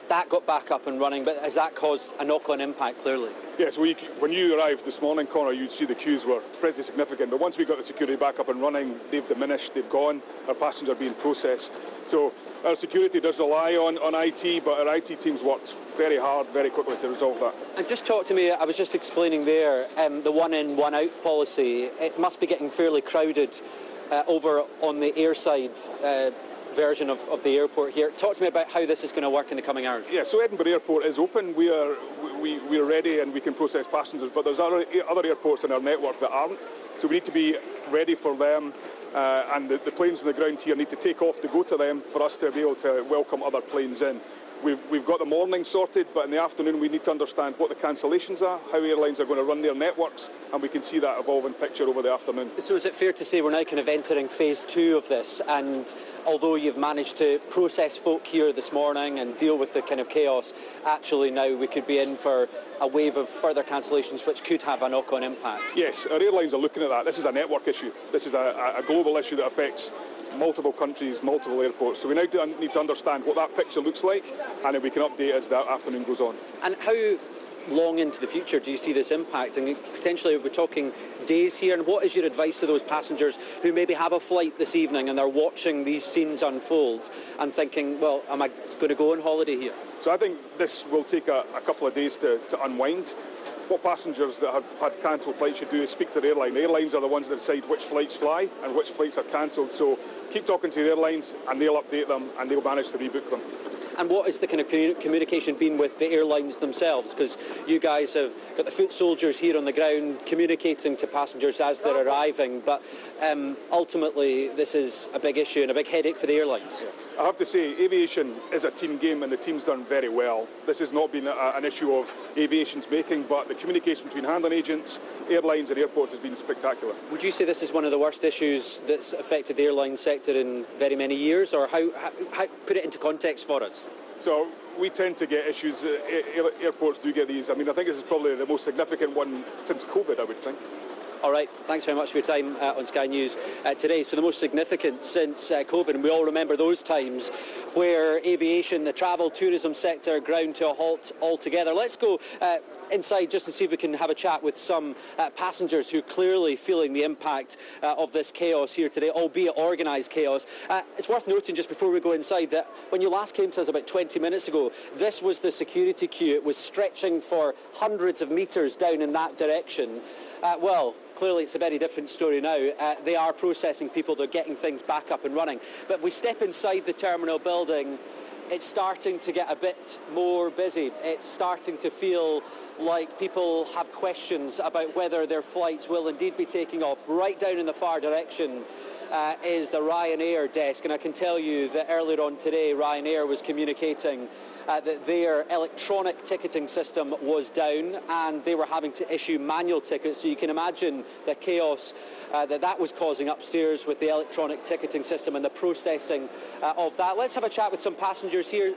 That got back up and running, but has that caused a knock-on impact, clearly? Yes, when you arrived this morning, Conor, you'd see the queues were pretty significant. But once we got the security back up and running, they've diminished, they've gone, our passengers are being processed. So our security does rely on IT, but our IT teams worked very hard, very quickly to resolve that. And just talk to me, I was just explaining there, the one in, one out policy. It must be getting fairly crowded over on the airside version of the airport here. Talk to me about how this is going to work in the coming hours. Yeah, so Edinburgh Airport is open. We're ready and we can process passengers, but there's other airports in our network that aren't. So we need to be ready for them, and the planes on the ground here need to take off to go to them for us to be able to welcome other planes in. We've got the morning sorted, but in the afternoon we need to understand what the cancellations are, how airlines are going to run their networks, and we can see that evolving picture over the afternoon. So is it fair to say we're now kind of entering phase 2 of this, and although you've managed to process folk here this morning and deal with the kind of chaos, actually now we could be in for a wave of further cancellations which could have a knock-on impact? Yes, our airlines are looking at that. This is a network issue. This is a global issue that affects multiple countries, multiple airports. So we now need to understand what that picture looks like, and then we can update as the afternoon goes on. And how long into the future do you see this impacting? Potentially we're talking days here, and what is your advice to those passengers who maybe have a flight this evening and they're watching these scenes unfold and thinking, well, am I going to go on holiday here? So I think this will take a couple of days to unwind. What passengers that have had cancelled flights should do is speak to the airline. The airlines are the ones that decide which flights fly and which flights are cancelled. So keep talking to the airlines and they'll update them and they'll manage to rebook them. And what has the kind of communication been with the airlines themselves? Because you guys have got the foot soldiers here on the ground communicating to passengers as they're arriving, but ultimately this is a big issue and a big headache for the airlines. I have to say, aviation is a team game and the team's done very well. This has not been an issue of aviation's making, but the communication between handling agents, airlines and airports has been spectacular. Would you say this is one of the worst issues that's affected the airline sector in very many years, or how put it into context for us? So we tend to get issues, airports do get these. I mean, I think this is probably the most significant one since COVID, I would think. All right, thanks very much for your time on Sky News today. So the most significant since COVID, and we all remember those times where aviation, the travel, tourism sector ground to a halt altogether. Let's go inside just to see if we can have a chat with some passengers who are clearly feeling the impact of this chaos here today, albeit organised chaos. It's worth noting just before we go inside that when you last came to us about 20 minutes ago, this was the security queue. It was stretching for hundreds of metres down in that direction. Well, clearly it's a very different story now. They are processing people, they're getting things back up and running. But we step inside the terminal building, it's starting to get a bit more busy. It's starting to feel like people have questions about whether their flights will indeed be taking off. Right down in the far direction is the Ryanair desk, and I can tell you that earlier on today Ryanair was communicating that their electronic ticketing system was down and they were having to issue manual tickets, so you can imagine the chaos that was causing upstairs with the electronic ticketing system and the processing of that. Let's have a chat with some passengers here.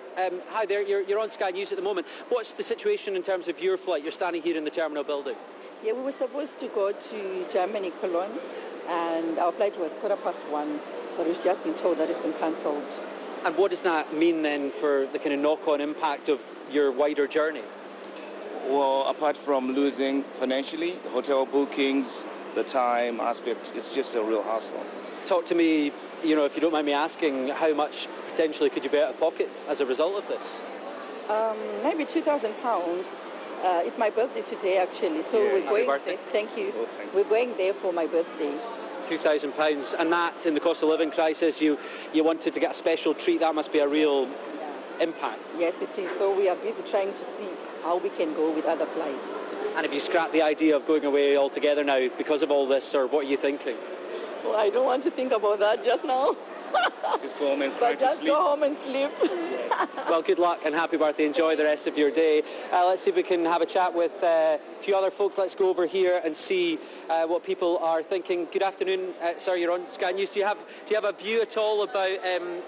Hi there, you're on Sky News at the moment. What's the situation in terms of your flight? You're standing here in the terminal building. Yeah, we were supposed to go to Germany, Cologne, and our flight was 1:15, but we've just been told that it's been cancelled. And what does that mean then for the kind of knock-on impact of your wider journey? Well, apart from losing financially, hotel bookings, the time aspect, it's just a real hassle. Talk to me, you know, if you don't mind me asking, how much potentially could you be out of pocket as a result of this? Maybe £2,000. It's my birthday today, actually, so yeah, we're going birthday. there. Thank you. Oh, thank you. We're going there for my birthday. £2,000, and that in the cost of living crisis, you wanted to get a special treat. That must be a real impact. Yes, it is. So we are busy trying to see how we can go with other flights. And have you scrapped the idea of going away altogether now because of all this, or what are you thinking? Well, I don't want to think about that just now. Just go home and try to sleep. Go home and sleep. Well, good luck and happy birthday. Enjoy the rest of your day. Let's see if we can have a chat with a few other folks. Let's go over here and see what people are thinking. Good afternoon. Sorry, you're on Sky News. Do you have a view at all about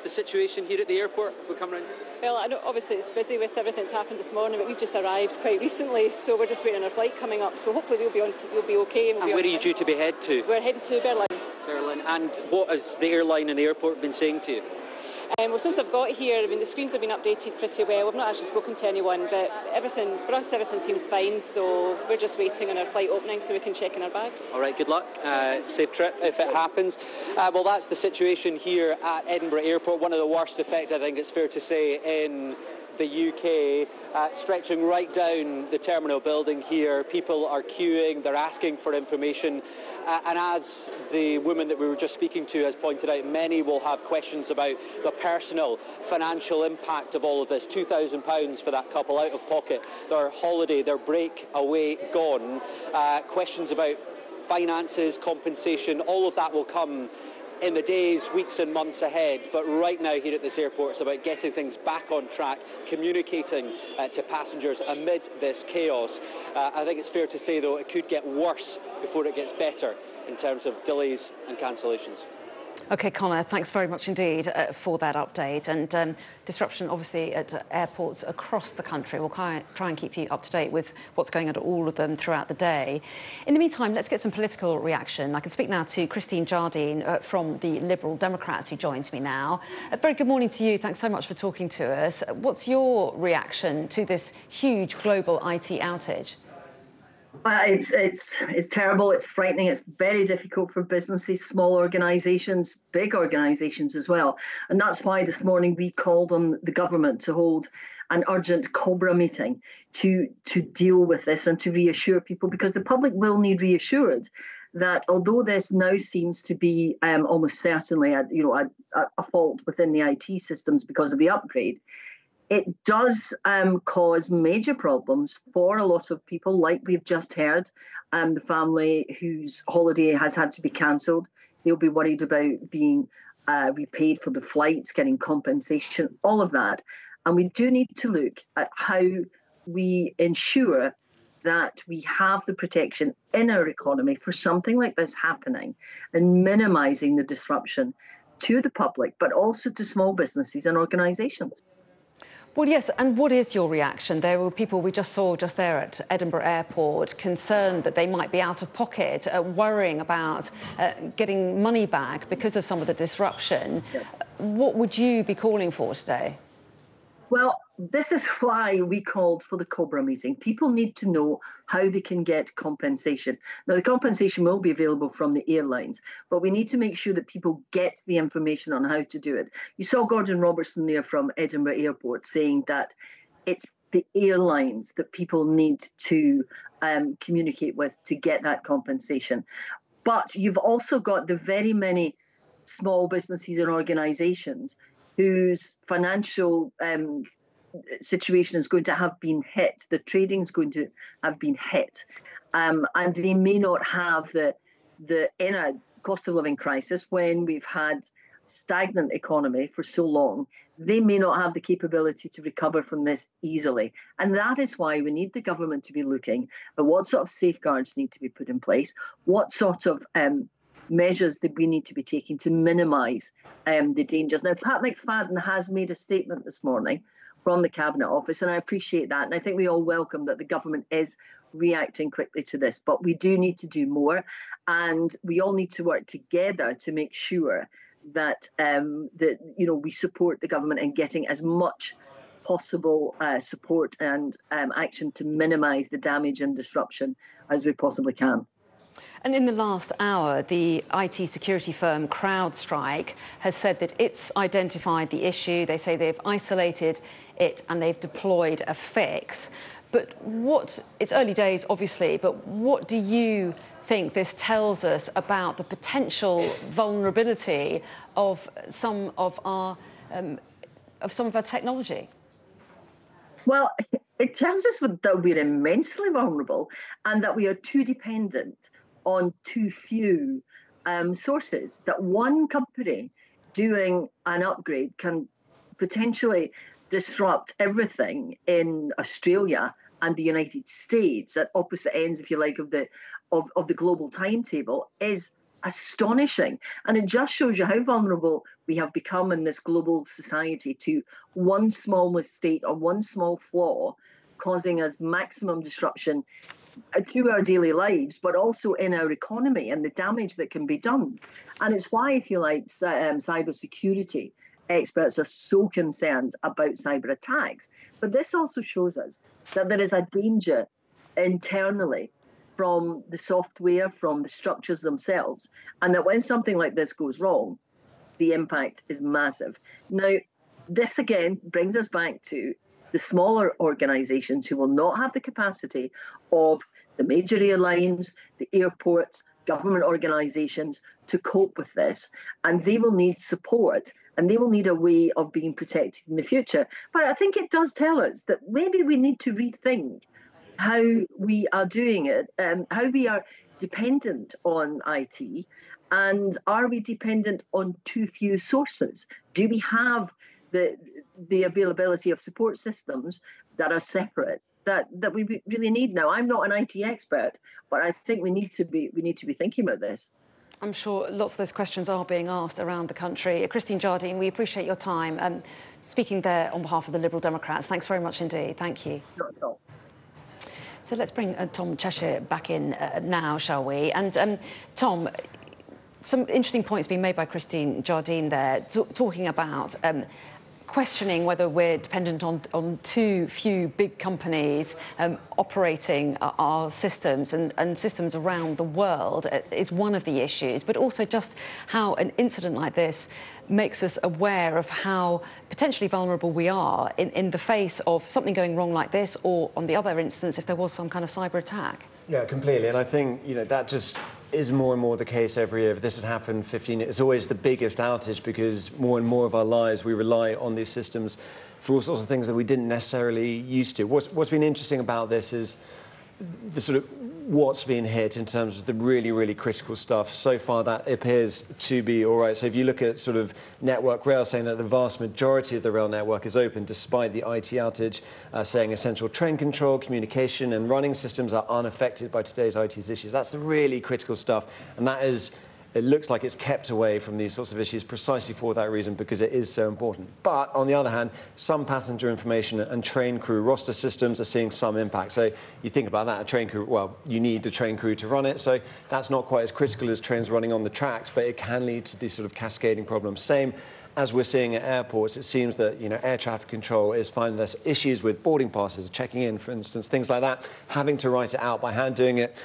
the situation here at the airport? We'll come around here. Well, I know obviously it's busy with everything that's happened this morning, but we've just arrived quite recently, so we're just waiting on our flight coming up. So hopefully we'll be okay. And where are you due to be head to? We're heading to Berlin. Berlin. And what has the airline and the airport been saying to you? Well, since I've got here, I mean, the screens have been updated pretty well. We've not actually spoken to anyone, but for us, everything seems fine. So we're just waiting on our flight opening so we can check in our bags. All right, good luck. Safe trip if it happens. Well, that's the situation here at Edinburgh Airport. One of the worst effect, I think it's fair to say, in the UK, stretching right down the terminal building here. People are queuing, they're asking for information. And as the woman that we were just speaking to has pointed out, many will have questions about the personal financial impact of all of this. £2,000 for that couple out of pocket, their holiday, their break away gone. Questions about finances, compensation, all of that will come in the days, weeks and months ahead. But right now here at this airport, it's about getting things back on track, communicating to passengers amid this chaos. I think it's fair to say, though, it could get worse before it gets better in terms of delays and cancellations. OK, Connor, thanks very much indeed for that update. And disruption, obviously, at airports across the country. We'll try and keep you up to date with what's going on at all of them throughout the day. In the meantime, let's get some political reaction. I can speak now to Christine Jardine from the Liberal Democrats, who joins me now. Very good morning to you. Thanks so much for talking to us. What's your reaction to this huge global IT outage? It's terrible. It's frightening. It's very difficult for businesses, small organisations, big organisations as well. And that's why this morning we called on the government to hold an urgent COBRA meeting to deal with this and to reassure people, because the public will need reassured that although this now seems to be almost certainly a fault within the IT systems because of the upgrade, it does cause major problems for a lot of people, like we've just heard, the family whose holiday has had to be cancelled. They'll be worried about being repaid for the flights, getting compensation, all of that. And we do need to look at how we ensure that we have the protection in our economy for something like this happening and minimising the disruption to the public, but also to small businesses and organisations. Well, yes, and what is your reaction? There were people we just saw just there at Edinburgh Airport concerned that they might be out of pocket, worrying about getting money back because of some of the disruption. Yeah. What would you be calling for today? Well, this is why we called for the COBRA meeting. People need to know how they can get compensation. Now, the compensation will be available from the airlines, but we need to make sure that people get the information on how to do it. You saw Gordon Robertson there from Edinburgh Airport saying that it's the airlines that people need to communicate with to get that compensation. But you've also got the very many small businesses and organisations whose financial situation is going to have been hit, the trading is going to have been hit, and they may not have in a cost of living crisis, when we've had stagnant economy for so long, they may not have the capability to recover from this easily. And that is why we need the government to be looking at what sort of safeguards need to be put in place, what sort of measures that we need to be taking to minimise the dangers. Now, Pat McFadden has made a statement this morning from the Cabinet Office, and I appreciate that. And I think we all welcome that the government is reacting quickly to this. But we do need to do more, and we all need to work together to make sure that we support the government in getting as much possible support and action to minimise the damage and disruption as we possibly can. And in the last hour, the IT security firm Crowdstrike has said that it's identified the issue. They say they've isolated it and they've deployed a fix. But it's early days, obviously, but what do you think this tells us about the potential vulnerability of some of our technology? Well, it tells us that we're immensely vulnerable and that we are too dependent on too few sources, that one company doing an upgrade can potentially disrupt everything in Australia and the United States at opposite ends, if you like, of the global timetable is astonishing. And it just shows you how vulnerable we have become in this global society to one small mistake or one small flaw causing us maximum disruption to our daily lives, but also in our economy and the damage that can be done. And it's why, if you like, cybersecurity experts are so concerned about cyber attacks. But this also shows us that there is a danger internally from the software, from the structures themselves, and that when something like this goes wrong, the impact is massive. Now, this again brings us back to the smaller organisations who will not have the capacity of the major airlines, the airports, government organisations to cope with this, and they will need support and they will need a way of being protected in the future. But I think it does tell us that maybe we need to rethink how we are doing it, how we are dependent on IT, and are we dependent on too few sources? Do we have the availability of support systems that are separate that we really need now? I'm not an IT expert, but I think we need to be thinking about this. I'm sure lots of those questions are being asked around the country. Christine Jardine, we appreciate your time. Speaking there on behalf of the Liberal Democrats, thanks very much indeed. Thank you. Not at all. So let's bring Tom Cheshire back in now, shall we? And Tom, some interesting points being made by Christine Jardine there, talking about questioning whether we're dependent on too few big companies operating our systems and systems around the world is one of the issues, but also just how an incident like this makes us aware of how potentially vulnerable we are in the face of something going wrong like this, or on the other instance, if there was some kind of cyber attack. Yeah, completely. And I think, that just is more and more the case every year. If this had happened 15 years, it's always the biggest outage because more and more of our lives, we rely on these systems for all sorts of things that we didn't necessarily used to. What's been interesting about this is the sort of what's been hit in terms of the really, really critical stuff. So far, that appears to be all right. So if you look at sort of Network Rail saying that the vast majority of the rail network is open despite the IT outage, saying essential train control, communication and running systems are unaffected by today's IT issues. That's the really critical stuff. And that is, it looks like it's kept away from these sorts of issues precisely for that reason, because it is so important. But on the other hand, some passenger information and train crew roster systems are seeing some impact. So you think about that, a train crew, well, you need the train crew to run it. So that's not quite as critical as trains running on the tracks, but it can lead to these sort of cascading problems. Same as we're seeing at airports, it seems that air traffic control is finding there's issues with boarding passes, checking in, for instance, things like that, having to write it out by hand, doing it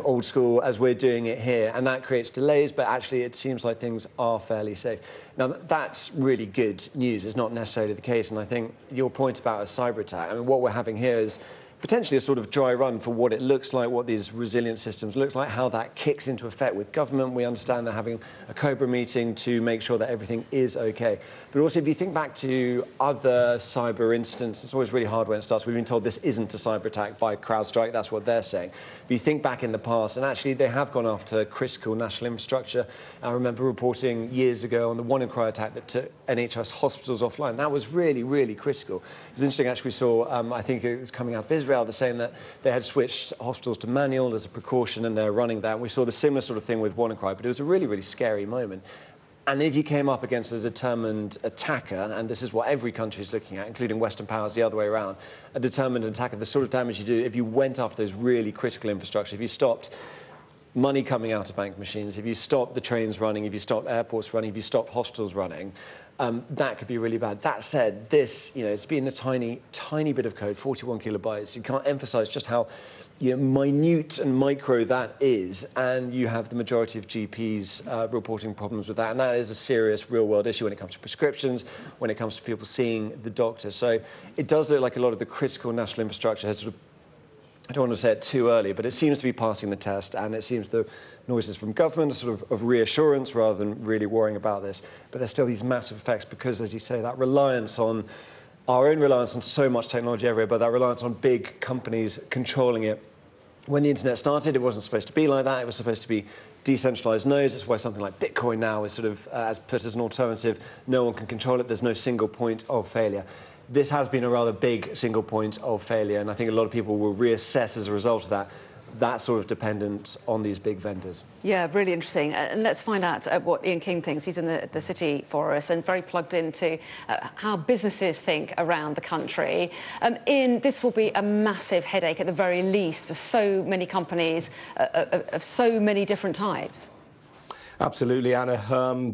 old school as we're doing it here, and that creates delays, but actually it seems like things are fairly safe. Now, that's really good news. It's not necessarily the case, and I think your point about a cyber attack, I mean, what we're having here is potentially a sort of dry run for what it looks like, what these resilient systems looks like, how that kicks into effect with government. We understand they're having a COBRA meeting to make sure that everything is okay. But also, if you think back to other cyber incidents, it's always really hard when it starts. We've been told this isn't a cyber attack by CrowdStrike. That's what they're saying. But you think back in the past, and actually they have gone after critical national infrastructure. I remember reporting years ago on the WannaCry attack that took NHS hospitals offline. That was really, really critical. It was interesting, actually, we saw, I think it was coming out of Israel, they're saying that they had switched hospitals to manual as a precaution, and they're running that. And we saw the similar sort of thing with WannaCry, but it was a really, really scary moment. And if you came up against a determined attacker, and this is what every country is looking at, including Western powers the other way around, a determined attacker, the sort of damage you do, if you went after those really critical infrastructure, if you stopped money coming out of bank machines, if you stopped the trains running, if you stopped airports running, if you stopped hospitals running, that could be really bad. That said, this, it's been a tiny, tiny bit of code, 41 kilobytes. You can't emphasize just how minute and micro that is, and you have the majority of GPs reporting problems with that, and that is a serious real-world issue when it comes to prescriptions, when it comes to people seeing the doctor. So it does look like a lot of the critical national infrastructure has sort of, I don't want to say it too early, but it seems to be passing the test, and it seems the noises from government are sort of reassurance rather than really worrying about this. But there's still these massive effects because, as you say, that reliance on our own reliance on so much technology everywhere, but that reliance on big companies controlling it. When the internet started, it wasn't supposed to be like that. It was supposed to be decentralized nodes. That's why something like Bitcoin now is sort of as put as an alternative. No one can control it. There's no single point of failure. This has been a rather big single point of failure, and I think a lot of people will reassess as a result of that sort of dependence on these big vendors. Yeah, really interesting. And let's find out what Ian King thinks. He's in the city for us and very plugged into how businesses think around the country. Ian, this will be a massive headache at the very least for so many companies of so many different types. Absolutely, Anna.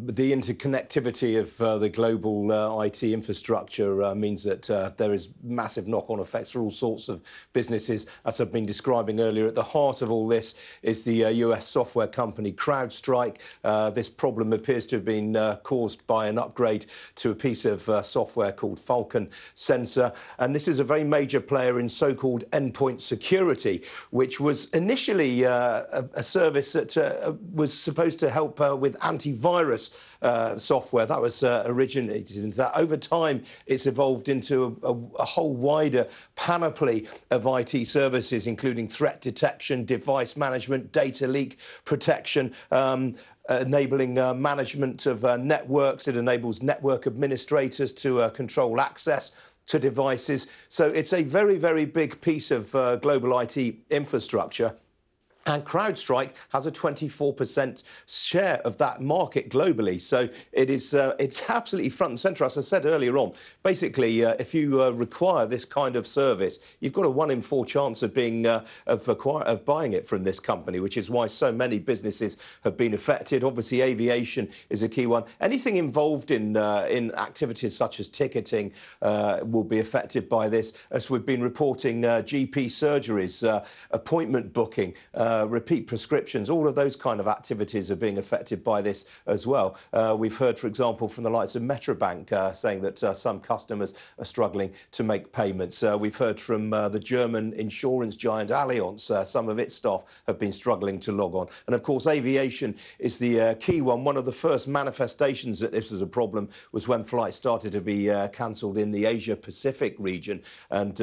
The interconnectivity of the global IT infrastructure means that there is massive knock-on effects for all sorts of businesses. As I've been describing earlier, at the heart of all this is the US software company Crowdstrike. This problem appears to have been caused by an upgrade to a piece of software called Falcon Sensor. And this is a very major player in so-called endpoint security, which was initially a service that was supposed to help with antivirus software. That was originated into that. Over time, it's evolved into a whole wider panoply of IT services, including threat detection, device management, data leak protection, enabling management of networks. It enables network administrators to control access to devices. So it's a very, very big piece of global IT infrastructure. And Crowdstrike has a 24% share of that market globally. So it's absolutely front and centre. As I said earlier on, basically, if you require this kind of service, you've got a 1 in 4 chance of of buying it from this company, which is why so many businesses have been affected. Obviously, aviation is a key one. Anything involved in activities such as ticketing will be affected by this. As we've been reporting, GP surgeries, appointment booking, repeat prescriptions, all of those kind of activities are being affected by this as well. We've heard, for example, from the likes of Metrobank saying that some customers are struggling to make payments. We've heard from the German insurance giant Allianz. Some of its staff have been struggling to log on. And of course, aviation is the key one. One of the first manifestations that this was a problem was when flights started to be cancelled in the Asia-Pacific region. And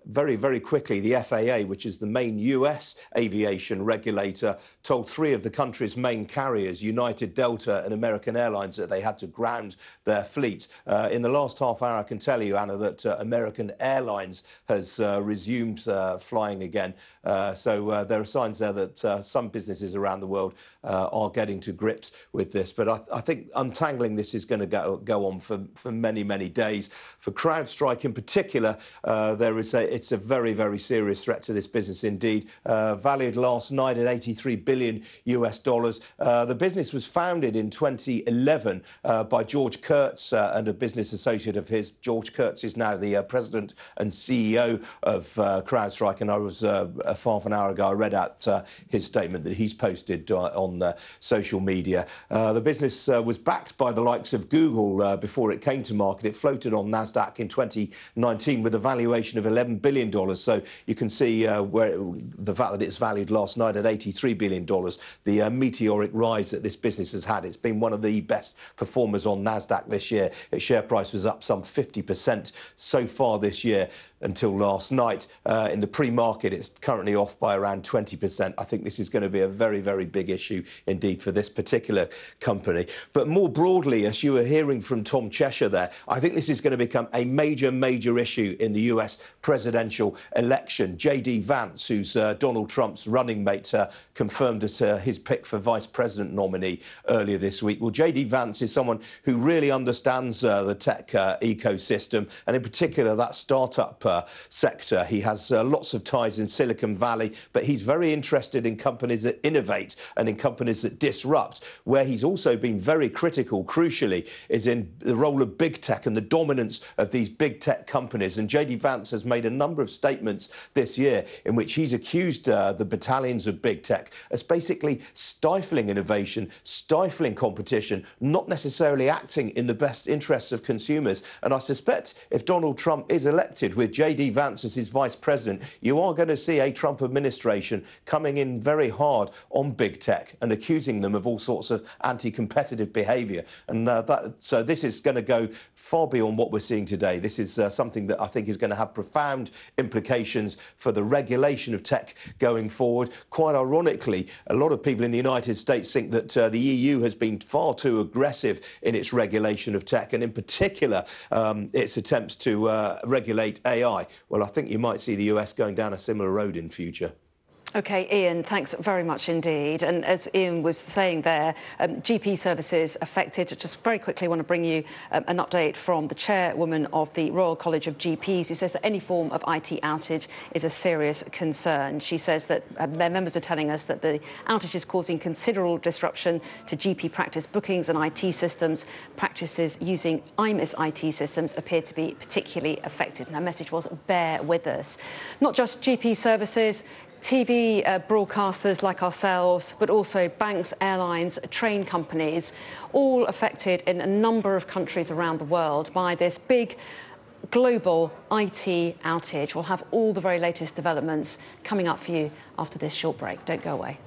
very, very quickly, the FAA, which is the main US aviation regulator, told 3 of the country's main carriers, United, Delta and American Airlines, that they had to ground their fleets. In the last half hour, I can tell you, Anna, that American Airlines has resumed flying again. So there are signs there that some businesses around the world are getting to grips with this. But I think untangling this is going to go on for many, many days. For Crowdstrike in particular, it's a very, very serious threat to this business indeed. Valued last night at $83 billion US. The business was founded in 2011 by George Kurtz and a business associate of his. George Kurtz is now the president and CEO of Crowdstrike, and I was half an hour ago, I read out his statement that he's posted on social media. The business was backed by the likes of Google before it came to market. It floated on NASDAQ in 2019 with a valuation of $11 billion. So you can see where the fact that it's valued last night at $83 billion, the meteoric rise that this business has had. It's been one of the best performers on NASDAQ this year. Its share price was up some 50% so far this year until last night. In the pre-market, it's currently off by around 20%. I think this is going to be a very, very big issue indeed for this particular company. But more broadly, as you were hearing from Tom Cheshire there, I think this is going to become a major, major issue in the US presidential election. J.D. Vance, who's Donald Trump's running mate, confirmed as his pick for vice president nominee earlier this week. Well, J.D. Vance is someone who really understands the tech ecosystem, and in particular that startup sector. He has lots of ties in Silicon Valley, but he's very interested in companies that innovate and in companies that disrupt. Where he's also been very critical, crucially, is in the role of big tech and the dominance of these big tech companies. And J.D. Vance has made a number of statements this year in which he's accused the battalions of big tech as basically stifling innovation, stifling competition, not necessarily acting in the best interests of consumers. And I suspect if Donald Trump is elected with J.D. Vance as his vice president, you are going to see a Trump administration coming in very hard on big tech and accusing them of all sorts of anti-competitive behaviour. And so this is going to go far beyond what we're seeing today. This is something that I think is going to have profound implications for the regulation of tech going forward. Quite ironically, a lot of people in the United States think that the EU has been far too aggressive in its regulation of tech, and in particular its attempts to regulate AI. Well, I think you might see the US going down a similar road in future. OK, Ian, thanks very much indeed. And as Ian was saying there, GP services affected. Just very quickly want to bring you an update from the chairwoman of the Royal College of GPs, who says that any form of IT outage is a serious concern. She says that their members are telling us that the outage is causing considerable disruption to GP practice bookings and IT systems. Practices using IMIS IT systems appear to be particularly affected. And her message was, bear with us. Not just GP services, TV broadcasters like ourselves, but also banks, airlines, train companies, all affected in a number of countries around the world by this big global IT outage. We'll have all the very latest developments coming up for you after this short break. Don't go away.